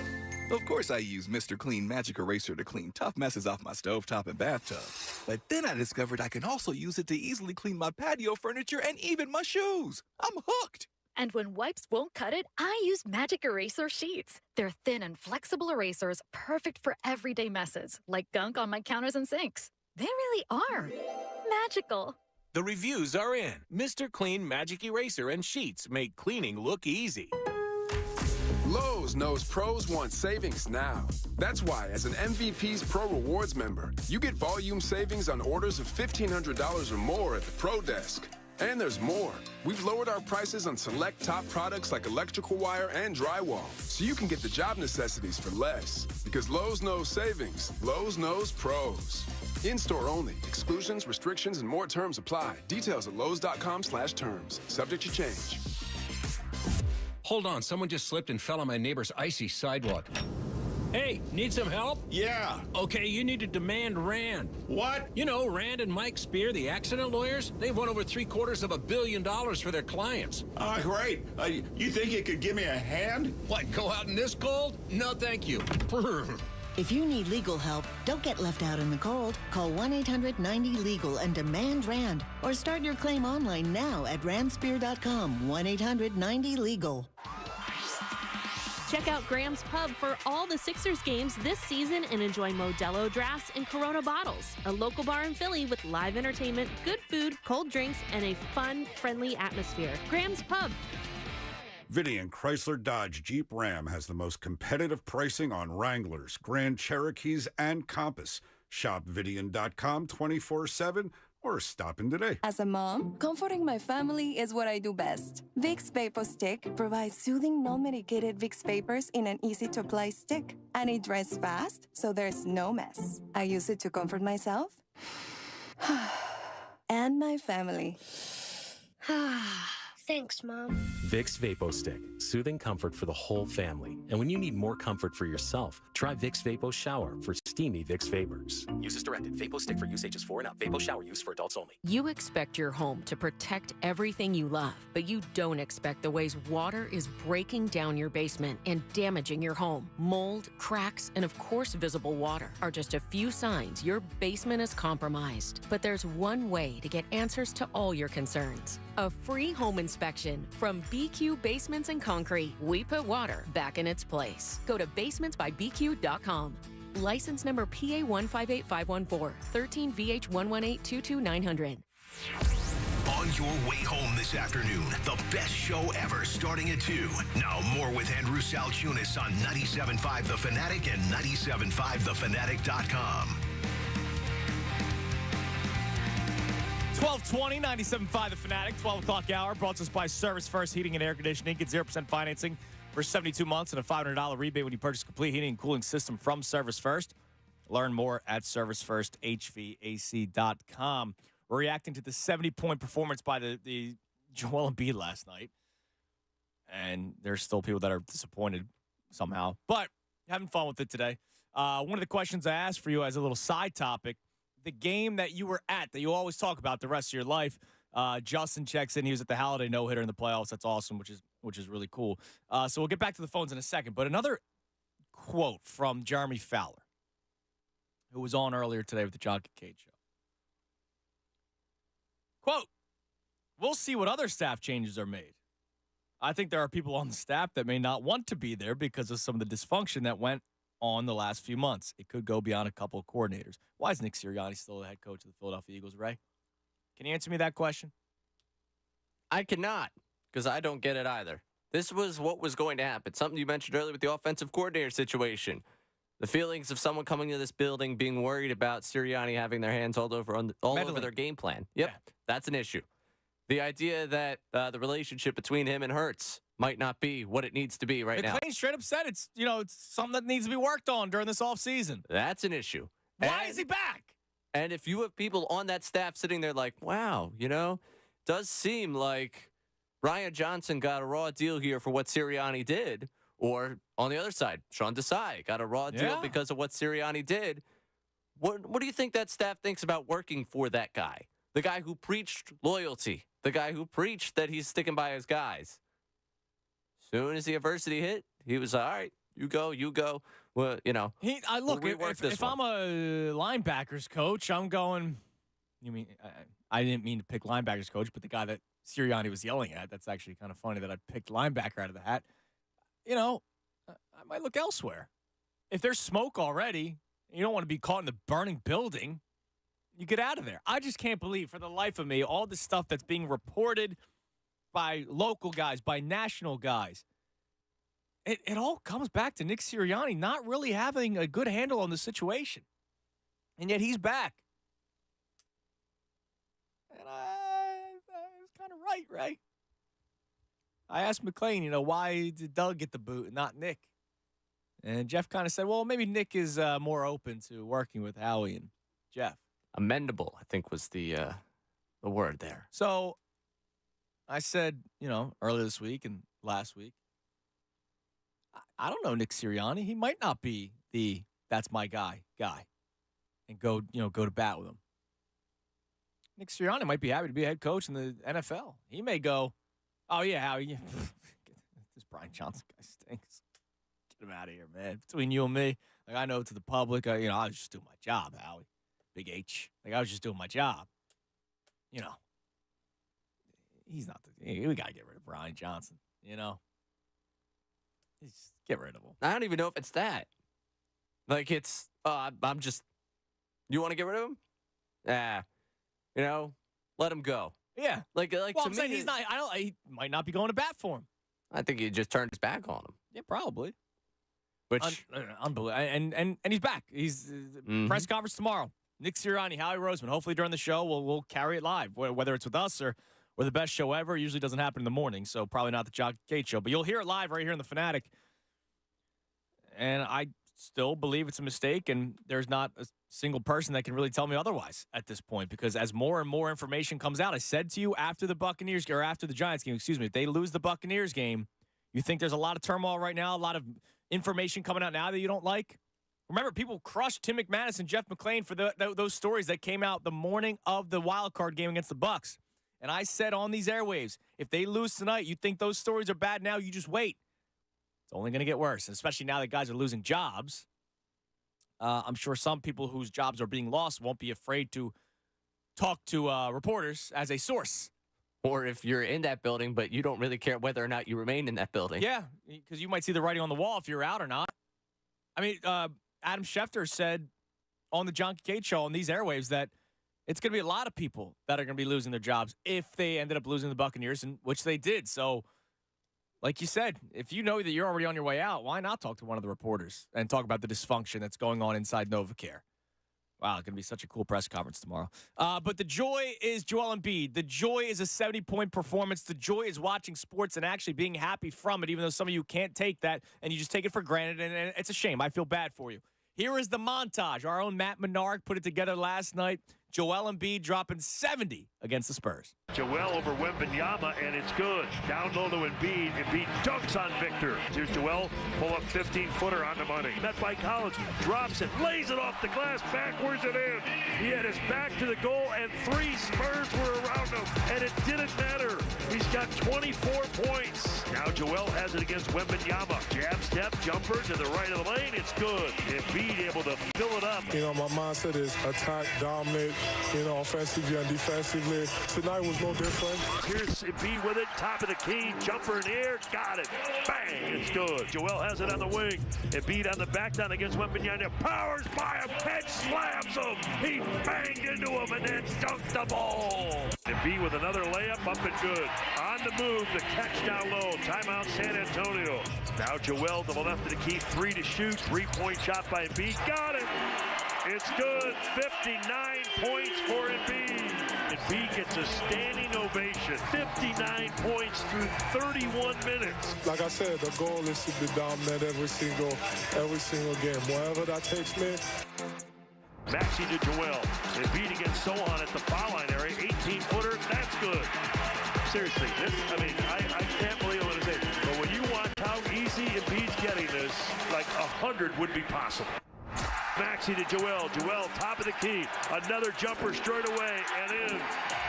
Of course I use Mr. Clean Magic Eraser to clean tough messes off my stovetop and bathtub. But then I discovered I can also use it to easily clean my patio furniture and even my shoes. I'm hooked. And when wipes won't cut it, I use Magic Eraser Sheets. They're thin and flexible erasers, perfect for everyday messes, like gunk on my counters and sinks. They really are magical. The reviews are in. Mr. Clean Magic Eraser and Sheets make cleaning look easy. Lowe's knows pros want savings now. That's why, as an MVP's Pro Rewards member, you get volume savings on orders of $1,500 or more at the Pro Desk. And there's more. We've lowered our prices on select top products like electrical wire and drywall, so you can get the job necessities for less. Because Lowe's knows savings. Lowe's knows pros. In-store only. Exclusions, restrictions, and more terms apply. Details at Lowe's.com/terms. Subject to change. Hold on, someone just slipped and fell on my neighbor's icy sidewalk. Hey, need some help? Yeah. Okay, you need to demand Rand. What? You know, Rand and Mike Spear, the accident lawyers, they've won over $750 million for their clients. Great. You think you could give me a hand? What, go out in this cold? No, thank you. If you need legal help, don't get left out in the cold. Call 1-800-90-LEGAL and demand Rand. Or start your claim online now at randspear.com. 1-800-90-LEGAL. Check out Graham's Pub for all the Sixers games this season and enjoy Modelo drafts and Corona bottles. A local bar in Philly with live entertainment, good food, cold drinks, and a fun, friendly atmosphere. Graham's Pub. Vidian Chrysler Dodge Jeep Ram has the most competitive pricing on Wranglers, Grand Cherokees, and Compass. Shop Vidian.com 24/7 or stop in today. As a mom, comforting my family is what I do best. Vicks Vapor Stick provides soothing, non-medicated Vicks vapors in an easy-to-apply stick. And it dries fast, so there's no mess. I use it to comfort myself and my family. Thanks, Mom. Vicks Vapo Stick. Soothing comfort for the whole family. And when you need more comfort for yourself, try Vicks Vapo Shower for steamy Vicks Vapors. Use as directed. Vapo Stick for use ages 4 and up. Vapo Shower use for adults only. You expect your home to protect everything you love, but you don't expect the ways water is breaking down your basement and damaging your home. Mold, cracks, and of course visible water are just a few signs your basement is compromised. But there's one way to get answers to all your concerns. A free home inspection from BQ Basements and Concrete. We put water back in its place. Go to basementsbybq.com. License number PA158514, 13VH11822-900. On your way home this afternoon, the best show ever starting at 2. Now more with Andrew Salchunas on 97.5 The Fanatic and 97.5thefanatic.com. 1220, 97.5 The Fanatic, 12 o'clock hour, brought to us by Service First Heating and Air Conditioning. Get 0% financing for 72 months and a $500 rebate when you purchase a complete heating and cooling system from Service First. Learn more at servicefirst.hvac.com. We're reacting to the 70-point performance by the Joel Embiid last night. And there's still people that are disappointed somehow. But having fun with it today. One of the questions I asked for you as a little side topic, the game that you were at that you always talk about the rest of your life. Justin checks in. He was at the Holiday no-hitter in the playoffs. That's awesome, which is really cool. So we'll get back to the phones in a second. But another quote from Jeremy Fowler, who was on earlier today with the John Kincaid Show. Quote, "We'll see what other staff changes are made. I think there are people on the staff that may not want to be there because of some of the dysfunction that went on the last few months. It could go beyond a couple of coordinators." Why is Nick Sirianni still the head coach of the Philadelphia Eagles, Ray? Can you answer me that question? I cannot, because I don't get it either. This was what was going to happen. Something you mentioned earlier with the offensive coordinator situation. The feelings of someone coming to this building being worried about Sirianni having their hands all over their game plan. Yep, That's an issue. The idea that the relationship between him and Hurts might not be what it needs to be right now. McLane straight up said it's something that needs to be worked on during this offseason. That's an issue. Why is he back? And if you have people on that staff sitting there like, wow, does seem like Ryan Johnson got a raw deal here for what Sirianni did. Or on the other side, Sean Desai got a raw deal because of what Sirianni did. What do you think that staff thinks about working for that guy? The guy who preached loyalty. The guy who preached that he's sticking by his guys. Soon as the adversity hit, he was all right. You go. Well, Look, if I'm a linebackers coach, I'm going. You mean I didn't mean to pick linebackers coach, but the guy that Sirianni was yelling at. That's actually kind of funny that I picked linebacker out of the hat. I might look elsewhere. If there's smoke already, you don't want to be caught in the burning building. You get out of there. I just can't believe, for the life of me, all the stuff that's being reported by local guys, by national guys. It all comes back to Nick Sirianni not really having a good handle on the situation. And yet he's back. And I was kind of right? I asked McLane, why did Doug get the boot and not Nick? And Jeff kind of said, well, maybe Nick is more open to working with Howie and Jeff. Amendable, I think, was the word there. So I said, earlier this week and last week, I don't know Nick Sirianni. He might not be the that's my guy and go to bat with him. Nick Sirianni might be happy to be a head coach in the NFL. He may go, oh, yeah, Howie, this Brian Johnson guy stinks. Get him out of here, man. Between you and me, like I know to the public, I was just doing my job, Howie. Big H. Like I was just doing my job. He's not we got to get rid of Brian Johnson, Just get rid of him. I don't even know if it's that. Like it's, I'm just, you want to get rid of him? Let him go. Yeah. Like well, to I'm me, saying he might not be going to bat for him. I think he just turned his back on him. Yeah, probably. Which unbelievable. And he's back. He's press conference tomorrow. Nick Sirianni, Howie Roseman. Hopefully during the show we'll carry it live, whether it's with us or the best show ever. It usually doesn't happen in the morning, so probably not the Jock Gate show. But you'll hear it live right here in the Fanatic. And I still believe it's a mistake, and there's not a single person that can really tell me otherwise at this point, because as more and more information comes out, I said to you after the Giants game, if they lose the Buccaneers game, you think there's a lot of turmoil right now, a lot of information coming out now that you don't like? Remember, people crushed Tim McManus and Jeff McLane for those stories that came out the morning of the wild card game against the Bucs. And I said on these airwaves, if they lose tonight, you think those stories are bad now, you just wait. It's only going to get worse, and especially now that guys are losing jobs. I'm sure some people whose jobs are being lost won't be afraid to talk to reporters as a source. Or if you're in that building, but you don't really care whether or not you remain in that building. Yeah, because you might see the writing on the wall if you're out or not. I mean, Adam Schefter said on the John Cade show on these airwaves that it's going to be a lot of people that are going to be losing their jobs if they ended up losing the Buccaneers, which they did. So, like you said, if you know that you're already on your way out, why not talk to one of the reporters and talk about the dysfunction that's going on inside NovaCare? Wow, it's going to be such a cool press conference tomorrow. But the joy is Joel Embiid. The joy is a 70-point performance. The joy is watching sports and actually being happy from it, even though some of you can't take that and you just take it for granted, and it's a shame. I feel bad for you. Here is the montage. Our own Matt Menard put it together last night. Joel Embiid dropping 70 against the Spurs. Joel over Wembanyama, and it's good. Down low to Embiid. Embiid dunks on Victor. Here's Joel. Pull up 15-footer on the money. Met by Collins. Drops it. Lays it off the glass. Backwards and in. He had his back to the goal, and 3 Spurs were around him, and it didn't matter. He's got 24 points. Now Joel has it against Wembanyama. Jab step, jumper to the right of the lane. It's good. Embiid able to fill it up. My mindset is attack, dominate, offensively and defensively. Tonight was no different. Here's Embiid with it, top of the key, jumper in the air, got it. Bang, it's good. Joel has it on the wing. Embiid on the back down against Wembanyama. Powers by him, head slams him. He banged into him and then dunked the ball. Embiid with another layup, up and good. On the move, the catch down low. Timeout San Antonio. Now Joel to the left of the key, 3 to shoot. 3-point shot by Embiid, got it. It's good. 59 points for Embiid. Embiid gets a standing ovation. 59 points through 31 minutes. Like I said, the goal is to be dominant every single game. Wherever that takes me. Maxey to Joel. Embiid against Sohan at the foul line area. 18-footer. That's good. Seriously, I can't believe what it is. But when you watch how easy Embiid's getting this, like 100 would be possible. Maxey to Joel. Joel, top of the key. Another jumper straight away and in.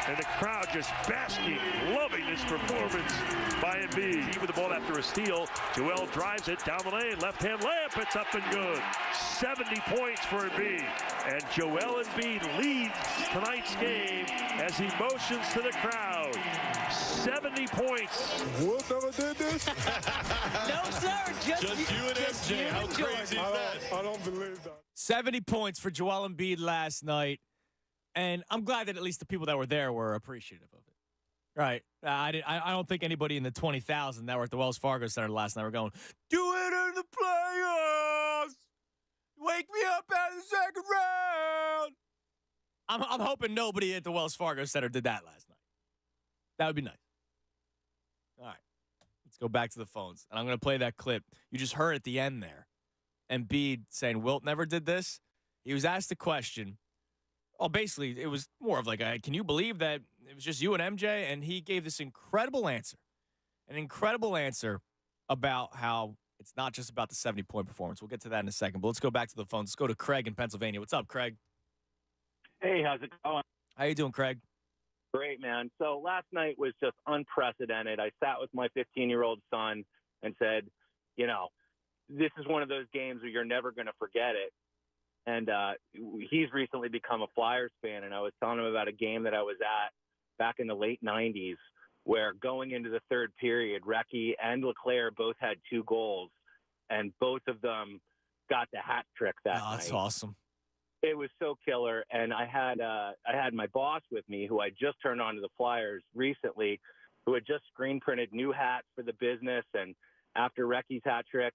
And the crowd just basking, loving this performance by Embiid. He with the ball after a steal. Joel drives it down the lane. Left-hand layup. It's up and good. 70 points for Embiid. And Joel Embiid leads tonight's game as he motions to the crowd. 70 points. Wolf never did this? No, sir. Just you and MJ. How crazy is that? I don't believe that. 70 points for Joel Embiid last night. And I'm glad that at least the people that were there were appreciative of it. Right. I don't think anybody in the 20,000 that were at the Wells Fargo Center last night were going, do it in the playoffs. Wake me up at the second round. I'm hoping nobody at the Wells Fargo Center did that last night. That would be nice. All right. Let's go back to the phones. And I'm going to play that clip. You just heard at the end there. Embiid saying Wilt never did this. He was asked a question. Well, basically, it was more of like, can you believe that it was just you and MJ? And he gave this incredible answer. An incredible answer about how It's not just about the 70-point performance. We'll get to that in a second. But let's go back to the phones. Let's go to Craig in Pennsylvania. What's up, Craig? Hey, how's it going? How you doing, Craig? Great, man. So last night was just unprecedented. I sat with my 15-year-old son and said, you know, this is one of those games where you're never going to forget it. And he's recently become a Flyers fan, and I was telling him about a game that I was at back in the late 90s where going into the third period, Recchi and Leclerc both had 2 goals, and both of them got the hat trick that night. That's awesome. It was so killer, and I had my boss with me who I just turned on to the Flyers recently, who had just screen printed new hats for the business, and after Recchi's hat trick,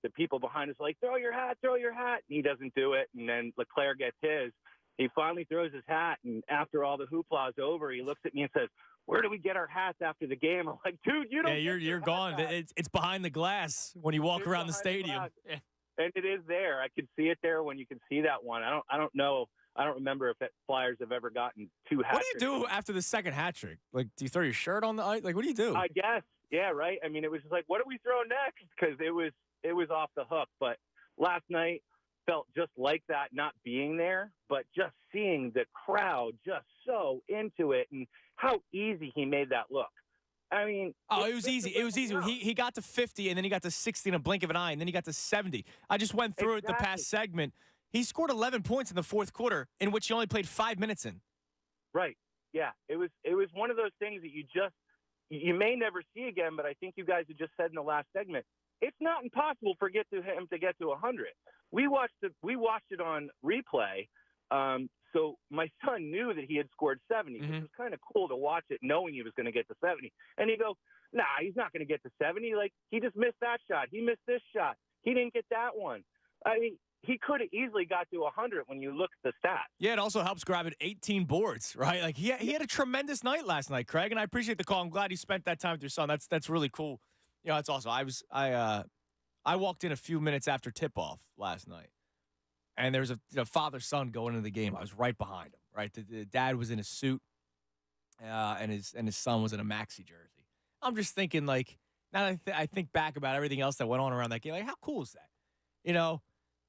the people behind us are like, throw your hat. And he doesn't do it. And then Leclerc gets his. He finally throws his hat. And after all the hoopla is over, he looks at me and says, where do we get our hats after the game? I'm like, dude, you don't. Yeah, you're gone. It's behind the glass when you walk around the stadium. Yeah. And it is there. I can see it there when you can see that one. I don't know. I don't remember if Flyers have ever gotten 2 hat tricks. What do you do after the second hat trick? Like, do you throw your shirt on the ice? Like, what do you do? I guess. Yeah, right. I mean, it was just like, what do we throw next? Because it was off the hook. But last night felt just like that, not being there, but just seeing the crowd just so into it and how easy he made that look. I mean, it was easy. It was easy. He got to 50, and then he got to 60 in a blink of an eye, and then he got to 70. I just went through it the past segment. He scored 11 points in the fourth quarter, in which he only played 5 minutes in. Right. Yeah. It was one of those things that you may never see again, but I think you guys had just said in the last segment, it's not impossible for him to get to 100. We watched it on replay. So my son knew that he had scored 70. Mm-hmm. It was kind of cool to watch it knowing he was going to get to 70. And he goes, nah, he's not going to get to 70. Like, he just missed that shot. He missed this shot. He didn't get that one. I mean, he could have easily got to 100 when you look at the stats. Yeah, it also helps grabbing 18 boards, right? Like, he had a tremendous night last night, Craig, and I appreciate the call. I'm glad you spent that time with your son. That's really cool. You know, that's awesome. I walked in a few minutes after tip-off last night. And there was a father-son going into the game. I was right behind him, right? The dad was in a suit, and his son was in a maxi jersey. I'm just thinking, like, now that I think back about everything else that went on around that game, like, how cool is that? You know,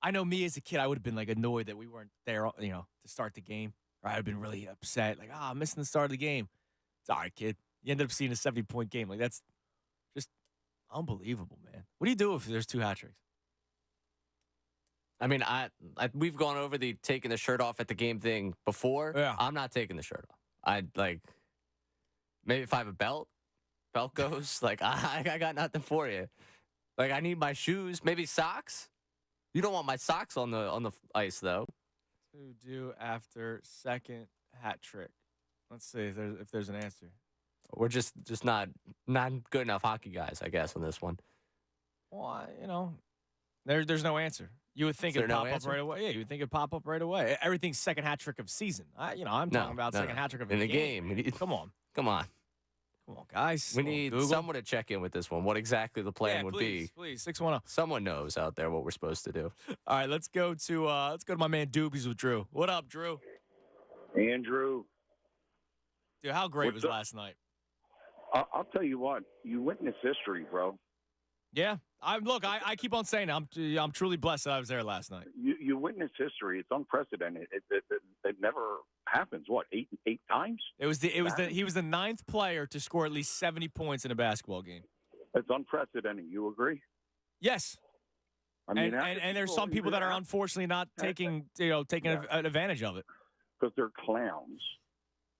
I know me as a kid, I would have been, like, annoyed that we weren't there, you know, to start the game. Or I would have been really upset, like, I'm missing the start of the game. It's all right, kid. You ended up seeing a 70-point game. Like, that's just unbelievable, man. What do you do if there's 2 hat tricks? I mean, we've gone over the taking the shirt off at the game thing before. Yeah. I'm not taking the shirt off. I'd maybe if I have a belt goes, like, I got nothing for you. Like, I need my shoes, maybe socks. You don't want my socks on the ice, though. To do after second hat trick. Let's see if there's an answer. We're just not good enough hockey guys, I guess, on this one. Well, you know, there's no answer. You would think it'd pop up right away. Yeah, you would think it'd pop up right away. Everything's second hat trick of season. I'm talking about second hat trick of in the game. Come on, guys. We need someone to check in with this one. What exactly the plan would be? Please, 610. Someone knows out there what we're supposed to do. All right, let's go to my man Doobies with Drew. What up, Drew? Andrew. Dude, how great was last night? I'll tell you what. You witnessed history, bro. Yeah. I keep on saying I'm truly blessed that I was there last night. You witnessed history. It's unprecedented. It never happens. What, eight times? He was the 9th player to score at least 70 points in a basketball game. It's unprecedented. You agree? Yes. I mean, and there's some people that are unfortunately not taking advantage of it because they're clowns.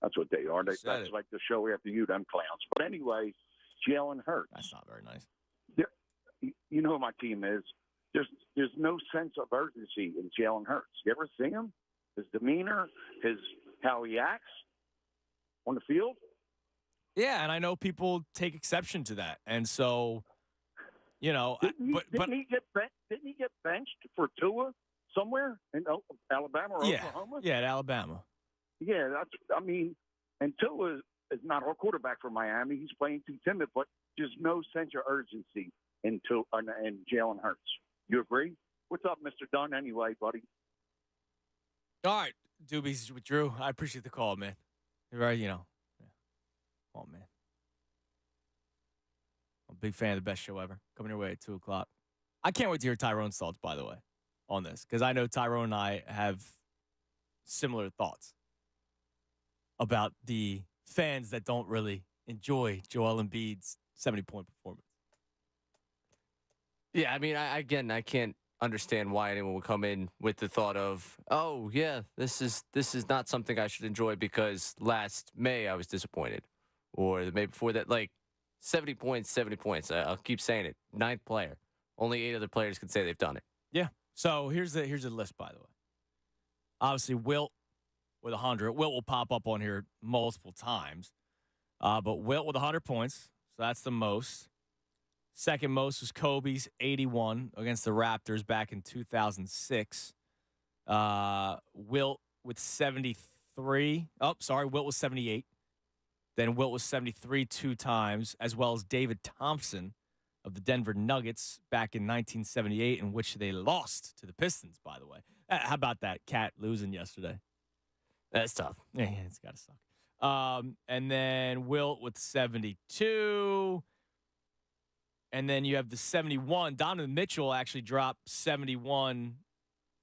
That's what they are. That's like the show after you, them clowns. But anyway, Jalen Hurts. That's not very nice. You know who my team is. There's no sense of urgency in Jalen Hurts. You ever see him? His demeanor, how he acts on the field. Yeah, and I know people take exception to that, and so, you know, didn't he get benched for Tua somewhere in Alabama or Oklahoma? Yeah, at Alabama. Yeah, and Tua is not our quarterback for Miami. He's playing too timid, but there's no sense of urgency in Jalen Hurts. You agree? What's up, Mr. Dunn, anyway, buddy? All right, Doobies with Drew. I appreciate the call, man. You're right, you know. Yeah. Oh, man. I'm a big fan of the best show ever. Coming your way at 2 o'clock. I can't wait to hear Tyrone's thoughts, by the way, on this, because I know Tyrone and I have similar thoughts about the fans that don't really enjoy Joel Embiid's 70-point performance. Yeah, I mean, I can't understand why anyone would come in with the thought of, oh yeah, this is not something I should enjoy because last May I was disappointed, or the May before that. Like 70 points. I'll keep saying it. 9th player. Only 8 other players can say they've done it. Yeah. So here's the list, by the way. Obviously, Wilt with 100. Wilt will pop up on here multiple times, but Wilt with 100 points. So that's the most. Second most was Kobe's 81 against the Raptors back in 2006. Wilt with 73. Oh, sorry, Wilt was 78. Then Wilt was 73 2 times, as well as David Thompson of the Denver Nuggets back in 1978, in which they lost to the Pistons, by the way. How about that? Cat losing yesterday. That's tough. Yeah, it's got to suck. And then Wilt with 72. And then you have the 71. Donovan Mitchell actually dropped 71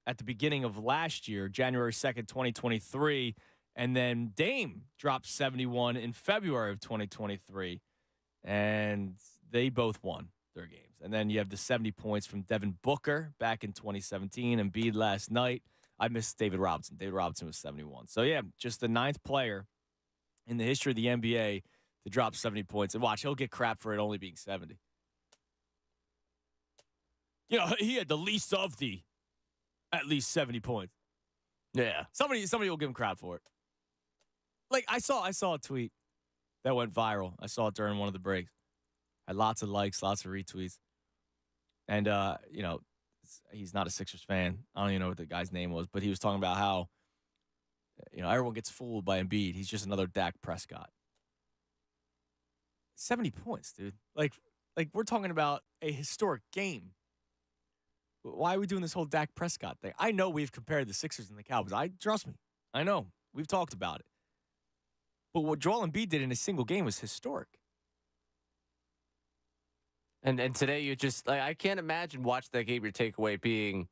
at the beginning of last year, January 2nd, 2023. And then Dame dropped 71 in February of 2023. And they both won their games. And then you have the 70 points from Devin Booker back in 2017. Embiid last night. I missed David Robinson. David Robinson was 71. So, yeah, just the 9th player in the history of the NBA to drop 70 points. And watch, he'll get crap for it only being 70. You know, he had the least of the at least 70 points. Yeah. Somebody will give him crap for it. Like, I saw a tweet that went viral. I saw it during one of the breaks. Had lots of likes, lots of retweets. And, you know, he's not a Sixers fan. I don't even know what the guy's name was, but he was talking about how, you know, everyone gets fooled by Embiid. He's just another Dak Prescott. 70 points, dude. Like we're talking about a historic game. Why are we doing this whole Dak Prescott thing? I know we've compared the Sixers and the Cowboys. Trust me. I know. We've talked about it. But what Joel Embiid did in a single game was historic. And today you just, like, I can't imagine watching that game, your takeaway being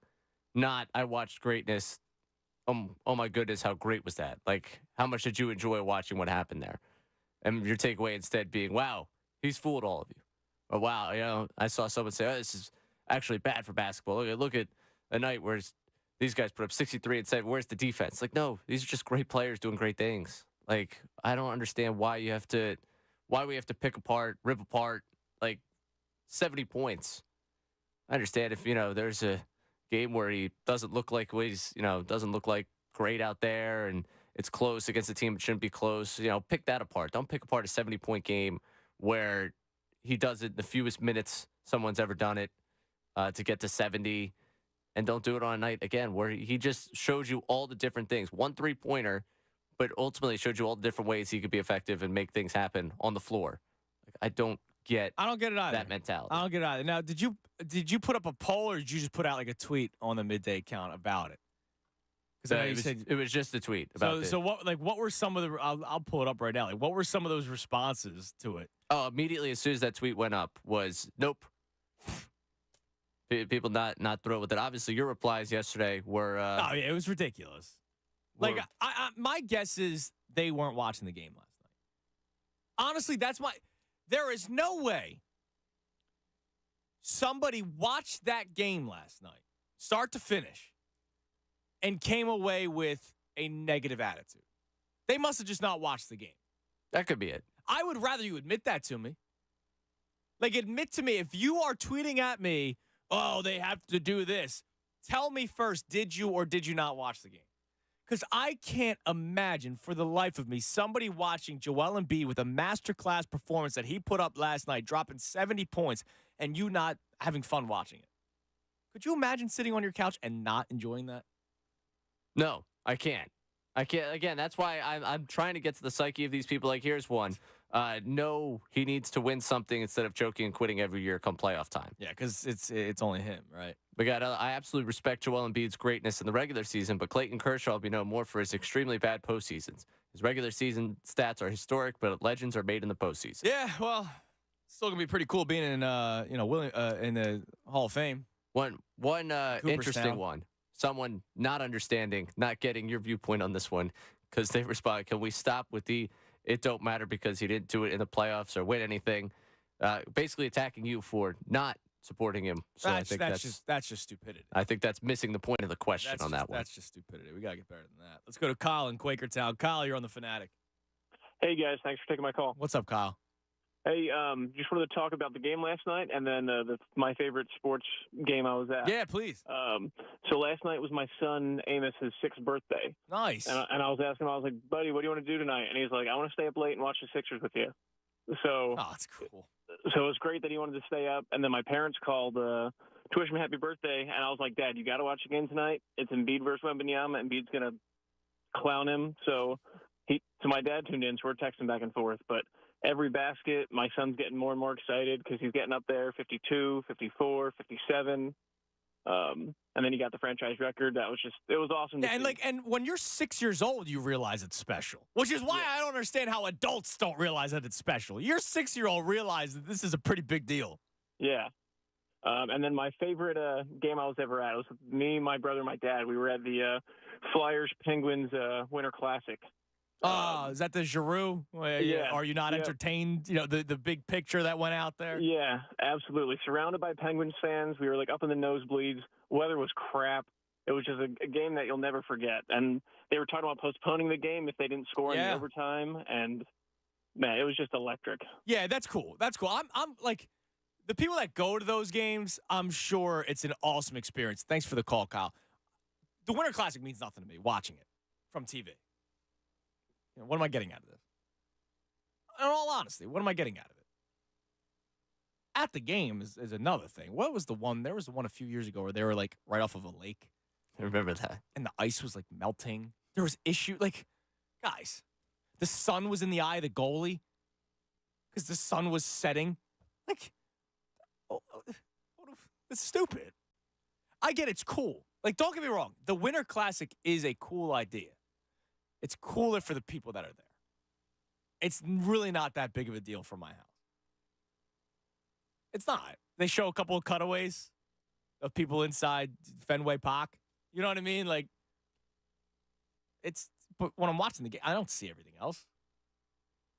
not, I watched greatness. Oh my goodness, how great was that? Like, how much did you enjoy watching what happened there? And your takeaway instead being, wow, he's fooled all of you. Or wow, you know, I saw someone say, oh, this is actually bad for basketball. Look at a night where these guys put up 63 and 7. Where's the defense? Like, no, these are just great players doing great things. Like, I don't understand why we have to pick apart, rip apart, like, 70 points. I understand if, you know, there's a game where he doesn't look like great out there and it's close against a team that shouldn't be close. You know, pick that apart. Don't pick apart a 70-point game where he does it in the fewest minutes someone's ever done it to get to 70, and don't do it on a night, again, where he just shows you all the different things. 1 3-pointer, but ultimately showed you all the different ways he could be effective and make things happen on the floor. Like, I don't get it either. That mentality. I don't get it either. Now, did you put up a poll, or did you just put out like a tweet on the Midday account about it? Because it was just a tweet about it. So what were some of the? I'll pull it up right now. Like, what were some of those responses to it? Oh, immediately as soon as that tweet went up was nope. People not thrilled with it. Obviously, your replies yesterday were. Oh yeah, it was ridiculous. Like, my guess is they weren't watching the game last night. Honestly, there is no way somebody watched that game last night, start to finish, and came away with a negative attitude. They must have just not watched the game. That could be it. I would rather you admit that to me. Like, admit to me, if you are tweeting at me, oh, they have to do this, tell me first, did you or did you not watch the game? Because I can't imagine for the life of me somebody watching Joel Embiid with a masterclass performance that he put up last night, dropping 70 points, and you not having fun watching it. Could you imagine sitting on your couch and not enjoying that? No, I can't. Again, that's why I'm trying to get to the psyche of these people. Like, here's one. No, he needs to win something instead of choking and quitting every year come playoff time. Yeah, because it's only him, right? I absolutely respect Joel Embiid's greatness in the regular season, but Clayton Kershaw will be known more for his extremely bad postseasons. His regular season stats are historic, but legends are made in the postseason. Yeah, well, it's still gonna be pretty cool being in in the Hall of Fame. One interesting one. Someone not understanding, not getting your viewpoint on this one, because they respond, can we stop with the it don't matter because he didn't do it in the playoffs or win anything? Basically attacking you for not supporting him. So I think that's just stupidity. I think that's missing the point of the question on that one. That's just stupidity. We got to get better than that. Let's go to Kyle in Quakertown. Kyle, you're on the Fanatic. Hey, guys. Thanks for taking my call. What's up, Kyle? Hey, just wanted to talk about the game last night and then my favorite sports game I was at. Yeah, please. So last night was my son Amos's 6th birthday. Nice. And I was asking him, I was like, buddy, what do you want to do tonight? And he's like, I want to stay up late and watch the Sixers with you. So, that's cool. So it was great that he wanted to stay up. And then my parents called to wish him happy birthday. And I was like, Dad, you got to watch the game tonight. It's Embiid versus Wembanyama. Embiid's going to clown him. So my dad tuned in, so we're texting back and forth. But every basket, my son's getting more and more excited because he's getting up there, 52, 54, 57. And then he got the franchise record. It was awesome. Yeah, and when you're 6 years old, you realize it's special, which is why I don't understand how adults don't realize that it's special. Your 6-year-old realized that this is a pretty big deal. Yeah. And then my favorite game I was ever at was with me, my brother, my dad. We were at the Flyers Penguins Winter Classic. Is that the Giroux? Yeah. Are you not entertained? You know, the big picture that went out there? Yeah, absolutely. Surrounded by Penguins fans. We were like up in the nosebleeds. Weather was crap. It was just a game that you'll never forget. And they were talking about postponing the game if they didn't score in the overtime. And, man, it was just electric. Yeah, that's cool. That's cool. I'm like, the people that go to those games, I'm sure it's an awesome experience. Thanks for the call, Kyle. The Winter Classic means nothing to me, watching it from TV. What am I getting out of this? In all honesty, what am I getting out of it? At the game is another thing. What was the one? There was the one a few years ago where they were like right off of a lake. I remember that. And the ice was like melting. There was guys, the sun was in the eye of the goalie because the sun was setting. It's stupid. I get it's cool. Don't get me wrong. The Winter Classic is a cool idea. It's cooler for the people that are there. It's really not that big of a deal for my house. It's not. They show a couple of cutaways of people inside Fenway Park. You know what I mean? But when I'm watching the game, I don't see everything else.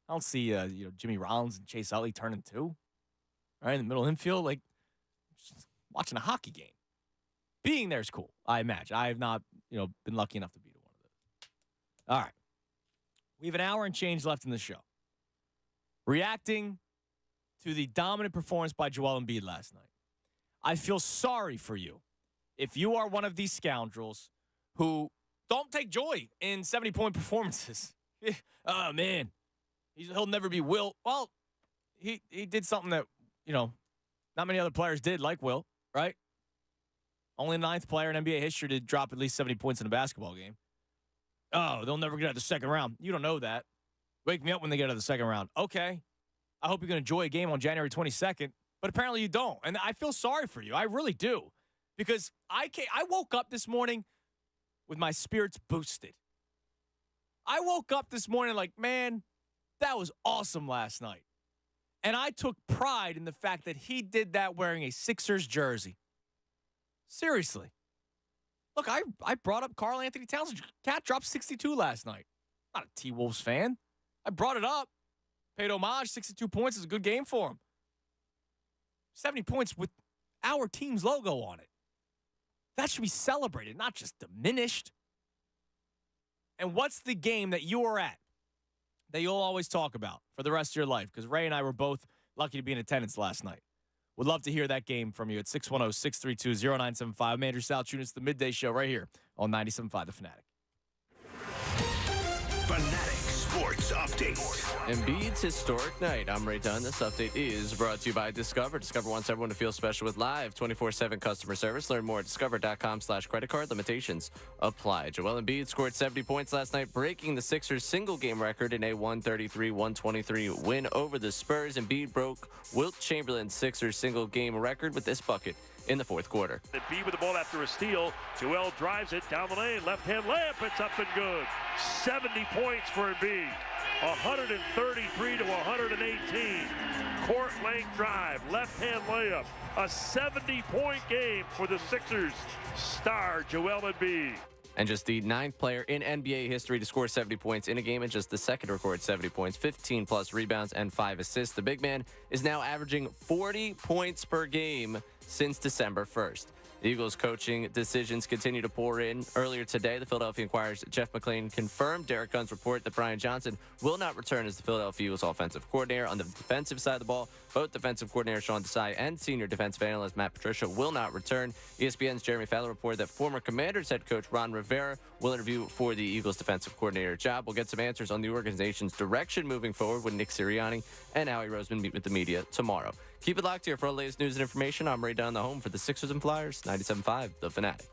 I don't see, Jimmy Rollins and Chase Utley turning 2. Right in the middle infield, just watching a hockey game. Being there is cool, I imagine. I have not, been lucky enough to be to one of those. All right. We have an hour and change left in the show. Reacting to the dominant performance by Joel Embiid last night. I feel sorry for you if you are one of these scoundrels who don't take joy in 70-point performances. Oh, man. He'll never be Will. Well, he did something that, not many other players did, like Will, right? Only the 9th player in NBA history to drop at least 70 points in a basketball game. Oh, they'll never get out of the second round. You don't know that. Wake me up when they get out of the second round. Okay. I hope you're going to enjoy a game on January 22nd, but apparently you don't. And I feel sorry for you. I really do. Because I woke up this morning with my spirits boosted. I woke up this morning like, man, that was awesome last night. And I took pride in the fact that he did that wearing a Sixers jersey. Seriously. Look, I brought up Karl Anthony Towns. Cat dropped 62 last night. Not a T-Wolves fan. I brought it up. Paid homage. 62 points is a good game for him. 70 points with our team's logo on it. That should be celebrated, not just diminished. And what's the game that you are at that you'll always talk about for the rest of your life? Because Ray and I were both lucky to be in attendance last night. Would love to hear that game from you at 610-632-0975. I'm Andrew Salchunas, the Midday Show right here on 97.5 The Fanatic. Fanatic Sports Update. Embiid's historic night. I'm Ray Dunn. This update is brought to you by Discover. Discover wants everyone to feel special with live 24/7 customer service. Learn more at discover.com/credit card. Limitations apply. Joel Embiid scored 70 points last night, breaking the Sixers single game record in a 133-123 win over the Spurs. Embiid broke Wilt Chamberlain's Sixers single game record with this bucket in the fourth quarter. Embiid with the ball after a steal. Joel drives it down the lane. Left-hand layup. It's up and good. 70 points for Embiid. 133 to 118. Court length drive, left-hand layup. A 70-point game for the Sixers star Joel Embiid. And just the 9th player in NBA history to score 70 points in a game, and just the 2nd to record 70 points, 15-plus rebounds, and 5 assists. The big man is now averaging 40 points per game since December 1st. The Eagles' coaching decisions continue to pour in. Earlier today, the Philadelphia Inquirer's Jeff McLane confirmed Derek Gunn's report that Brian Johnson will not return as the Philadelphia Eagles offensive coordinator. On the defensive side of the ball, both defensive coordinator Sean Desai and senior defensive analyst Matt Patricia will not return. ESPN's Jeremy Fowler reported that former Commanders head coach Ron Rivera will interview for the Eagles' defensive coordinator job. We'll get some answers on the organization's direction moving forward when Nick Sirianni and Howie Roseman meet with the media tomorrow. Keep it locked here for all the latest news and information. I'm Ray Dunn, the home for the Sixers and Flyers, 97.5 The Fanatic.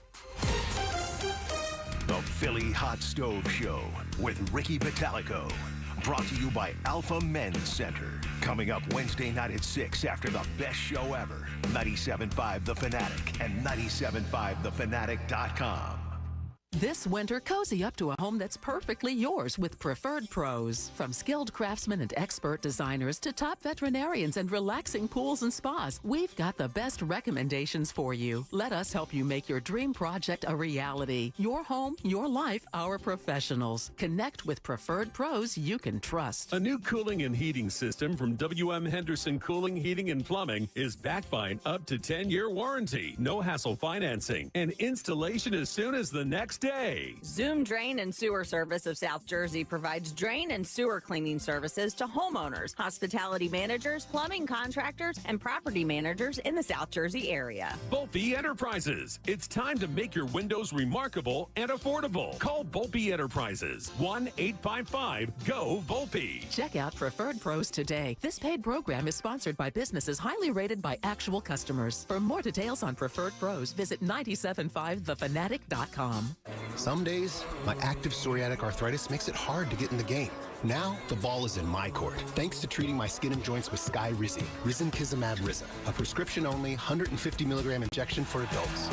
The Philly Hot Stove Show with Ricky Batalico. Brought to you by Alpha Men's Center. Coming up Wednesday night at 6 after the best show ever. 97.5 The Fanatic and 97.5thefanatic.com. This winter, cozy up to a home that's perfectly yours with Preferred Pros. From skilled craftsmen and expert designers to top veterinarians and relaxing pools and spas, we've got the best recommendations for you. Let us help you make your dream project a reality. Your home, your life, our professionals. Connect with Preferred Pros you can trust. A new cooling and heating system from WM Henderson Cooling, Heating, and Plumbing is backed by an up to 10-year warranty, no hassle financing, and installation as soon as the next day. Zoom Drain and Sewer Service of South Jersey provides drain and sewer cleaning services to homeowners, hospitality managers, plumbing contractors, and property managers in the South Jersey area. Volpe Enterprises. It's time to make your windows remarkable and affordable. Call Volpe Enterprises. 1-855-GO-VOLPE. Check out Preferred Pros today. This paid program is sponsored by businesses highly rated by actual customers. For more details on Preferred Pros, visit 975thefanatic.com. Some days, my active psoriatic arthritis makes it hard to get in the game. Now, the ball is in my court, thanks to treating my skin and joints with Skyrizi, Risankizumab Riza, a prescription-only 150-milligram injection for adults.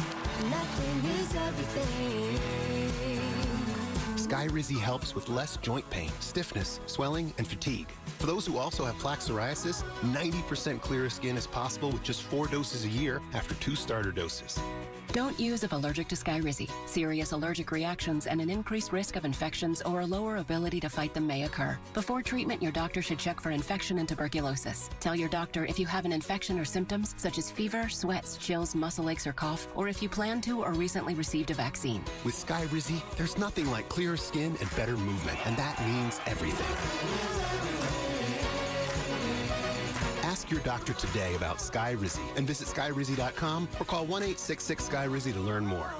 Nothing is everything. Skyrizi helps with less joint pain, stiffness, swelling, and fatigue. For those who also have plaque psoriasis, 90% clearer skin is possible with just 4 doses a year after 2 starter doses. Don't use if allergic to Skyrizi. Serious allergic reactions and an increased risk of infections or a lower ability to fight them may occur. Before treatment, your doctor should check for infection and tuberculosis. Tell your doctor if you have an infection or symptoms such as fever, sweats, chills, muscle aches, or cough, or if you plan to or recently received a vaccine. With Skyrizi, there's nothing like clearer skin and better movement, and that means everything. Ask your doctor today about Skyrizi and visit Skyrizi.com or call 1-866-SKYRIZI to learn more.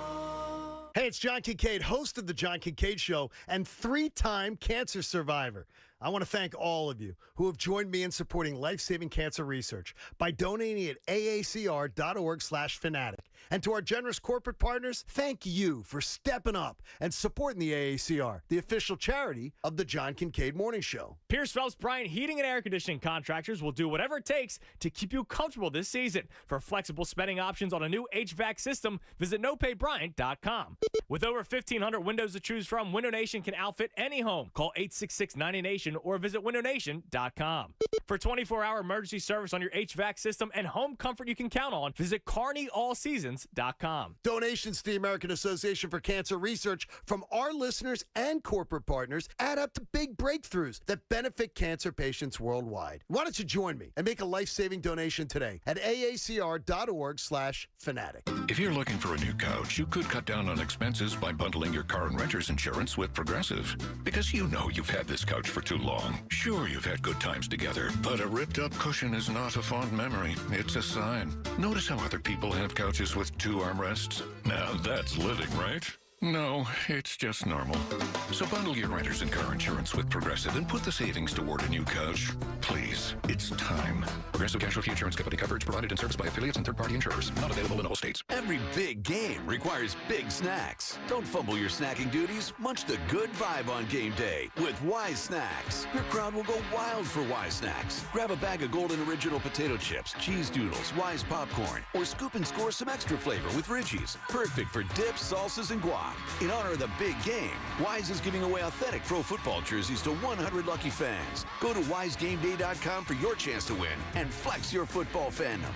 Hey, it's John Kincaid, host of The John Kincaid Show and 3-time cancer survivor. I want to thank all of you who have joined me in supporting life-saving cancer research by donating at aacr.org/fanatic. And to our generous corporate partners, thank you for stepping up and supporting the AACR, the official charity of the John Kincaid Morning Show. Pierce Phelps Bryant Heating and Air Conditioning Contractors will do whatever it takes to keep you comfortable this season. For flexible spending options on a new HVAC system, visit nopaybryant.com. With over 1,500 windows to choose from, Window Nation can outfit any home. Call 866-90Nation or visit windownation.com. For 24-hour emergency service on your HVAC system and home comfort you can count on, visit CarneyAllSeasons.com. Donations to the American Association for Cancer Research from our listeners and corporate partners add up to big breakthroughs that benefit cancer patients worldwide. Why don't you join me and make a life-saving donation today at aacr.org/fanatic. If you're looking for a new couch, you could cut down on expenses by bundling your car and renter's insurance with Progressive. Because you know you've had this couch for too long. Sure, you've had good times together, but a ripped-up cushion is not a fond memory. It's a sign. Notice how other people have couches with 2 armrests? Now that's living, right? No, it's just normal. So bundle your renters and car insurance with Progressive and put the savings toward a new couch. Please, it's time. Progressive Casualty Insurance Company coverage provided and serviced by affiliates and third-party insurers. Not available in all states. Every big game requires big snacks. Don't fumble your snacking duties. Munch the good vibe on game day with Wise Snacks. Your crowd will go wild for Wise Snacks. Grab a bag of Golden Original potato chips, cheese doodles, Wise popcorn, or scoop and score some extra flavor with Richie's. Perfect for dips, salsas, and guac. spot. In honor of the big game, Wise is giving away authentic pro football jerseys to 100 lucky fans. Go to wisegameday.com for your chance to win and flex your football fandom.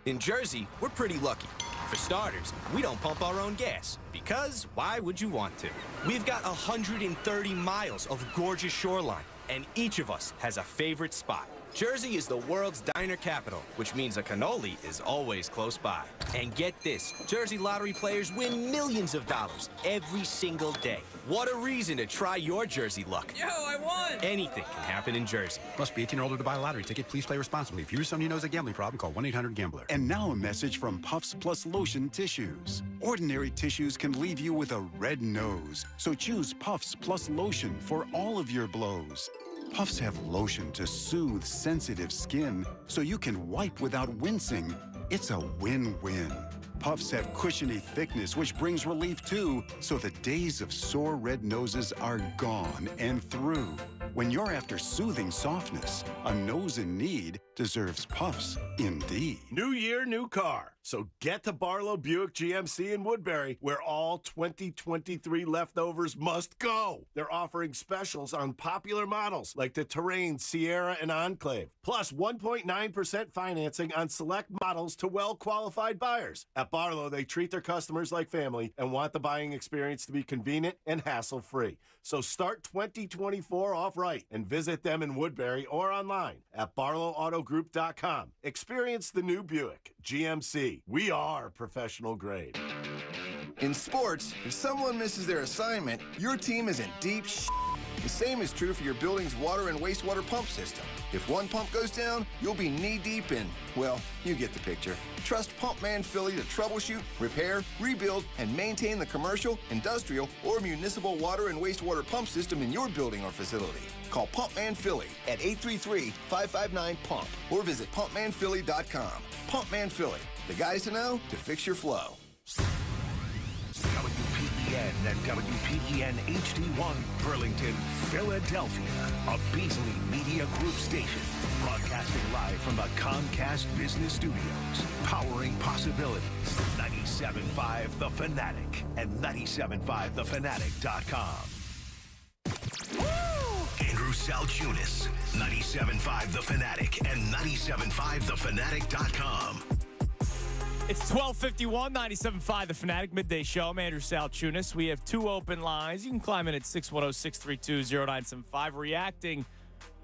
In Jersey, we're pretty lucky. For starters, we don't pump our own gas, because why would you want to? We've got 130 miles of gorgeous shoreline, and each of us has a favorite spot. Jersey is the world's diner capital, which means a cannoli is always close by. And get this, Jersey lottery players win millions of dollars every single day. What a reason to try your Jersey luck. Yo, I won! Anything can happen in Jersey. Must be 18 or older to buy a lottery ticket. Please play responsibly. If you or someone you know has a gambling problem, call 1-800-GAMBLER. And now a message from Puffs Plus Lotion Tissues. Ordinary tissues can leave you with a red nose. So choose Puffs Plus Lotion for all of your blows. Puffs have lotion to soothe sensitive skin so you can wipe without wincing. It's a win-win. Puffs have cushiony thickness, which brings relief too, so the days of sore red noses are gone and through. When you're after soothing softness, a nose in need deserves Puffs indeed. New year, new car. So get to Barlow Buick GMC in Woodbury, where all 2023 leftovers must go. They're offering specials on popular models like the Terrain, Sierra, and Enclave. Plus 1.9% financing on select models to well-qualified buyers. At Barlow, they treat their customers like family and want the buying experience to be convenient and hassle-free. So start 2024 off right and visit them in Woodbury or online at barlowautogroup.com. Experience the new Buick GMC. We are professional grade. In sports, if someone misses their assignment, your team is in deep shit. The same is true for your building's water and wastewater pump system. If one pump goes down, you'll be knee-deep in, well, you get the picture. Trust Pumpman Philly to troubleshoot, repair, rebuild, and maintain the commercial, industrial, or municipal water and wastewater pump system in your building or facility. Call Pumpman Philly at 833-559-PUMP or visit pumpmanphilly.com. Pumpman Philly, the guys to know to fix your flow. WPEN and WPEN HD1 Burlington, Philadelphia, a Beasley Media Group station, broadcasting live from the Comcast Business Studios, powering possibilities. 97.5 The Fanatic and 97.5thefanatic.com. Andrew Salchunas, 97.5 The Fanatic and 97.5thefanatic.com. It's 12:51, 97.5 The Fanatic Midday Show. I'm Andrew Salchunas. We have two open lines. You can climb in at 610-632-0975, reacting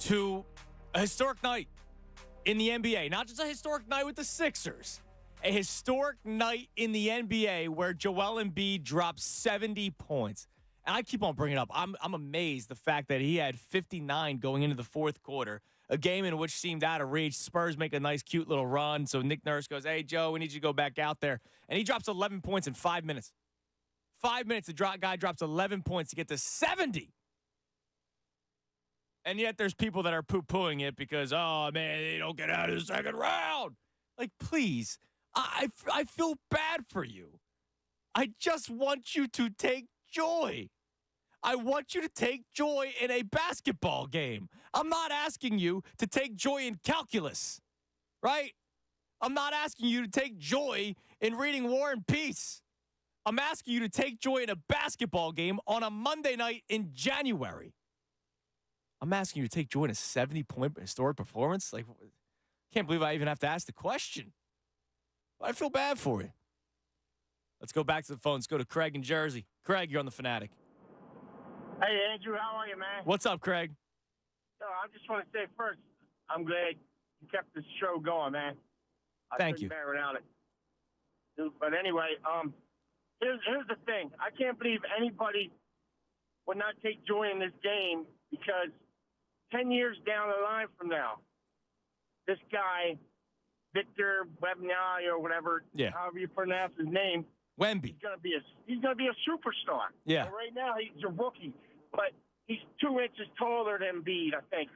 to a historic night in the NBA. Not just a historic night with the Sixers, a historic night in the NBA where Joel Embiid dropped 70 points. And I keep on bringing it up. I'm amazed the fact that he had 59 going into the fourth quarter. A game in which seemed out of reach. Spurs make a nice, cute little run. So Nick Nurse goes, hey, Joe, we need you to go back out there. And he drops 11 points in 5 minutes. 5 minutes, the guy drops 11 points to get to 70. And yet there's people that are poo-pooing it because, oh, man, they don't get out of the second round. Like, please, I feel bad for you. I just want you to take joy. I want you to take joy in a basketball game. I'm not asking you to take joy in calculus, right? I'm not asking you to take joy in reading War and Peace. I'm asking you to take joy in a basketball game on a Monday night in January. I'm asking you to take joy in a 70-point historic performance. Like, can't believe I even have to ask the question. But I feel bad for you. Let's go back to the phone. Let's go to Craig in Jersey. Craig, you're on the Fanatic. Hey, Andrew, how are you, man? What's up, Craig? I just want to say first, I'm glad you kept this show going, man. Thank you. I couldn't bear without it. But anyway, here's the thing. I can't believe anybody would not take joy in this game because 10 years down the line from now, this guy, Victor Wembanyama or whatever, however you pronounce his name, Wemby. He's gonna be a superstar. Yeah. And right now he's a rookie, but he's 2 inches taller than Embiid, I think.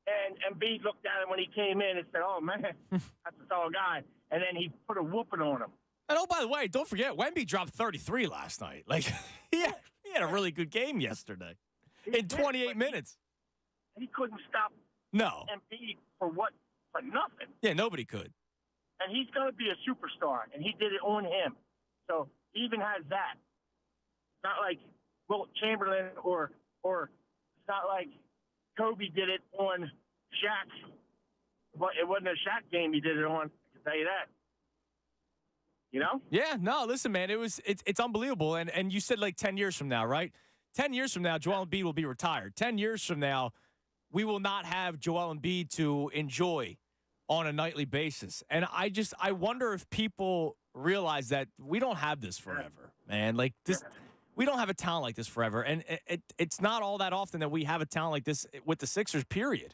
And Embiid looked at him when he came in and said, "Oh man, that's a tall guy." And then he put a whooping on him. And oh, by the way, don't forget, Wemby dropped 33 last night. Like he had a really good game yesterday in 28 minutes. He couldn't stop Embiid for nothing. Yeah, nobody could. And he's going to be a superstar, and he did it on him. So he even has that. It's not like Wilt Chamberlain or it's not like Kobe did it on Shaq. But it wasn't a Shaq game he did it on, I can tell you that. You know? Yeah, no, listen, man, it's unbelievable. And you said like 10 years from now, right? 10 years from now, Joel Embiid will be retired. 10 years from now, we will not have Joel Embiid to enjoy on a nightly basis. And I wonder if people realize that we don't have this forever, man. Like this, we don't have a talent like this forever. And it's not all that often that we have a talent like this with the Sixers, period.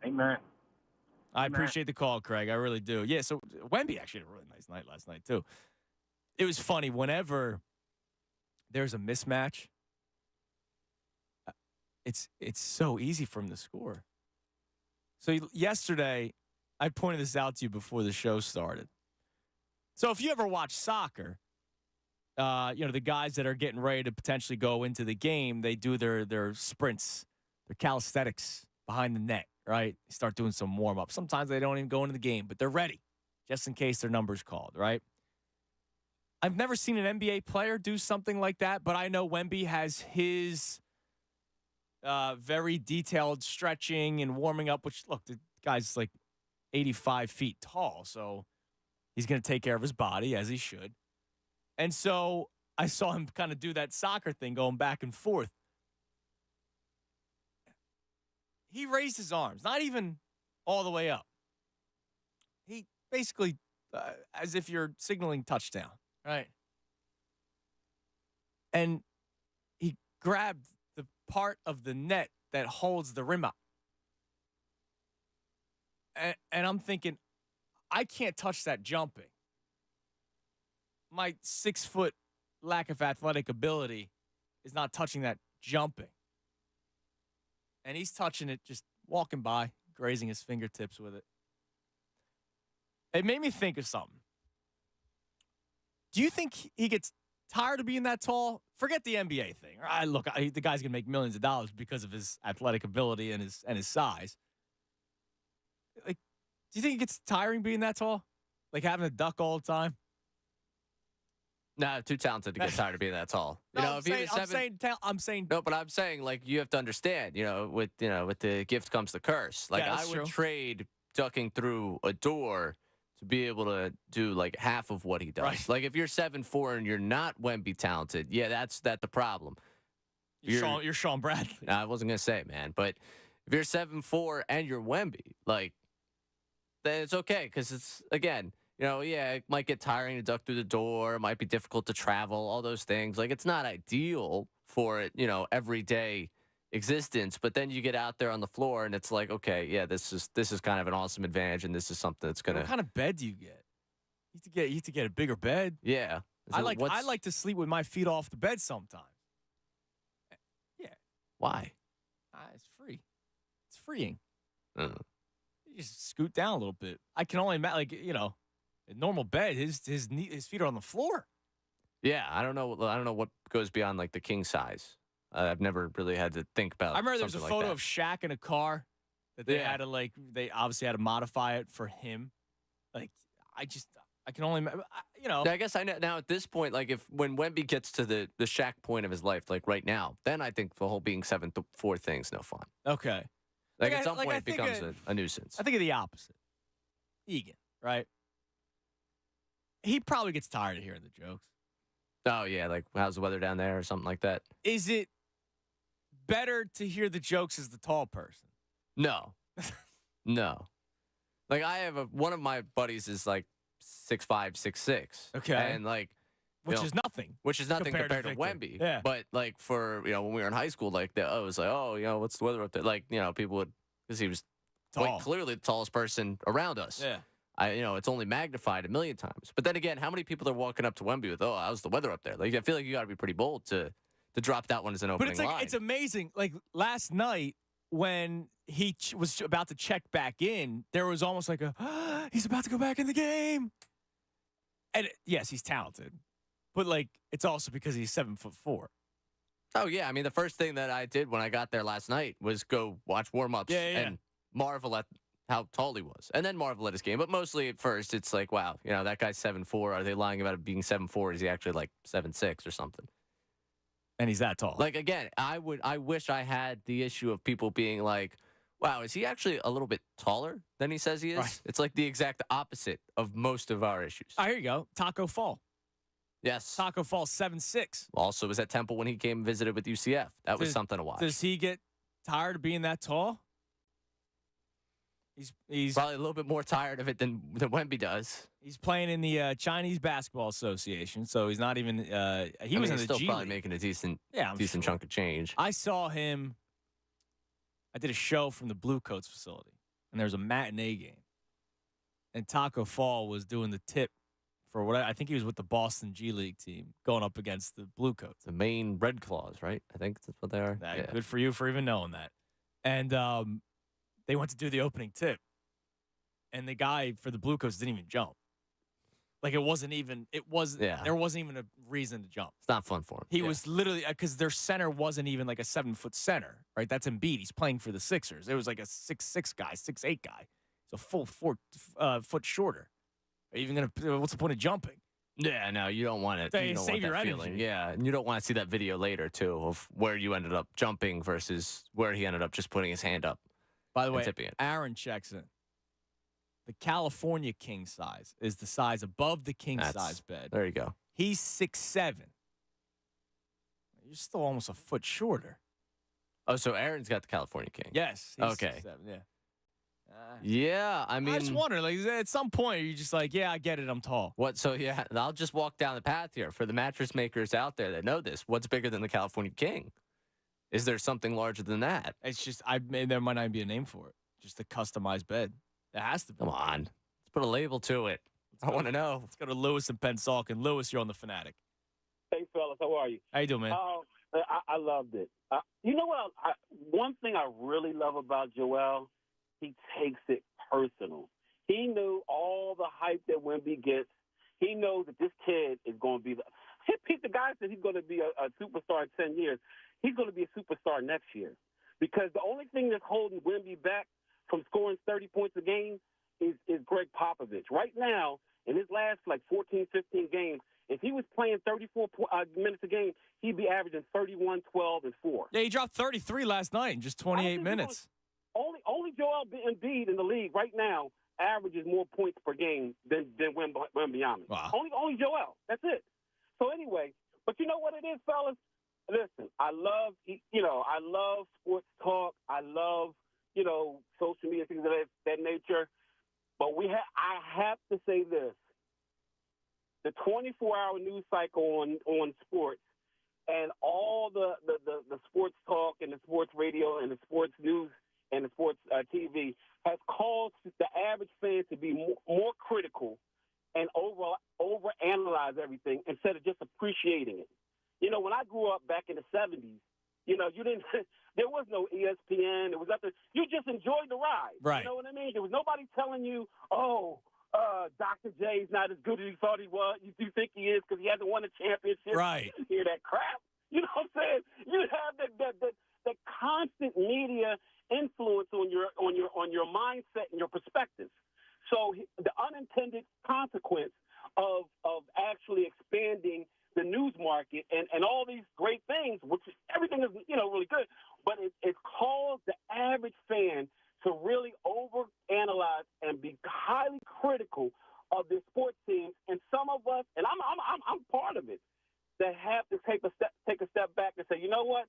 Amen. I appreciate the call, Craig. I really do. Yeah, so Wemby actually had a really nice night last night, too. It was funny. Whenever there's a mismatch, it's so easy for him to score. So yesterday, I pointed this out to you before the show started. So if you ever watch soccer, the guys that are getting ready to potentially go into the game, they do their sprints, their calisthenics behind the net, right? They start doing some warm-up. Sometimes they don't even go into the game, but they're ready just in case their number's called, right? I've never seen an NBA player do something like that, but I know Wemby has his very detailed stretching and warming up, which, look, the guy's like 85 feet tall, so he's going to take care of his body, as he should. And so I saw him kind of do that soccer thing, going back and forth. He raised his arms, not even all the way up. He basically, as if you're signaling touchdown, right? And he grabbed the part of the net that holds the rim up. And I'm thinking, I can't touch that jumping. My 6-foot lack of athletic ability is not touching that jumping. And he's touching it, just walking by, grazing his fingertips with it. It made me think of something. Do you think he gets tired of being that tall? Forget the NBA thing. Look, the guy's going to make millions of dollars because of his athletic ability and his size. Like, do you think it gets tiring being that tall? Like having to duck all the time? Nah, too talented to get tired of being that tall. No, you know, I'm saying. No, but I'm saying like you have to understand. With the gift comes the curse. Like Yeah, I would trade ducking through a door to be able to do like half of what he does. Right. Like if you're 7'4" and you're not Wemby talented, yeah, that's the problem. You're Sean Bradley. Nah, I wasn't gonna say it, man, but if you're 7'4" and you're Wemby, like, then it's okay because it's again. It might get tiring to duck through the door. It might be difficult to travel, all those things. Like, it's not ideal for it, everyday existence. But then you get out there on the floor, and it's like, okay, yeah, this is kind of an awesome advantage, and this is something that's going to... What kind of bed do you get? You have to get a bigger bed. Yeah. I like to sleep with my feet off the bed sometimes. Yeah. Why? It's free. It's freeing. You just scoot down a little bit. I can only imagine, a normal bed, his feet are on the floor. Yeah, I don't know what goes beyond like the king size. I've never really had to think about. I remember there was a something photo like of Shaq in a car that they had to they obviously had to modify it for him. Like I can only I guess I know now at this point, like when Wemby gets to the Shaq point of his life, like right now, then I think the whole being 7'4" thing's no fun. Okay. Like at some point it becomes a nuisance. I think of the opposite. Egan, right? He probably gets tired of hearing the jokes. Oh, yeah, like how's the weather down there or something like that? Is it better to hear the jokes as the tall person? No. No. Like I have one of my buddies is like 6'5", 6'6". Okay. And like Which is nothing. Which is nothing compared to Victor. Wemby. Yeah. But like for when we were in high school, like it was like, what's the weather up there? Like, people would because he was quite clearly the tallest person around us. Yeah. It's only magnified a million times. But then again, how many people are walking up to Wemby with, how's the weather up there? Like, I feel like you got to be pretty bold to drop that one as an opening line. It's amazing. Like, last night when he was about to check back in, there was almost like he's about to go back in the game. And, yes, he's talented. But, like, it's also because he's 7'4". Oh, yeah. I mean, the first thing that I did when I got there last night was go watch warm-ups and marvel at how tall he was, and then marvel at his game. But mostly at first, it's like, wow, that guy's 7'4". Are they lying about it being 7'4"? Is he actually like 7'6" or something? And he's that tall. Like, again, I wish I had the issue of people being like, wow, is he actually a little bit taller than he says he is? Right. It's like the exact opposite of most of our issues. Here you go. Taco Fall. Yes. Taco Fall 7'6". Also was at Temple when he came and visited with UCF. That was something to watch. Does he get tired of being that tall? He's probably a little bit more tired of it than Wemby does. He's playing in the Chinese Basketball Association, so he's not even. He was in the still G probably League. making a decent sure. chunk of change. I saw him. I did a show from the Blue Coats facility, and there was a matinee game, and Taco Fall was doing the tip for what I think he was with the Boston G League team going up against the Blue Coats. The Maine Red Claws, right? I think that's what they are. Yeah. Good for you for even knowing that. And they went to do the opening tip, and the guy for the Blue Coats didn't even jump. Like there wasn't even a reason to jump. It's not fun for him. He was literally, because their center wasn't even like a 7-foot center, right? That's Embiid. He's playing for the Sixers. It was like a 6'6" guy, 6'8" guy. He's a full 4 foot shorter. Are you even gonna? What's the point of jumping? Yeah, no, you don't want it. They You don't save want your that energy. feeling. Yeah, and you don't want to see that video later too of where you ended up jumping versus where he ended up just putting his hand up. By the way, tipping it. Aaron checks in. The California king size is the size above the king size bed. There you go. He's 6'7". You're still almost a foot shorter. Oh, so Aaron's got the California king. Yes. He's Okay. 6'7", yeah. Yeah, I mean, I just wonder, like, at some point, are you just like, yeah, I get it, I'm tall. What? So yeah, I'll just walk down the path here for the mattress makers out there that know this. What's bigger than the California king? Is there something larger than that? It's just, there might not be a name for it. Just a customized bed. It has to be. Come on, let's put a label to it. I want to know. Let's go to Lewis and Pensacola. Lewis, you're on the Fanatic. Hey, fellas, how are you? How you doing, man? I loved it. You know what? One thing I really love about Joel, he takes it personal. He knew all the hype that Wemby gets. He knows that this kid is going to be the guy said he's going to be a superstar in 10 years. He's going to be a superstar next year because the only thing that's holding Wemby back from scoring 30 points a game is Greg Popovich. Right now, in his last 14, 15 games, if he was playing 34 minutes a game, he'd be averaging 31, 12, and 4. Yeah, he dropped 33 last night in just 28 minutes. Only Joel Embiid in the league right now averages more points per game than Wembanyama. Wow. Only Joel. That's it. So anyway, but you know what it is, fellas? Listen, I love sports talk. I love, social media, things of that nature. But I have to say this. The 24-hour news cycle on sports and all the sports talk and the sports radio and the sports news and the sports TV has caused the average fan to be more critical and overanalyze everything instead of just appreciating it. When I grew up back in the 70s, there was no ESPN. There was nothing. You just enjoyed the ride. Right. You know what I mean? There was nobody telling you, Dr. J's not as good as you thought he was. You think he is because he hasn't won a championship. Right. Hear that crap? You know what I'm saying? You have that constant media influence on your mindset and your perspective. So the unintended consequence of actually expanding the news market and all these great things, which everything is really good, but it's caused the average fan to really overanalyze and be highly critical of the sports teams. And some of us, and I'm part of it, that have to take a step back and say, you know what?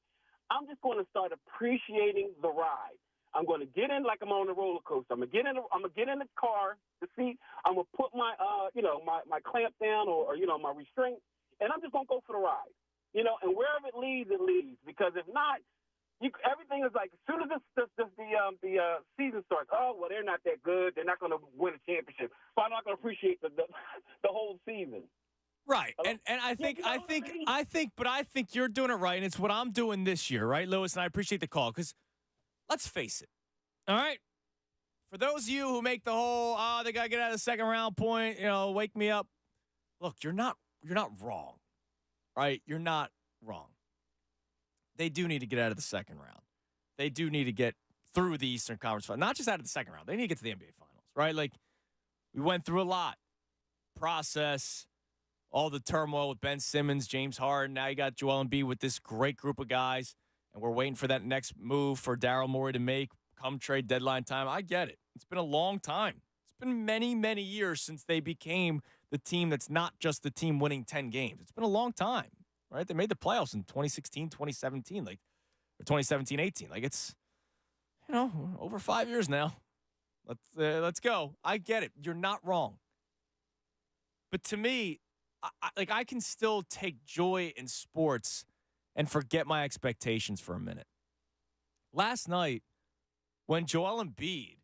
I'm just going to start appreciating the ride. I'm going to get in like I'm on a roller coaster. I'm going to get in the car, the seat. I'm going to put my my clamp down or my restraint, and I'm just going to go for the ride. And wherever it leads, it leads. Because if not, everything is like as soon as the season starts. Oh well, they're not that good. They're not going to win a championship. So I'm not going to appreciate the whole season. Right, and I think you're doing it right, and it's what I'm doing this year, right, Lewis? And I appreciate the call because let's face it, all right. For those of you who make the whole they gotta get out of the second round point, wake me up. Look, you're not wrong, right? You're not wrong. They do need to get out of the second round. They do need to get through the Eastern Conference Finals, not just out of the second round. They need to get to the NBA Finals, right? Like, we went through a lot. Process, all the turmoil with Ben Simmons, James Harden. Now you got Joel Embiid with this great group of guys, and we're waiting for that next move for Daryl Morey to make come trade deadline time. I get it. It's been a long time. It's been many, many years since they became the team that's not just the team winning 10 games. It's been a long time, right? They made the playoffs in 2016, 2017, or 2017, 18. Like, it's, over 5 years now. Let's go. I get it. You're not wrong. But to me, I can still take joy in sports and forget my expectations for a minute. Last night, when Joel Embiid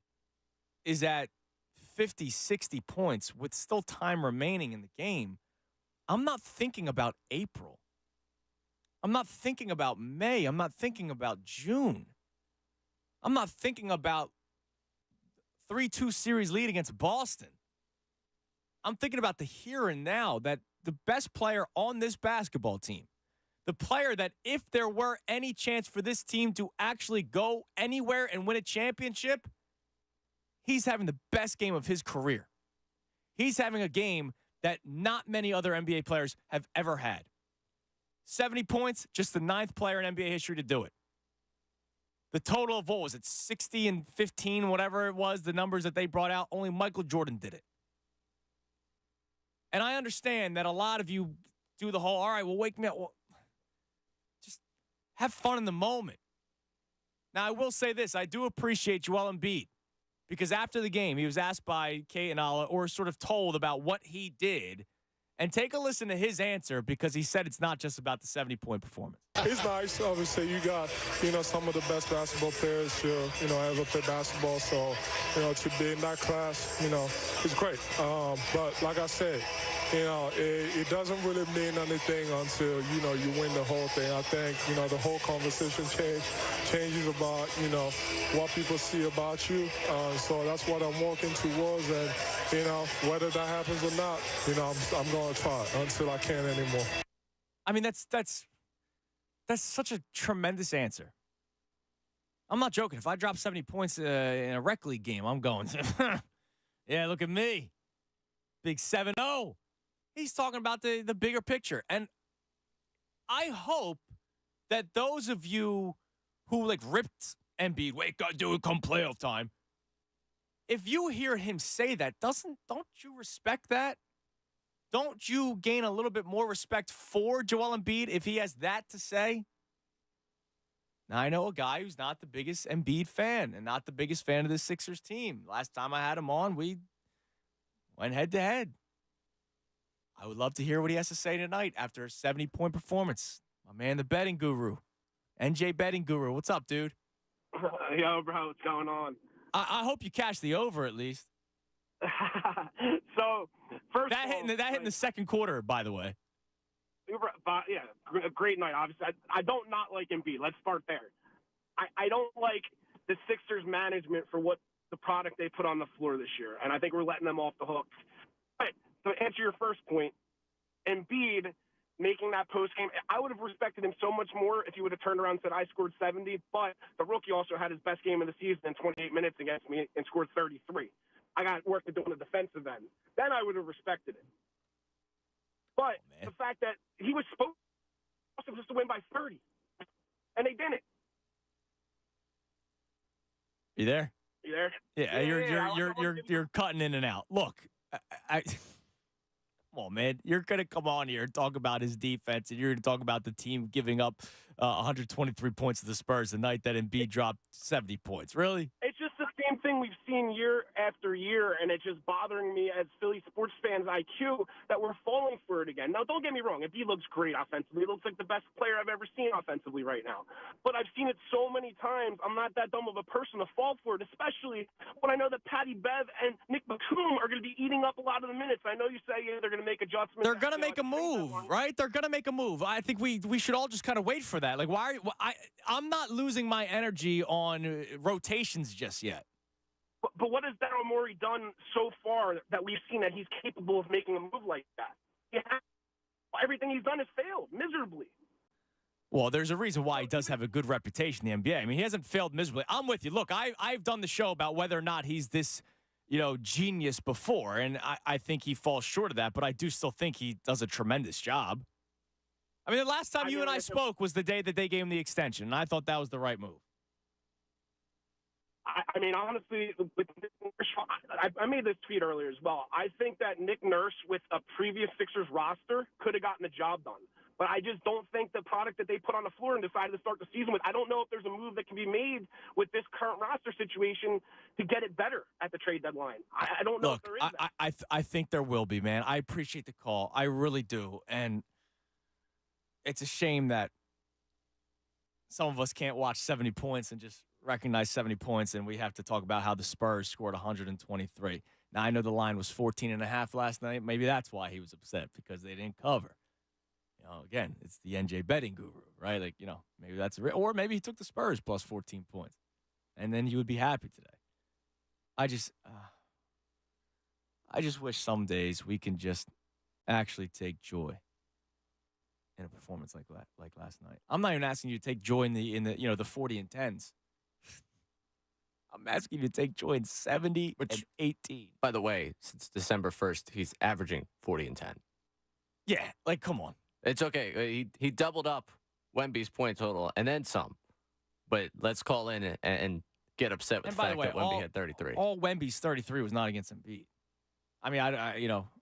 is at 50, 60 points with still time remaining in the game, I'm not thinking about April. I'm not thinking about May. I'm not thinking about June. I'm not thinking about 3-2 series lead against Boston. I'm thinking about the here and now, that the best player on this basketball team, the player that if there were any chance for this team to actually go anywhere and win a championship, he's having the best game of his career. He's having a game that not many other NBA players have ever had. 70 points, just the 9th player in NBA history to do it. The total of, 60 and 15, whatever it was, the numbers that they brought out, only Michael Jordan did it. And I understand that a lot of you do the whole, all right, well, wake me up. Well, just have fun in the moment. Now, I will say this. I do appreciate Joel Embiid, because after the game, he was asked by Kate and Ala, or sort of told about what he did. And take a listen to his answer, because he said it's not just about the 70-point performance. It's nice. Obviously, you got, some of the best basketball players to, ever play basketball. So, to be in that class, it's great. But like I said, it doesn't really mean anything until, you win the whole thing. I think, the whole conversation changes about, what people see about you. So that's what I'm working towards. And, whether that happens or not, I'm going to try until I can't anymore. I mean, that's such a tremendous answer. I'm not joking. If I drop 70 points in a rec league game, I'm going, yeah, look at me. Big 7-0. He's talking about the bigger picture. And I hope that those of you who, ripped Embiid, wait, God, do it come playoff time. If you hear him say that, don't you respect that? Don't you gain a little bit more respect for Joel Embiid if he has that to say? Now, I know a guy who's not the biggest Embiid fan and not the biggest fan of the Sixers team. Last time I had him on, we went head-to-head. I would love to hear what he has to say tonight after a 70-point performance. My man, the betting guru, NJ Betting Guru. What's up, dude? Yo, bro, what's going on? I hope you cash the over at least. So, first that hit in the second quarter, by the way. Yeah, a great night, obviously. I don't not like Embiid. Let's start there. I don't like the Sixers management for what the product they put on the floor this year, and I think we're letting them off the hook. But to answer your first point, Embiid making that post game, I would have respected him so much more if he would have turned around and said, I scored 70, but the rookie also had his best game of the season in 28 minutes against me and scored 33. I got work to do on the defensive end. Then I would have respected it. But the fact that he was supposed to win by 30, and they didn't. You there? You there? Yeah, you're cutting in and out. Look, come on, man. You're going to come on here and talk about his defense, and you're going to talk about the team giving up 123 points to the Spurs the night that Embiid dropped 70 points. Really? It's just the same thing we've seen year after year, and it's just bothering me as Philly sports fans' IQ that we're falling for it again. Now, don't get me wrong. Embiid looks great offensively. He looks like the best player I've ever seen offensively right now. But I've seen it so many times, I'm not that dumb of a person to fall for it, especially when I know that Patty Bev and Nick Batum are going to be eating up a lot of the minutes. I know you say they're going to make adjustments. They're going to make a move, right? They're going to make a move. I think we should all just kind of wait for that. Like, I'm not losing my energy on rotations just yet. But what has Daryl Morey done so far that we've seen that he's capable of making a move like that? Everything he's done has failed miserably. Well, there's a reason why he does have a good reputation in the NBA. I mean, he hasn't failed miserably. I'm with you. Look, I've done the show about whether or not he's this, genius before, and I think he falls short of that, but I do still think he does a tremendous job. I mean, the last time you and I spoke was the day that they gave him the extension, and I thought that was the right move. I mean, honestly, I made this tweet earlier as well. I think that Nick Nurse with a previous Sixers roster could have gotten the job done. But I just don't think the product that they put on the floor and decided to start the season with, I don't know if there's a move that can be made with this current roster situation to get it better at the trade deadline. I don't know if there is that. I think there will be, man. I appreciate the call. I really do. And it's a shame that some of us can't watch 70 points and just recognize 70 points, and we have to talk about how the Spurs scored 123. Now, I know the line was 14.5 last night. Maybe that's why he was upset, because they didn't cover. Again, it's the NJ betting guru, right? Maybe that's or maybe he took the Spurs plus 14 points, and then he would be happy today. I just wish some days we can just actually take joy in a performance like last night. I'm not even asking you to take joy in the 40 and 10s. I'm asking you to take joy in 70 and 18. By the way, since December 1st, he's averaging 40 and 10. Yeah, come on. It's okay. He doubled up Wemby's point total and then some. But let's call in and get upset with the fact that Wemby had 33. All Wemby's 33 was not against Embiid. I mean,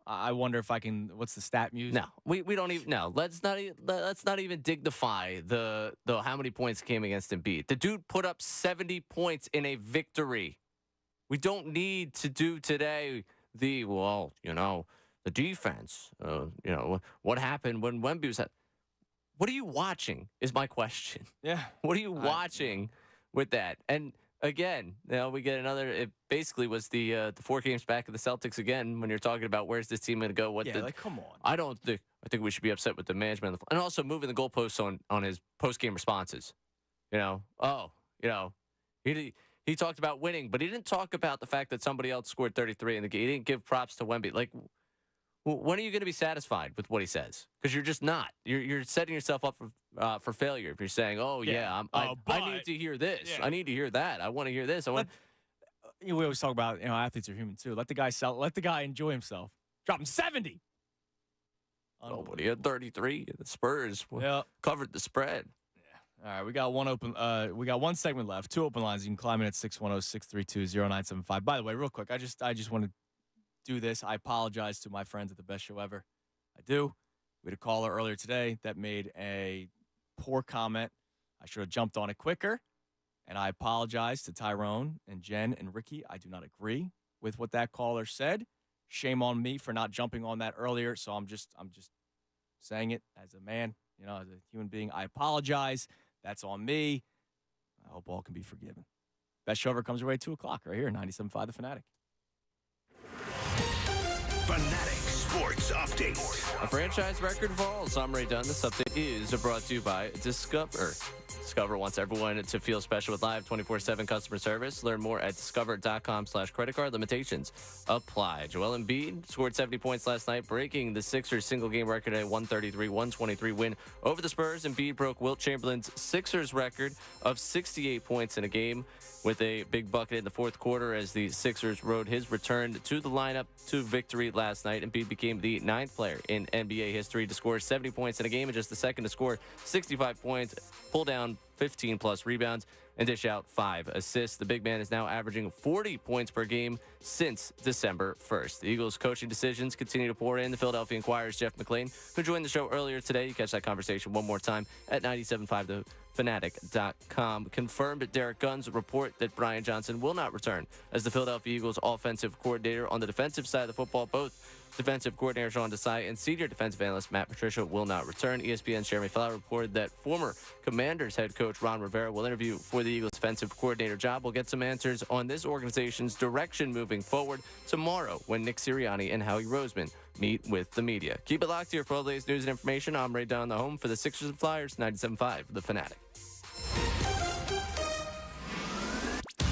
I wonder if I can. What's the stat muse? No, we don't even. No, let's not even dignify the how many points came against Embiid. The dude put up 70 points in a victory. We don't need to do today the defense. What happened when Wemby was at. What are you watching? Is my question. Yeah. What are you watching with that? And again, we get another. It basically was the 4 games back of the Celtics again. When you're talking about where's this team going to go? Come on. I think we should be upset with the management and also moving the goalposts on his post game responses. He talked about winning, but he didn't talk about the fact that somebody else scored 33 in the game. He didn't give props to Wemby. When are you going to be satisfied with what he says? Because you're just not. You're setting yourself up for failure if you're saying, I need to hear this. Yeah. I need to hear that. I want to hear this. We always talk about athletes are human too. Let the guy sell. Let the guy enjoy himself. Drop him 70. Oh, but he had 33. The Spurs covered the spread. Yeah. All right, we got one open. We got one segment left. 2 open lines. You can climb in at 610-632-0975. By the way, real quick, I just want to do this. I apologize to my friends at the Best Show Ever. I do. We had a caller earlier today that made a poor comment. I should have jumped on it quicker. And I apologize to Tyrone and Jen and Ricky. I do not agree with what that caller said. Shame on me for not jumping on that earlier. So I'm just saying it as a man, as a human being. I apologize. That's on me. I hope all can be forgiven. Best Show Ever comes your way at 2 o'clock right here, 97.5 The Fanatic. Fanatic Sports Update. A franchise record falls. I'm Ray Dunn. This update is brought to you by Discover. Discover wants everyone to feel special with live 24/7 customer service. Learn more at discover.com/credit card. Limitations apply. Joel Embiid scored 70 points last night, breaking the Sixers single-game record at 133-123 win over the Spurs. Embiid broke Wilt Chamberlain's Sixers record of 68 points in a game with a big bucket in the fourth quarter as the Sixers rode his return to the lineup to victory last night. Embiid became the 9th player in NBA history to score 70 points in a game and just the second to score 65 points, pull down 15-plus rebounds, and dish out 5 assists. The big man is now averaging 40 points per game since December 1st. The Eagles' coaching decisions continue to pour in. The Philadelphia Inquirer's Jeff McLane, who joined the show earlier today. You catch that conversation one more time at 97.5thefanatic.com. Confirmed Derek Gunn's report that Brian Johnson will not return as the Philadelphia Eagles offensive coordinator. On the defensive side of the football, both defensive coordinator Sean Desai and senior defensive analyst Matt Patricia will not return. ESPN's Jeremy Fowler reported that former Commanders head coach Ron Rivera will interview for the Eagles defensive coordinator job. We'll get some answers on this organization's direction moving forward tomorrow when Nick Sirianni and Howie Roseman meet with the media. Keep it locked here for all the latest news and information. I'm Ray Dunn, the home for the Sixers and Flyers, 97.5 The Fanatic.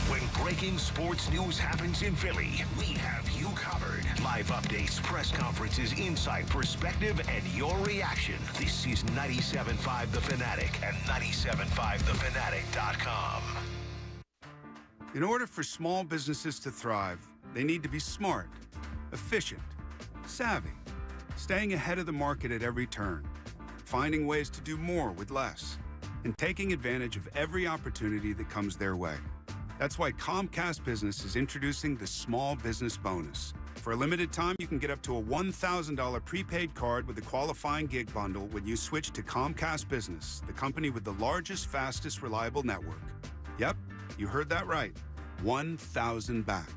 When breaking sports news happens in Philly, we have you covered. Live updates, press conferences, insight, perspective, and your reaction. This is 97.5 The Fanatic and 97.5thefanatic.com. In order for small businesses to thrive, they need to be smart, efficient, savvy, staying ahead of the market at every turn, finding ways to do more with less, and taking advantage of every opportunity that comes their way. That's why Comcast Business is introducing the Small Business Bonus. For a limited time, you can get up to a $1,000 prepaid card with a qualifying gig bundle when you switch to Comcast Business, the company with the largest, fastest, reliable network. Yep, you heard that right. 1,000 back.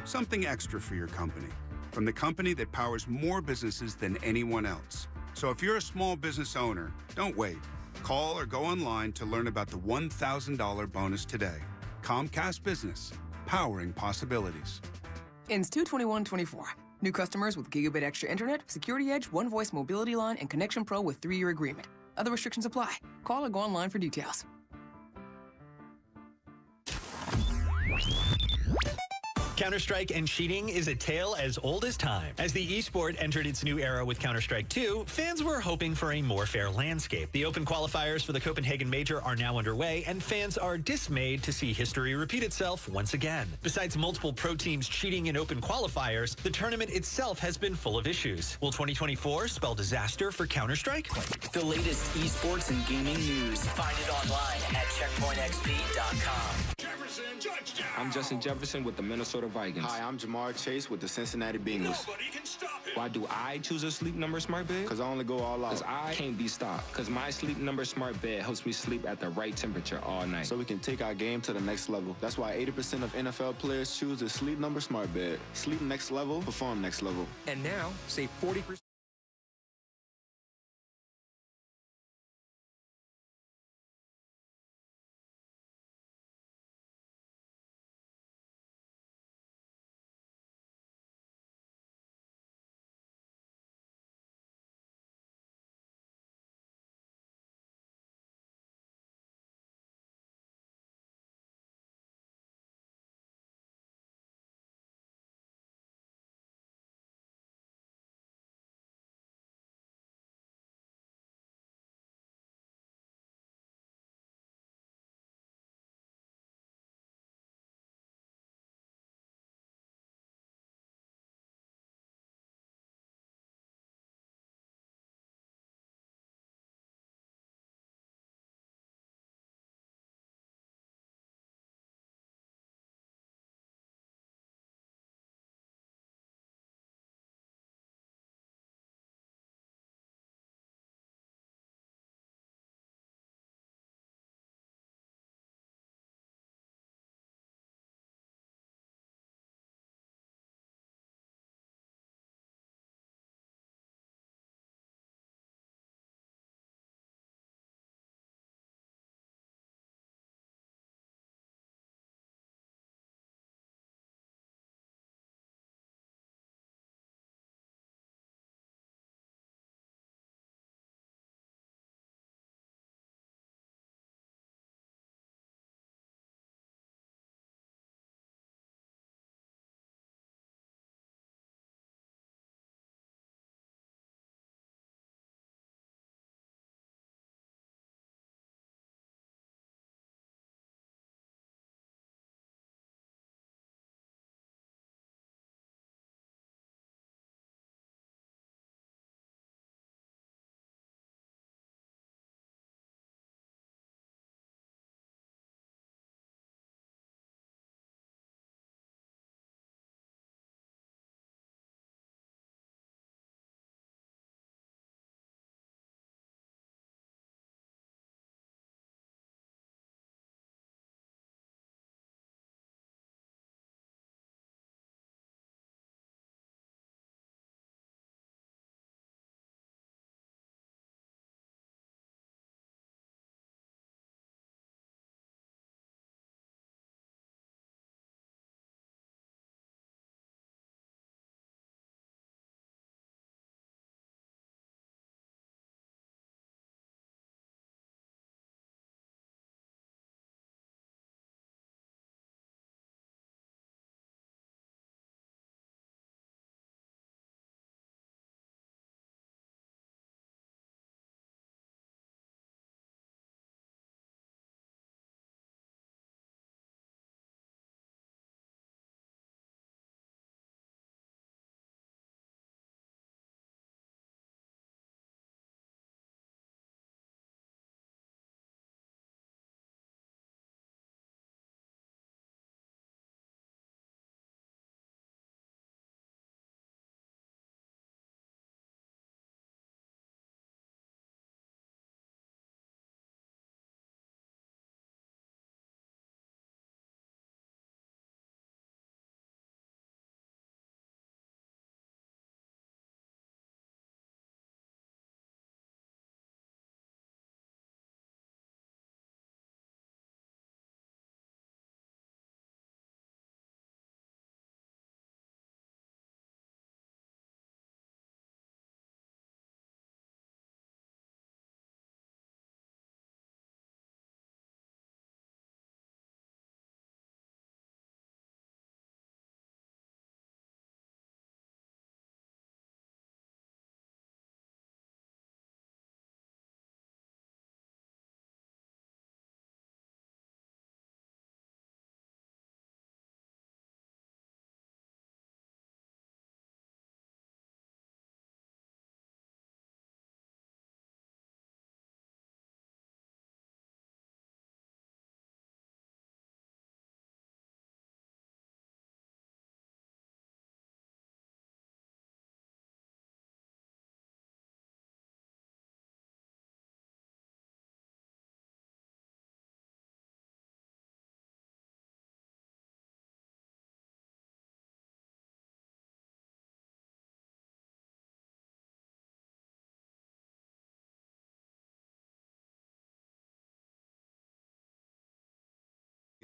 Something extra for your company. From the company that powers more businesses than anyone else. So if you're a small business owner, don't wait. Call or go online to learn about the $1,000 bonus today. Comcast Business, powering possibilities. Ends 2/21/24. New customers with Gigabit Extra Internet, Security Edge, One Voice Mobility Line, and Connection Pro with 3-year agreement. Other restrictions apply. Call or go online for details. Counter-Strike and cheating is a tale as old as time. As the esport entered its new era with Counter-Strike 2, fans were hoping for a more fair landscape. The open qualifiers for the Copenhagen Major are now underway, and fans are dismayed to see history repeat itself once again. Besides multiple pro teams cheating in open qualifiers, the tournament itself has been full of issues. Will 2024 spell disaster for Counter-Strike? The latest esports and gaming news. Find it online at checkpointxp.com. I'm Justin Jefferson with the Minnesota Vikings. Hi, I'm Jamar Chase with the Cincinnati Bengals. Nobody can stop it. Why do I choose a Sleep Number smart bed? Because I only go all out. Because I can't be stopped. Because my Sleep Number smart bed helps me sleep at the right temperature all night. So we can take our game to the next level. That's why 80% of NFL players choose the Sleep Number smart bed. Sleep next level, perform next level. And now, save 40%.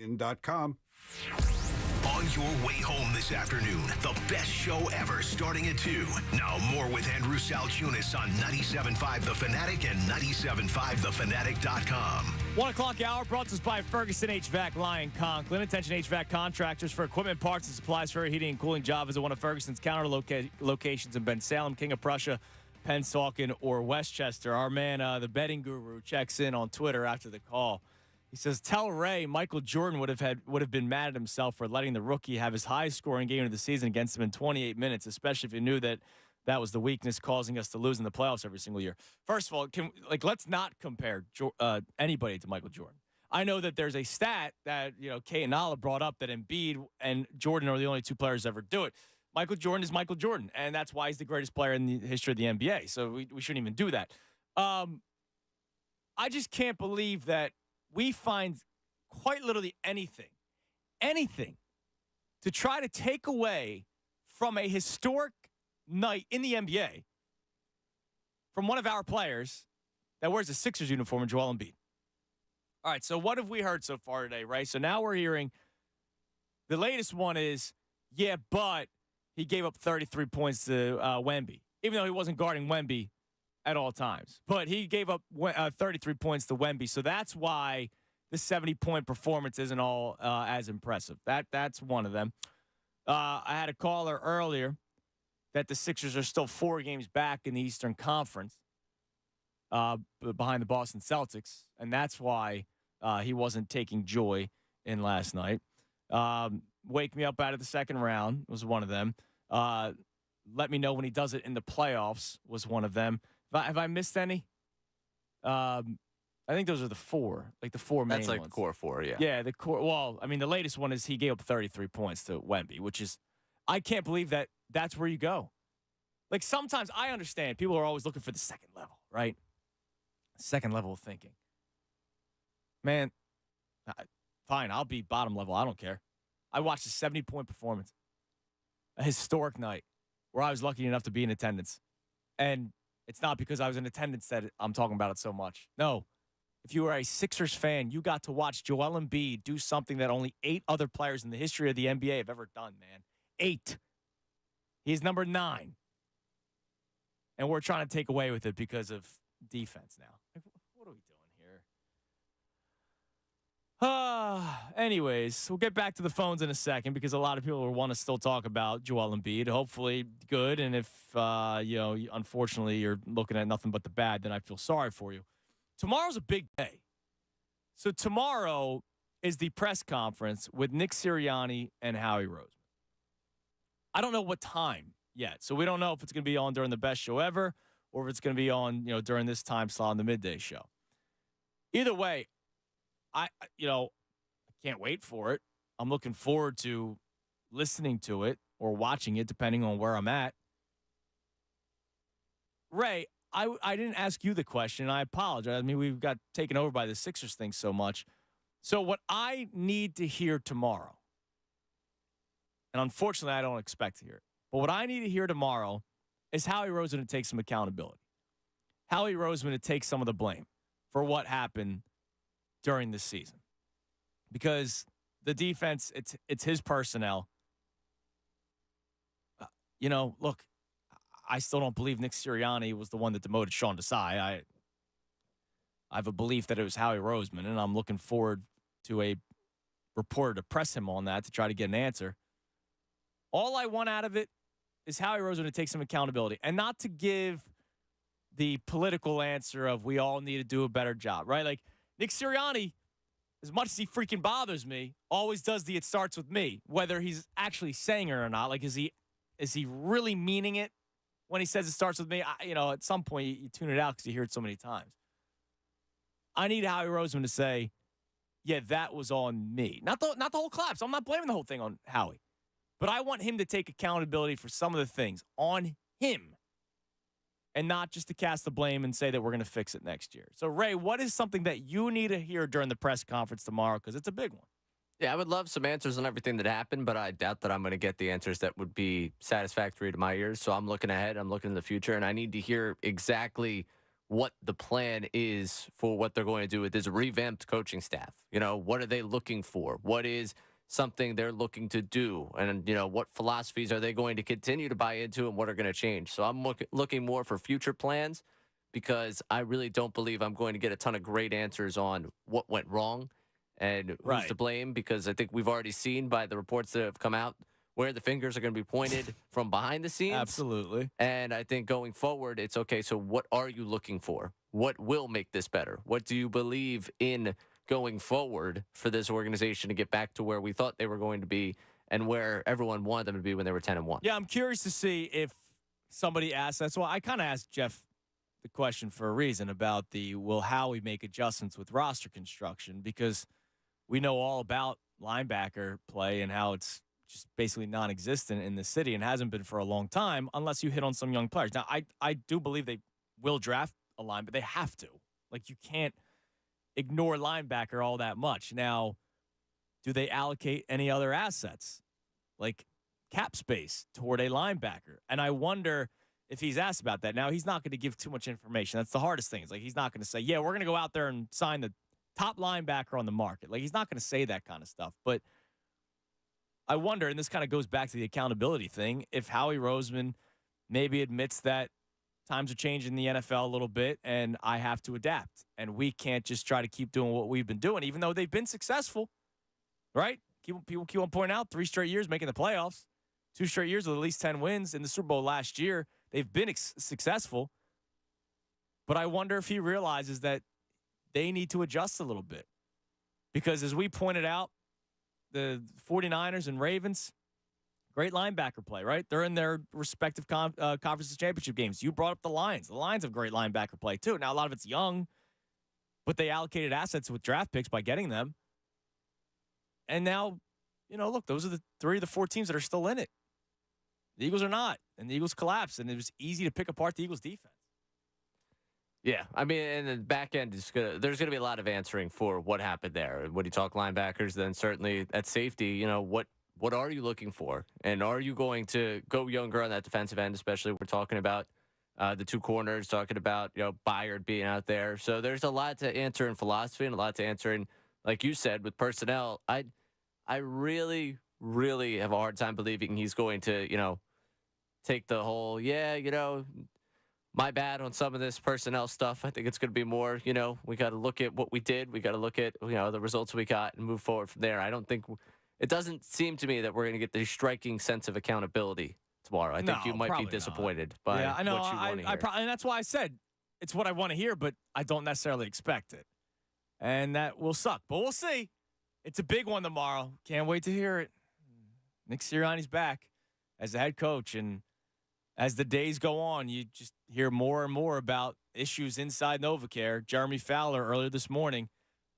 In.com. On your way home this afternoon, the best show ever starting at 2. Now more with Andrew Salchunas on 97.5 The Fanatic and 97.5thefanatic.com. 1 o'clock hour brought to us by Ferguson HVAC, Lyon Conklin. Attention HVAC contractors for equipment, parts, and supplies for heating and cooling job is at one of Ferguson's counter locations in Ben Salem, King of Prussia, Pennsauken, or Westchester. Our man, the betting guru, checks in on Twitter after the call. He says, tell Ray Michael Jordan would have been mad at himself for letting the rookie have his highest scoring game of the season against him in 28 minutes, especially if he knew that was the weakness causing us to lose in the playoffs every single year. First of all, let's not compare anybody to Michael Jordan. I know that there's a stat that, Kate and Nala brought up that Embiid and Jordan are the only two players to ever do it. Michael Jordan is Michael Jordan, and that's why he's the greatest player in the history of the NBA. So we shouldn't even do that. I just can't believe that we find quite literally anything to try to take away from a historic night in the NBA from one of our players that wears a Sixers uniform, Joel Embiid. All right, so what have we heard so far today, right? So now we're hearing the latest one is, yeah, but he gave up 33 points to Wemby, even though he wasn't guarding Wemby at all times. But he gave up 33 points to Wemby, so that's why the 70-point performance isn't all as impressive. That's one of them. I had a caller earlier that the Sixers are still 4 games back in the Eastern Conference behind the Boston Celtics, and that's why he wasn't taking joy in last night. Wake me up out of the second round was one of them. Let me know when he does it in the playoffs was one of them. Have I missed any? I think those are the 4, the 4 main ones. That's the core 4, yeah. Yeah, the core. Well, I mean, the latest one is he gave up 33 points to Wemby, which is, I can't believe that's where you go. Sometimes I understand people are always looking for the second level, right? Second level of thinking. Man, fine, I'll be bottom level. I don't care. I watched a 70-point performance, a historic night where I was lucky enough to be in attendance. And it's not because I was in attendance that I'm talking about it so much. No. If you were a Sixers fan, you got to watch Joel Embiid do something that only 8 other players in the history of the NBA have ever done, man. 8. He's number 9. And we're trying to take away with it because of defense now. What are we doing here? Anyways, we'll get back to the phones in a second because a lot of people will want to still talk about Joel Embiid. Hopefully good. And if, unfortunately you're looking at nothing but the bad, then I feel sorry for you. Tomorrow's a big day. So tomorrow is the press conference with Nick Sirianni and Howie Roseman. I don't know what time yet. So we don't know if it's going to be on during the best show ever or if it's going to be on, during this time slot on the midday show. Either way, I can't wait for it. I'm looking forward to listening to it or watching it, depending on where I'm at. Ray, I didn't ask you the question. I apologize. I mean, we've got taken over by the Sixers thing so much. So what I need to hear tomorrow, and unfortunately I don't expect to hear it, but what I need to hear tomorrow is Howie Roseman to take some accountability. Howie Roseman to take some of the blame for what happened during this season. Because the defense, it's his personnel. Look, I still don't believe Nick Sirianni was the one that demoted Sean Desai. I have a belief that it was Howie Roseman, and I'm looking forward to a reporter to press him on that to try to get an answer. All I want out of it is Howie Roseman to take some accountability and not to give the political answer of we all need to do a better job, right? Nick Sirianni, as much as he freaking bothers me, always does the it starts with me, whether he's actually saying it or not. Is he really meaning it when he says it starts with me? At some point you tune it out because you hear it so many times. I need Howie Roseman to say, yeah, that was on me. Not the whole collapse. I'm not blaming the whole thing on Howie. But I want him to take accountability for some of the things on him and not just to cast the blame and say that we're going to fix it next year. So, Ray, what is something that you need to hear during the press conference tomorrow? Because it's a big one. Yeah, I would love some answers on everything that happened, but I doubt that I'm going to get the answers that would be satisfactory to my ears. So I'm looking ahead. I'm looking in the future, and I need to hear exactly what the plan is for what they're going to do with this revamped coaching staff. What are they looking for? What is something they're looking to do? And, what philosophies are they going to continue to buy into and what are going to change? So I'm looking more for future plans because I really don't believe I'm going to get a ton of great answers on what went wrong and who's to blame, because I think we've already seen by the reports that have come out where the fingers are going to be pointed from behind the scenes. Absolutely. And I think going forward, it's okay, so what are you looking for? What will make this better? What do you believe in going forward for this organization to get back to where we thought they were going to be and where everyone wanted them to be when they were 10-1? Yeah, I'm curious to see if somebody asks. That's why I kind of asked Jeff the question for a reason about how we make adjustments with roster construction, because we know all about linebacker play and how it's just basically non-existent in the city and hasn't been for a long time unless you hit on some young players. Now, I do believe they will draft a line, but they have to. Like, you can't ignore linebacker all that much. Now, do they allocate any other assets, like cap space, toward a linebacker? And I wonder if he's asked about that. Now, he's not going to give too much information. That's the hardest thing. It's like he's not going to say, yeah, we're going to go out there and sign the top linebacker on the market. Like, he's not going to say that kind of stuff. But I wonder, and this kind of goes back to the accountability thing, if Howie Roseman maybe admits that times are changing in the NFL a little bit and I have to adapt. And we can't just try to keep doing what we've been doing, even though they've been successful, right? People keep on pointing out 3 straight years making the playoffs, 2 straight years with at least 10 wins in the Super Bowl last year. They've been successful. But I wonder if he realizes that they need to adjust a little bit. Because as we pointed out, the 49ers and Ravens, great linebacker play, right? They're in their respective conference championship games. You brought up the Lions. The Lions have great linebacker play, too. Now, a lot of it's young, but they allocated assets with draft picks by getting them. And now, look, those are the 3 of the 4 teams that are still in it. The Eagles are not, and the Eagles collapsed, and it was easy to pick apart the Eagles' defense. Yeah, I mean, and the back end there's going to be a lot of answering for what happened there. When you talk linebackers, then certainly at safety, what are you looking for? And are you going to go younger on that defensive end, especially we're talking about the 2 corners, talking about, Byard being out there. So there's a lot to answer in philosophy and a lot to answer in, like you said, with personnel. I really, really have a hard time believing he's going to, take the whole, my bad on some of this personnel stuff. I think it's going to be more, we got to look at what we did. We got to look at, the results we got and move forward from there. I don't think it doesn't seem to me that we're going to get the striking sense of accountability tomorrow. I think you might be disappointed by I know, what you want to hear. And that's why I said it's what I want to hear, but I don't necessarily expect it. And that will suck, but we'll see. It's a big one tomorrow. Can't wait to hear it. Nick Sirianni's back as the head coach, and as the days go on, you just hear more and more about issues inside NovaCare. Jeremy Fowler earlier this morning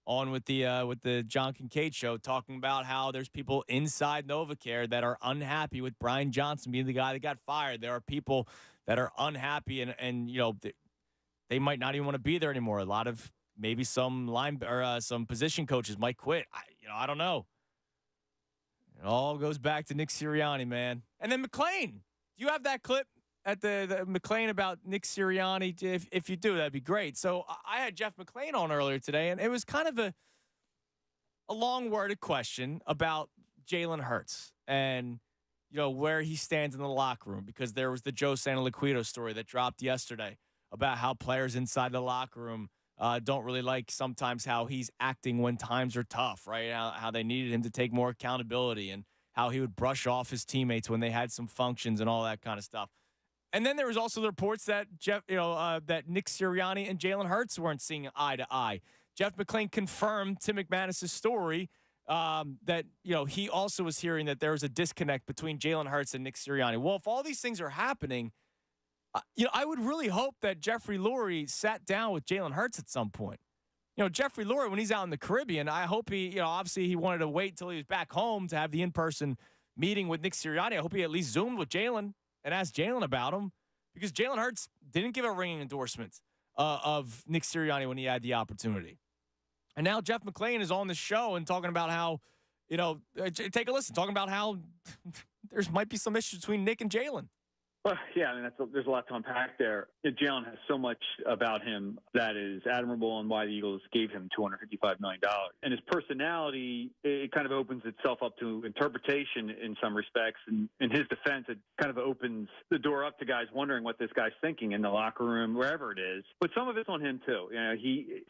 on with the John Kincaid show talking about how there's people inside NovaCare that are unhappy with Brian Johnson being the guy that got fired. There are people that are unhappy and they might not even want to be there anymore. A lot of maybe some some position coaches might quit. I don't know. It all goes back to Nick Sirianni, man. And then McLane. Do you have that clip at the McLane about Nick Sirianni? If you do, that'd be great. So I had Jeff McLane on earlier today, and it was kind of a long-worded question about Jalen Hurts and, where he stands in the locker room, because there was the Joe Santoliquito story that dropped yesterday about how players inside the locker room don't really like sometimes how he's acting when times are tough, right? How they needed him to take more accountability and how he would brush off his teammates when they had some functions and all that kind of stuff. And then there was also the reports that that Nick Sirianni and Jalen Hurts weren't seeing eye to eye. Jeff McLane confirmed Tim McManus' story that he also was hearing that there was a disconnect between Jalen Hurts and Nick Sirianni. Well, if all these things are happening, I would really hope that Jeffrey Lurie sat down with Jalen Hurts at some point. Jeffrey Lurie, when he's out in the Caribbean, I hope he, obviously he wanted to wait until he was back home to have the in-person meeting with Nick Sirianni. I hope he at least Zoomed with Jalen and asked Jalen about him, because Jalen Hurts didn't give a ringing endorsement of Nick Sirianni when he had the opportunity. And now Jeff McLane is on the show and talking about how, take a listen, talking about how there might be some issues between Nick and Jalen. Well, yeah, I mean, there's a lot to unpack there. Jalen has so much about him that is admirable and why the Eagles gave him $255 million. And his personality, it kind of opens itself up to interpretation in some respects. And in his defense, it kind of opens the door up to guys wondering what this guy's thinking in the locker room, wherever it is. But some of it's on him, too. You know,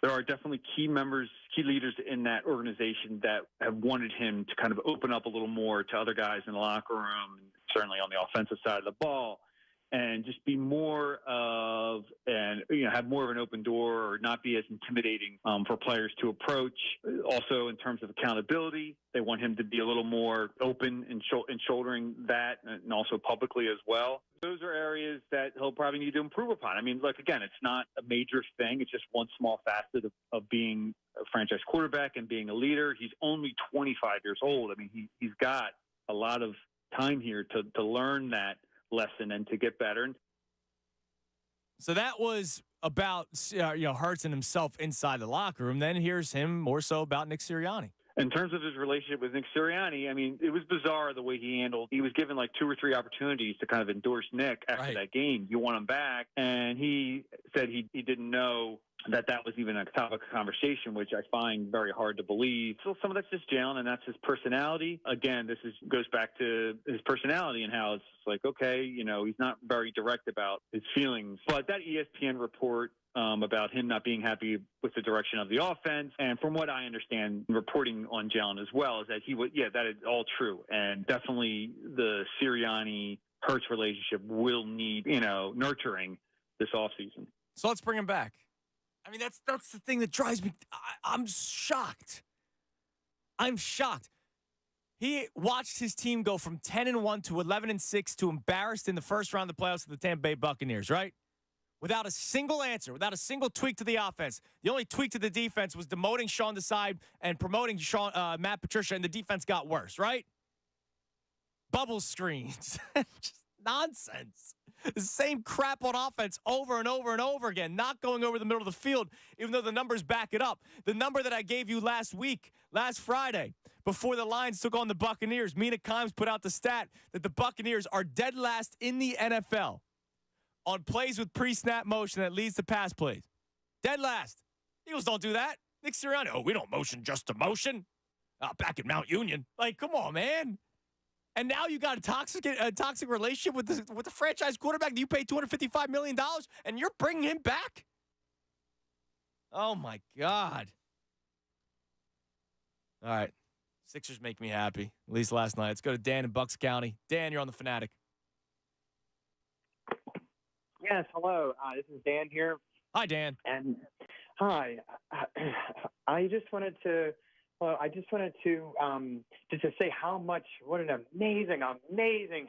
there are definitely key leaders in that organization that have wanted him to kind of open up a little more to other guys in the locker room, certainly on the offensive side of the ball, and just be more of, and have more of an open door, or not be as intimidating for players to approach. Also, in terms of accountability, they want him to be a little more open in shouldering that, and also publicly as well. Those are areas that he'll probably need to improve upon. I mean, look, again, it's not a major thing. It's just one small facet of being a franchise quarterback and being a leader. He's only 25 years old. I mean, he's got a lot of time here to learn that lesson and to get better. So that was about Hurts and himself inside the locker room. Then here's him more so about Nick Sirianni. In terms of his relationship with Nick Sirianni, I mean, it was bizarre the way he handled. He was given like 2 or 3 opportunities to kind of endorse Nick after that game. You want him back, and he said he didn't know that was even a topic of conversation, which I find very hard to believe. So some of that's just Jalen, and that's his personality. Again, goes back to his personality and how it's like, okay, he's not very direct about his feelings. But that ESPN report about him not being happy with the direction of the offense, and from what I understand, reporting on Jalen as well, is that that is all true. And definitely the Sirianni-Hurts relationship will need, nurturing this offseason. So let's bring him back. I mean, that's the thing that drives me. I'm shocked. I'm shocked. He watched his team go from 10-1 to 11-6 to embarrassed in the first round of the playoffs of the Tampa Bay Buccaneers, right? Without a single answer, without a single tweak to the offense. The only tweak to the defense was demoting Sean Desai and promoting Matt Patricia, and the defense got worse, right? Bubble screens. Just nonsense. The same crap on offense over and over and over again, not going over the middle of the field, even though the numbers back it up. The number that I gave you last Friday, before the Lions took on the Buccaneers, Mina Kimes put out the stat that the Buccaneers are dead last in the NFL on plays with pre-snap motion that leads to pass plays. Dead last. Eagles don't do that. Nick Sirianni, we don't motion just to motion. Back at Mount Union. Like, come on, man. And now you got a toxic relationship with the franchise quarterback that you paid $255 million, and you're bringing him back? Oh, my God. All right. Sixers make me happy, at least last night. Let's go to Dan in Bucks County. Dan, you're on the Fanatic. Yes, hello. This is Dan here. Hi, Dan. And hi. I just wanted to say what an amazing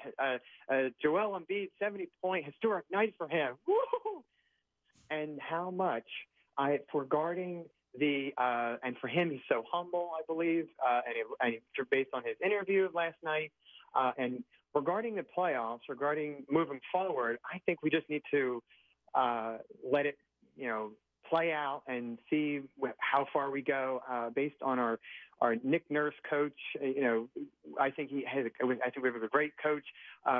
Joel Embiid 70-point historic night for him. Woo! And how much regarding the and for him, he's so humble, I believe, and based on his interview last night, and regarding the playoffs, regarding moving forward, I think we just need to let it, play out and see how far we go based on our Nick Nurse coach. I think we have a great coach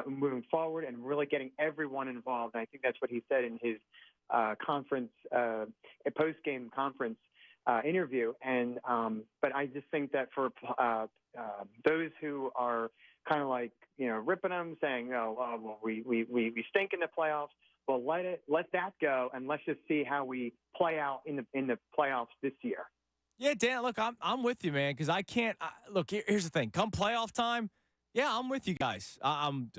moving forward and really getting everyone involved. And I think that's what he said in his post-game conference interview. And but I just think that for those who are kind of like ripping them, saying, we stink in the playoffs. Well, let that go, and let's just see how we play out in the playoffs this year. Yeah, Dan, look, I'm with you, man, because I can't look. Here's the thing: come playoff time, yeah, I'm with you guys. I'm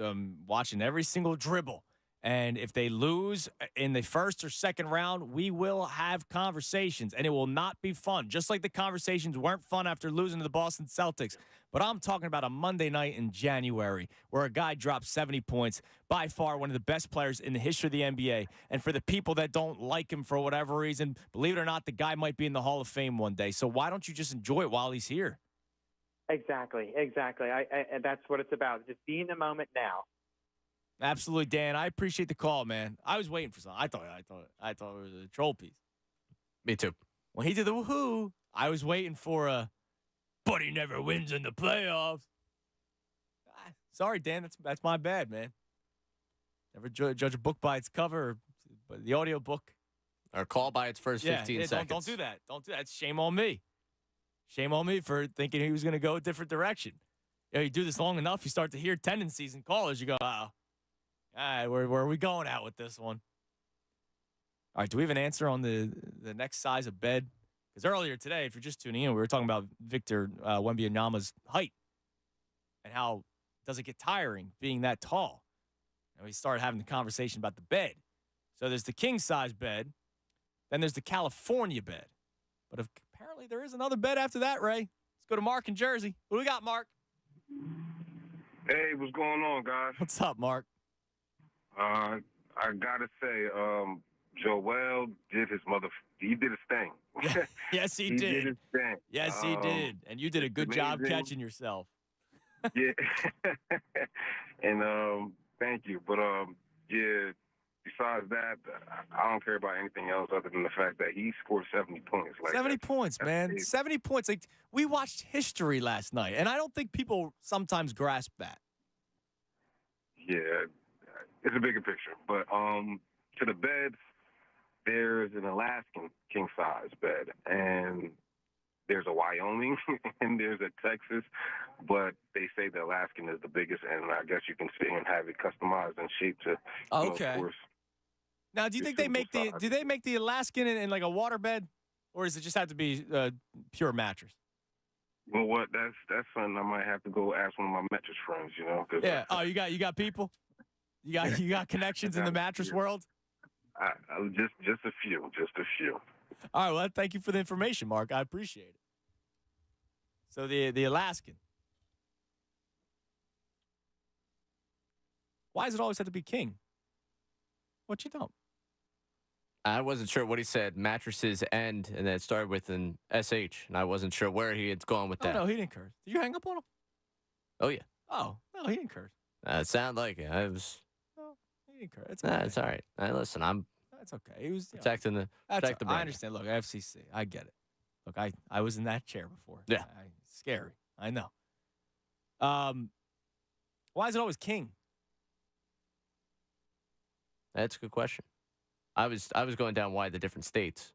watching every single dribble, and if they lose in the first or second round, we will have conversations, and it will not be fun. Just like the conversations weren't fun after losing to the Boston Celtics. But I'm talking about a Monday night in January where a guy drops 70 points, by far one of the best players in the history of the NBA. And for the people that don't like him for whatever reason, believe it or not, the guy might be in the Hall of Fame one day. So why don't you just enjoy it while he's here? Exactly. That's what it's about. Just be in the moment now. Absolutely, Dan. I appreciate the call, man. I was waiting for something. I thought it was a troll piece. Me too. When he did the woohoo, I was waiting for a, but he never wins in the playoffs. Sorry, Dan. That's my bad, man. Never judge a book by its cover, but the audio book. Or call by its first 15 seconds. Don't do that. Don't do that. It's shame on me. Shame on me for thinking he was going to go a different direction. You do this long enough, you start to hear tendencies in callers. You go, all right, where are we going at with this one? All right, do we have an answer on the next size of bed? Because earlier today, if you're just tuning in, we were talking about Victor Wembanyama's height and how does it get tiring being that tall. And we started having the conversation about the bed. So there's the king-size bed. Then there's the California bed. But apparently there is another bed after that, Ray. Let's go to Mark in Jersey. What do we got, Mark? Hey, what's going on, guys? What's up, Mark? I gotta say, Joel did he did his thing. Yes, he did. did His thing. Yes, he did. And you did a good job catching yourself. Yeah. And thank you. But yeah, besides that, I don't care about anything else other than the fact that he scored 70 points. 70 points, man. 70 points. Like, we watched history last night, and I don't think people sometimes grasp that. Yeah, it's a bigger picture. But to the beds, there's an Alaskan king-size bed, and there's a Wyoming, and there's a Texas, but they say the Alaskan is the biggest, and I guess you can sit and have it customized and shaped to, Okay. of course. Now, do you think they make the Alaskan in like a water bed, or does it just have to be pure mattress? Well, what? That's something I might have to go ask one of my mattress friends. 'Cause Yeah. Oh, you got people. You got connections in the mattress world. Just a few. All right. Well, thank you for the information, Mark. I appreciate it. So the Alaskan. Why does it always have to be king? What you know? I wasn't sure what he said. Mattresses and then it started with an SH, and I wasn't sure where he had gone with that. No, he didn't curse. Did you hang up on him? Oh, yeah. Oh, no, he didn't curse. It sounded like it. I was. He didn't curse. It's okay. It's all right. Listen, I'm. That's okay. He was protecting the brand. I understand. Look, FCC. I get it. Look, I was in that chair before. Yeah. Scary. I know. Why is it always king? That's a good question. I was going down why the different states.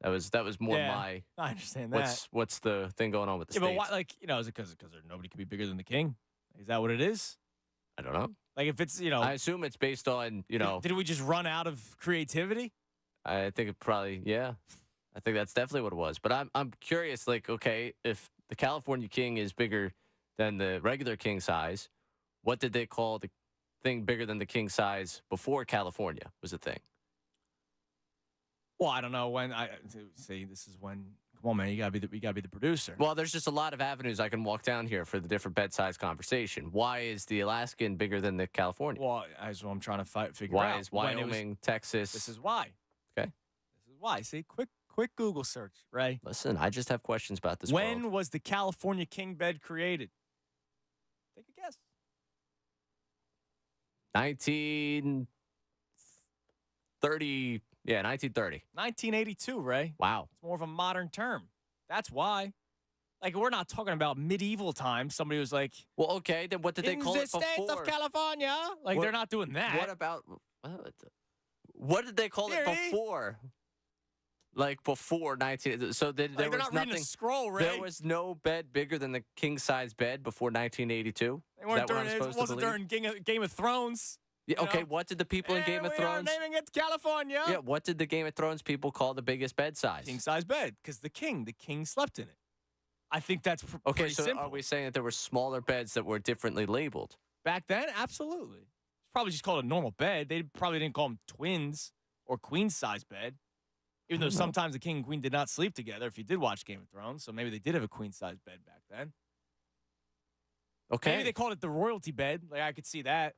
That was more my. I understand that. What's the thing going on with the states? But why, is it because nobody can be bigger than the king? Is that what it is? I don't know. Like if it's I assume it's based on Did we just run out of creativity? I think it probably I think that's definitely what it was. But I'm curious. Like, okay, if the California king is bigger than the regular king size, what did they call the thing bigger than the king size before California was a thing? Well, I don't know when. I see. This is when. Come on, man. You gotta be the producer. Well, there's just a lot of avenues I can walk down here for the different bed size conversation. Why is the Alaskan bigger than the California? Well, that's what I'm trying to figure out. Why is Wyoming, Texas? This is why. Okay. This is why. See, quick Google search, Ray. Listen, I just have questions about this. When was the California king bed created? Take a guess. 1930. Yeah, 1930. 1982, Ray. Wow. It's more of a modern term. That's why. Like, we're not talking about medieval times. Somebody was like, well, okay, then what did they call it before? In the state of California. Like, they're not doing that. What about, what did they call it before? Like, before 19, so there was not nothing. Reading a scroll, Ray. There was no bed bigger than the king-size bed before 1982? They weren't it wasn't during Game of Thrones. Yeah, okay, what did the people in Game of Thrones... We are naming it California. Yeah, what did the Game of Thrones people call the biggest bed size? King-size bed, because the king slept in it. I think that's pretty simple. Are we saying that there were smaller beds that were differently labeled? Back then, absolutely. It's probably just called a normal bed. They probably didn't call them twins or queen-size bed, even though sometimes the king and queen did not sleep together, if you did watch Game of Thrones, so maybe they did have a queen-size bed back then. Okay. Maybe they called it the royalty bed. Like, I could see that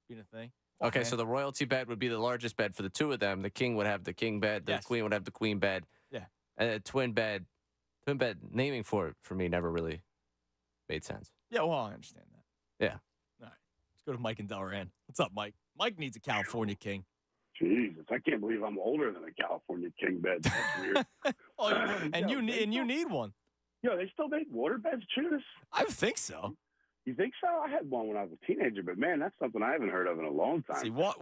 being a thing. Okay, so the royalty bed would be the largest bed for the two of them. The king would have the king bed. The queen would have the queen bed. Yeah. And a twin bed naming for it for me never really made sense. Yeah, well, I understand that. Yeah. All right. Let's go to Mike and Delran. What's up, Mike? Mike needs a California king. Jesus, I can't believe I'm older than a California king bed. That's weird. You need one. Yeah, they still make water beds, Chris? I think so. You think so? I had one when I was a teenager, but man, that's something I haven't heard of in a long time. See, Those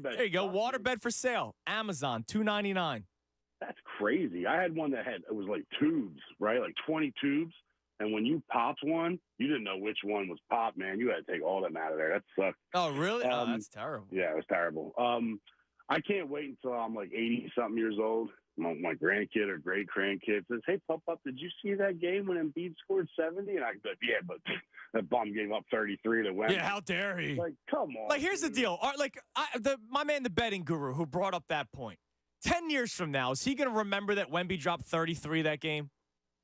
there you go. Waterbed for sale. Amazon, $2.99. That's crazy. I had one that it was like tubes, right? Like 20 tubes. And when you popped one, you didn't know which one was popped, man. You had to take all of them out of there. That sucked. Oh, really? Oh, that's terrible. Yeah, it was terrible. I can't wait until I'm like 80-something years old. My grandkid or great grandkid says, "Hey, Pop, did you see that game when Embiid scored 70?" And I go, "Yeah, but that bum gave up 33 to win." Yeah, how dare he? Like, come on. Like, here's the deal. My man, the betting guru, who brought up that point. 10 years from now, is he going to remember that Wemby dropped 33 that game?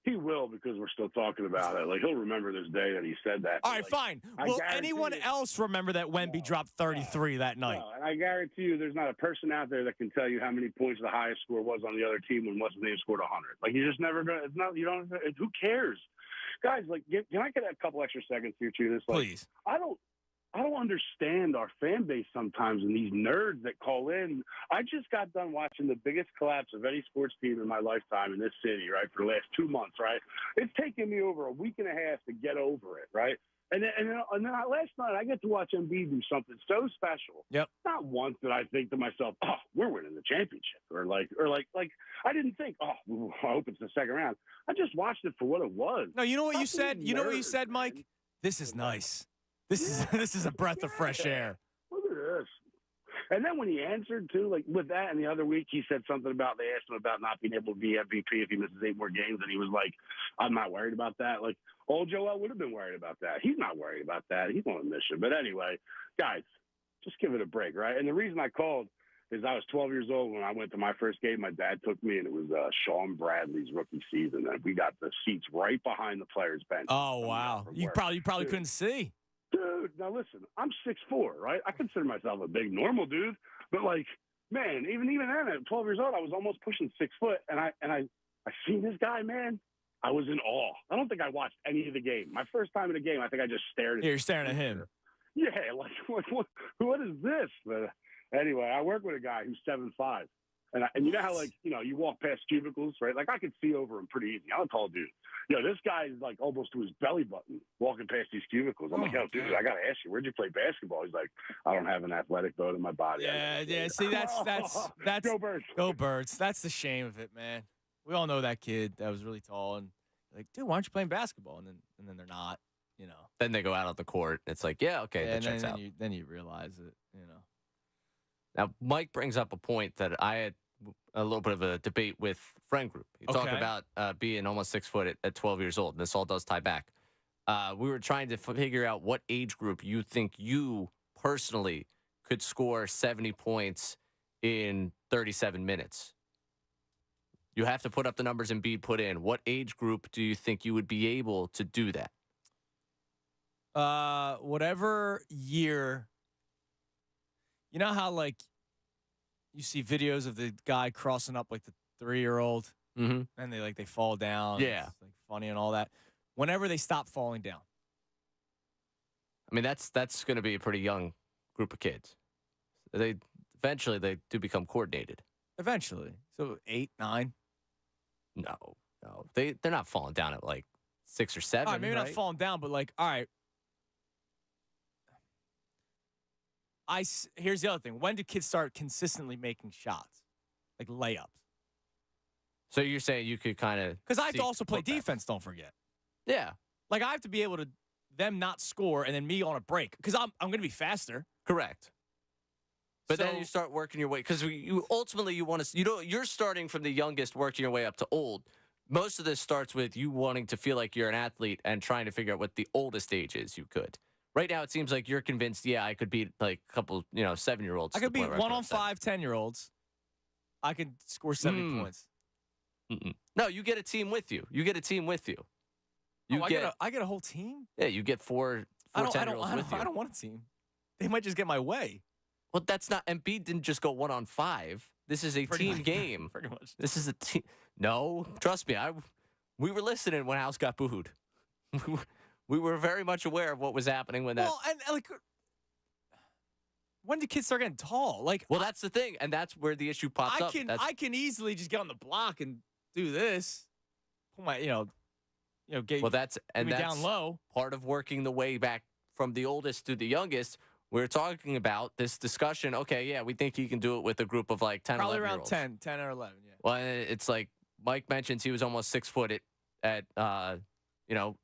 He will, because we're still talking about it. Like, he'll remember this day that he said that. All right, fine. Will anyone else remember that Wemby dropped 33 that night? No, and I guarantee you there's not a person out there that can tell you how many points the highest score was on the other team when what's his name scored 100. Like, you're just never going to – it's not – you don't – who cares? Guys, like, can I get a couple extra seconds here, too? This, like, please. I don't understand our fan base sometimes and these nerds that call in. I just got done watching the biggest collapse of any sports team in my lifetime in this city, right, for the last 2 months, right? It's taken me over a week and a half to get over it, right? And then last night I get to watch Embiid do something so special. Yep. Not once did I think to myself, "Oh, we're winning the championship," or like I didn't think, "Oh, I hope it's the second round." I just watched it for what it was. No, you know what you said? You know what you said, Mike? This is nice. This is a breath of fresh air. Look at this. And then when he answered, too, like with that and the other week, he said something about, they asked him about not being able to be MVP if he misses 8 more games. And he was like, "I'm not worried about that." Like, old Joel would have been worried about that. He's not worried about that. He's on a mission. But anyway, guys, just give it a break, right? And the reason I called is I was 12 years old when I went to my first game. My dad took me, and it was Sean Bradley's rookie season. And we got the seats right behind the players' bench. Oh, wow. You probably couldn't see. Dude, now listen, I'm 6'4", right? I consider myself a big normal dude, but like, man, even then at 12 years old, I was almost pushing 6 foot, and I seen this guy, man. I was in awe. I don't think I watched any of the game. My first time in a game, I think I just stared at him. You're staring at him. Yeah, like what is this? But anyway, I work with a guy who's 7'5", and you know how, like, you know, you walk past cubicles, right? Like, I could see over him pretty easy. I'm a tall dude. You know, this guy is like almost to his belly button walking past these cubicles. I'm like, "Yo, dude, I got to ask you, where'd you play basketball?" He's like, "I don't have an athletic bone in my body." Yeah. See, that's Go Birds. Go Birds. That's the shame of it, man. We all know that kid that was really tall, and like, dude, why aren't you playing basketball? And then they're not, you know. Then they go out on the court. It's like, yeah, okay, that checks out. Then you realize it, you know. Now, Mike brings up a point that I had a little bit of a debate with friend group. He talked about being almost 6 foot at 12 years old, and this all does tie back. We were trying to figure out what age group you think you personally could score 70 points in 37 minutes. You have to put up the numbers Embiid put in. What age group do you think you would be able to do that? Whatever year. You know how, like, you see videos of the guy crossing up, like, the 3-year-old, and they fall down. Yeah. It's, like, funny and all that. Whenever they stop falling down. I mean, that's going to be a pretty young group of kids. Eventually they do become coordinated. Eventually. So 8, 9. No. They're not falling down at like 6 or 7. All right, maybe not falling down, but like, all right. Here's the other thing. When do kids start consistently making shots? Like layups. So you're saying you could kind of... Because I have to also play defense, don't forget. Yeah. Like, I have to be able to them not score and then me on a break. Because I'm going to be faster. Correct. But then you start working your way, because you ultimately you want to, you're starting from the youngest, working your way up to old. Most of this starts with you wanting to feel like you're an athlete and trying to figure out what the oldest age is you could. Right now, it seems like you're convinced, yeah, I could beat like a couple, 7-year-olds. I could beat 1-on-5 10-year-olds. I could score 70 points. No, you get a team with you. I get a whole team? Yeah, you get four 10-year-olds with you. I don't want a team. They might just get my way. Well, that's not. Embiid didn't just go 1-on-5. This is a team game. Pretty much. This is a team. No, trust me. We were listening when House got booed. We were very much aware of what was happening when that. Well, and like, when do kids start getting tall? Like, well, that's the thing, and that's where the issue pops up. I can easily just get on the block and do this. Put my, get, well, that's down low. Part of working the way back from the oldest to the youngest. We're talking about this discussion. Okay, yeah, we think he can do it with a group of like 10, Probably 11 around year olds. 10 or 11, yeah. Well, it's like Mike mentions he was almost 6 foot at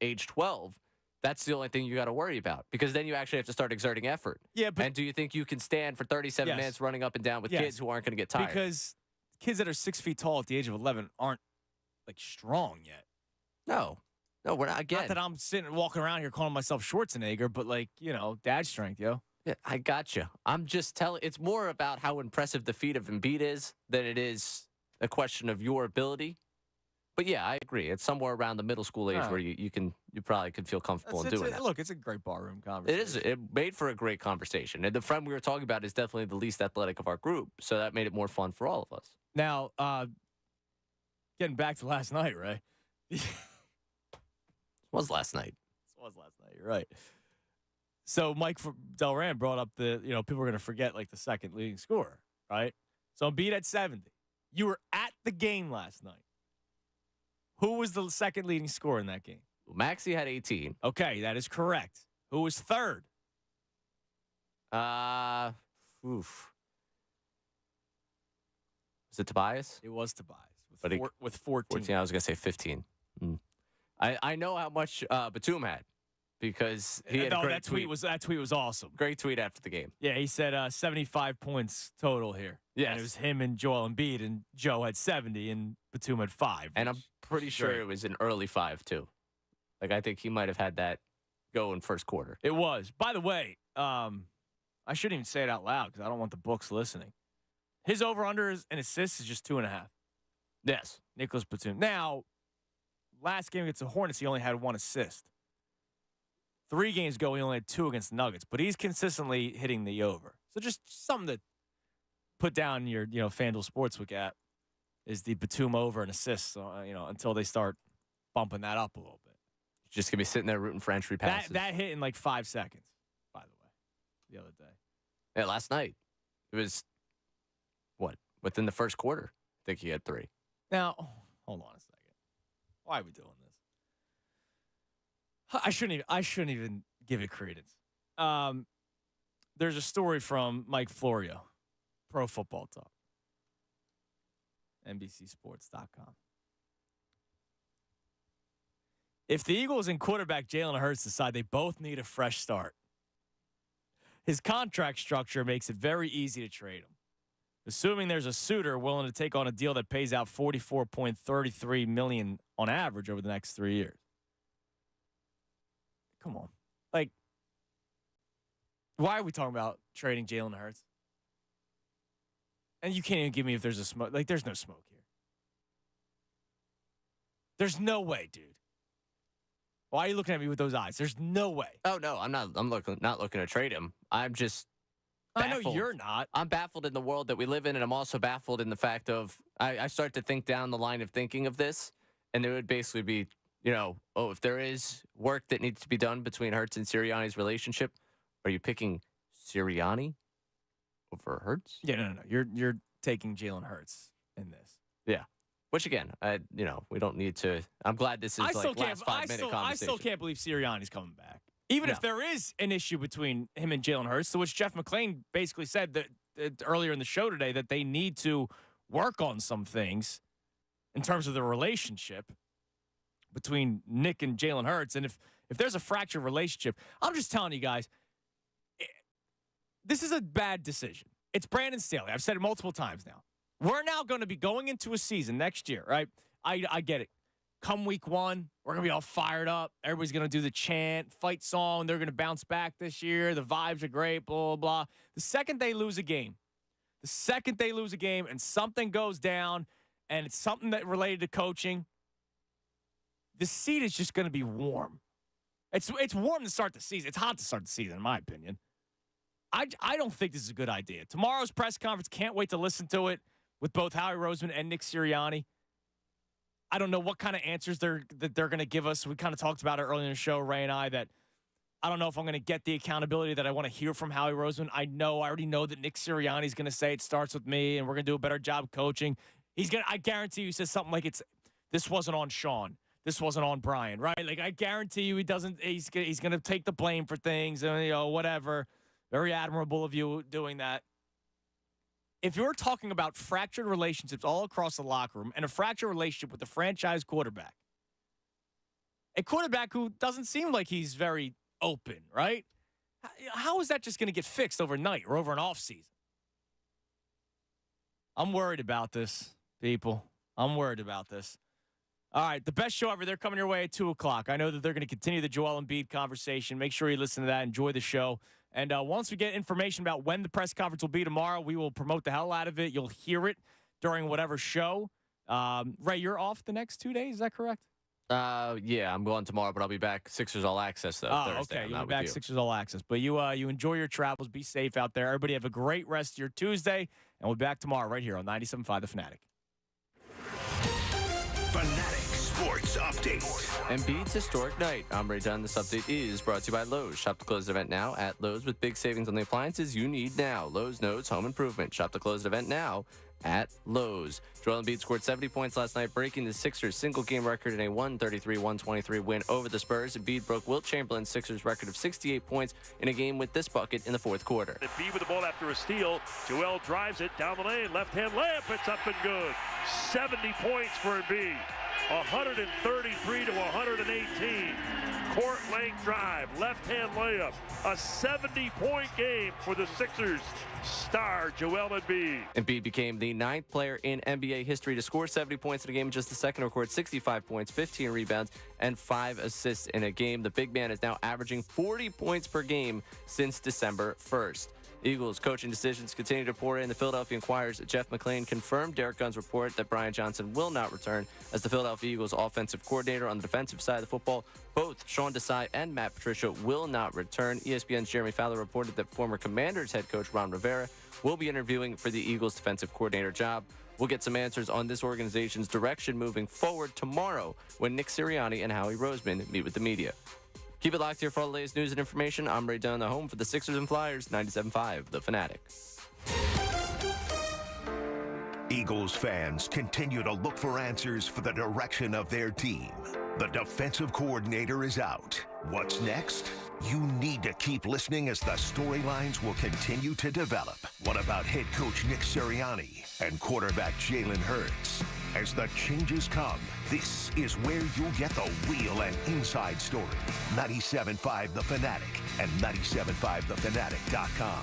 age 12. That's the only thing you got to worry about because then you actually have to start exerting effort. Yeah, but and do you think you can stand for 37 minutes running up and down with kids who aren't going to get tired? Because kids that are 6 feet tall at the age of 11 aren't like strong yet. No, we're not. Again, not that I'm sitting walking around here calling myself Schwarzenegger, but like dad strength, yo. Yeah, I got you. I'm just telling. It's more about how impressive the feat of Embiid is than it is a question of your ability. But yeah, I agree. It's somewhere around the middle school age where you probably could feel comfortable in doing that. Look, it's a great barroom conversation. It is. It made for a great conversation. And the friend we were talking about is definitely the least athletic of our group, so that made it more fun for all of us. Now, getting back to last night, right? It was last night. You're right. So Mike Delran brought up people are going to forget like the second leading scorer, right? So Embiid at 70. You were at the game last night. Who was the second leading scorer in that game? Maxey had 18. Okay, that is correct. Who was third? Was it Tobias? It was Tobias with 14. 14. I was going to say 15. I know how much Batum had because he had a great tweet. That tweet was awesome. Great tweet after the game. Yeah, he said 75 points total here. Yeah, it was him and Joel Embiid, and Joe had 70, and Batum had 5. And I'm pretty sure it was an early 5 too. Like I think he might have had that go in first quarter. It was. By the way, I shouldn't even say it out loud because I don't want the books listening. His over/under and assists is just 2.5. Yes, Nicholas Batum. Now, last game against the Hornets, he only had 1 assist. 3 games ago, he only had 2 against the Nuggets, but he's consistently hitting the over. So just something to put down your, FanDuel Sportsbook app is the Batum over and assists, until they start bumping that up a little bit. Just gonna be sitting there rooting for entry passes. That hit in like 5 seconds, by the way, the other day. Yeah, last night. It was, within the first quarter, I think he had 3. Now, hold on a second. Why are we doing this? I shouldn't even give it credence. There's a story from Mike Florio, Pro Football Talk, NBCSports.com. If the Eagles and quarterback Jalen Hurts decide they both need a fresh start, his contract structure makes it very easy to trade him. Assuming there's a suitor willing to take on a deal that pays out $44.33 million on average over the next 3 years. Come on. Like, why are we talking about trading Jalen Hurts? And you can't even give me if there's a smoke. Like, there's no smoke here. There's no way, dude. Why are you looking at me with those eyes? There's no way. Oh, no, I'm not. I'm not looking to trade him. I'm just baffled. I know you're not. I'm baffled in the world that we live in, and I'm also baffled in the fact of I start to think down the line of thinking of this, and there would basically be, if there is work that needs to be done between Hurts and Sirianni's relationship, are you picking Sirianni over Hurts? Yeah, no. You're taking Jalen Hurts in this. Yeah. Which again, we don't need to. I'm glad this is last 5-minute conversation. I still can't believe Sirianni's coming back. Even if there is an issue between him and Jalen Hurts, to which Jeff McLane basically said that earlier in the show today that they need to work on some things in terms of the relationship between Nick and Jalen Hurts. And if there's a fractured relationship, I'm just telling you guys, this is a bad decision. It's Brandon Staley. I've said it multiple times now. We're now going to be going into a season next year, right? I get it. Come week 1, we're going to be all fired up. Everybody's going to do the chant, fight song. They're going to bounce back this year. The vibes are great, blah, blah, blah. The second they lose a game, and something goes down, and it's something that related to coaching, the seat is just going to be warm. It's warm to start the season. It's hot to start the season, in my opinion. I don't think this is a good idea. Tomorrow's press conference, can't wait to listen to it with both Howie Roseman and Nick Sirianni. I don't know what kind of answers they're going to give us. We kind of talked about it earlier in the show, Ray and I, that I don't know if I'm going to get the accountability that I want to hear from Howie Roseman. I already know that Nick Sirianni is going to say it starts with me and we're going to do a better job coaching. I guarantee you he says something like this wasn't on Sean. this wasn't on Brian, right? Like, I guarantee you he's going to take the blame for things and, whatever. Very admirable of you doing that. If you're talking about fractured relationships all across the locker room and a fractured relationship with the franchise quarterback, a quarterback who doesn't seem like he's very open, right? How is that just going to get fixed overnight or over an offseason? I'm worried about this, people. I'm worried about this. All right, the best show ever. They're coming your way at 2 o'clock. I know that they're going to continue the Joel Embiid conversation. Make sure you listen to that. Enjoy the show. And once we get information about when the press conference will be tomorrow, we will promote the hell out of it. You'll hear it during whatever show. Ray, you're off the next 2 days. Is that correct? Yeah, I'm going tomorrow, but I'll be back Sixers All Access, though, Thursday. Okay, you'll be back Sixers All Access. But you enjoy your travels. Be safe out there. Everybody have a great rest of your Tuesday. And we'll be back tomorrow right here on 97.5 The Fanatic. Fanatic Sports Update. Embiid's historic night. I'm Ray Dunn. This update is brought to you by Lowe's. Shop the closed event now at Lowe's with big savings on the appliances you need now. Lowe's knows home improvement. Shop the closed event now at Lowe's. Joel Embiid scored 70 points last night, breaking the Sixers' single-game record in a 133-123 win over the Spurs. Embiid broke Wilt Chamberlain's Sixers record of 68 points in a game with this bucket in the fourth quarter. Embiid with the ball after a steal. Joel drives it down the lane. Left-hand layup. It's up and good. 70 points for Embiid. 133 to 118. Court length drive. Left-hand layup. A 70-point game for the Sixers star Joel Embiid. Embiid became the 9th player in NBA history to score 70 points in a game in just the second, record 65 points, 15 rebounds, and 5 assists in a game. The big man is now averaging 40 points per game since December 1st. Eagles coaching decisions continue to pour in. The Philadelphia Inquirer's Jeff McLane confirmed Derek Gunn's report that Brian Johnson will not return as the Philadelphia Eagles offensive coordinator. On the defensive side of the football, both Sean Desai and Matt Patricia will not return. ESPN's Jeremy Fowler reported that former Commanders head coach Ron Rivera will be interviewing for the Eagles defensive coordinator job. We'll get some answers on this organization's direction moving forward tomorrow when Nick Sirianni and Howie Roseman meet with the media. Keep it locked here for all the latest news and information. I'm Ray Dunn, the home for the Sixers and Flyers, 97.5 The Fanatic. Eagles fans continue to look for answers for the direction of their team. The defensive coordinator is out. What's next? You need to keep listening as the storylines will continue to develop. What about head coach Nick Sirianni and quarterback Jalen Hurts? As the changes come, this is where you'll get the real and inside story. 97.5 The Fanatic and 97.5thefanatic.com.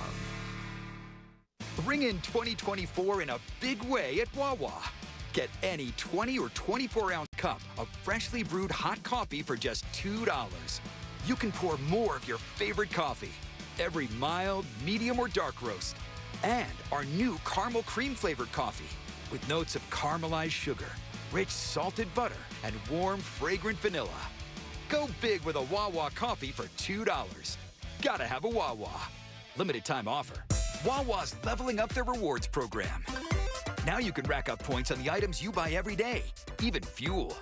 Ring in 2024 in a big way at Wawa. Get any 20 or 24-ounce cup of freshly brewed hot coffee for just $2. You can pour more of your favorite coffee, every mild, medium, or dark roast, and our new caramel cream-flavored coffee with notes of caramelized sugar, rich salted butter, and warm, fragrant vanilla. Go big with a Wawa coffee for $2. Gotta have a Wawa. Limited time offer. Wawa's leveling up their rewards program. Now you can rack up points on the items you buy every day, even fuel.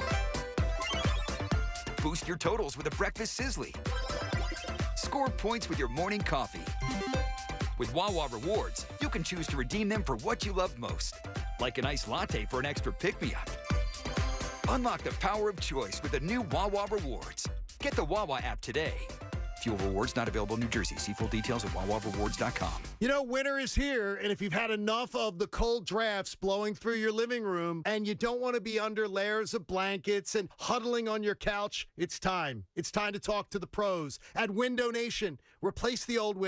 Boost your totals with a breakfast sizzly. Score points with your morning coffee. With Wawa Rewards, you can choose to redeem them for what you love most, like an iced latte for an extra pick-me-up. Unlock the power of choice with the new Wawa Rewards. Get the Wawa app today. Fuel rewards not available in New Jersey. See full details at wawarewards.com. You know, winter is here, and if you've had enough of the cold drafts blowing through your living room and you don't want to be under layers of blankets and huddling on your couch, it's time. It's time to talk to the pros at Window Nation. Replace the old window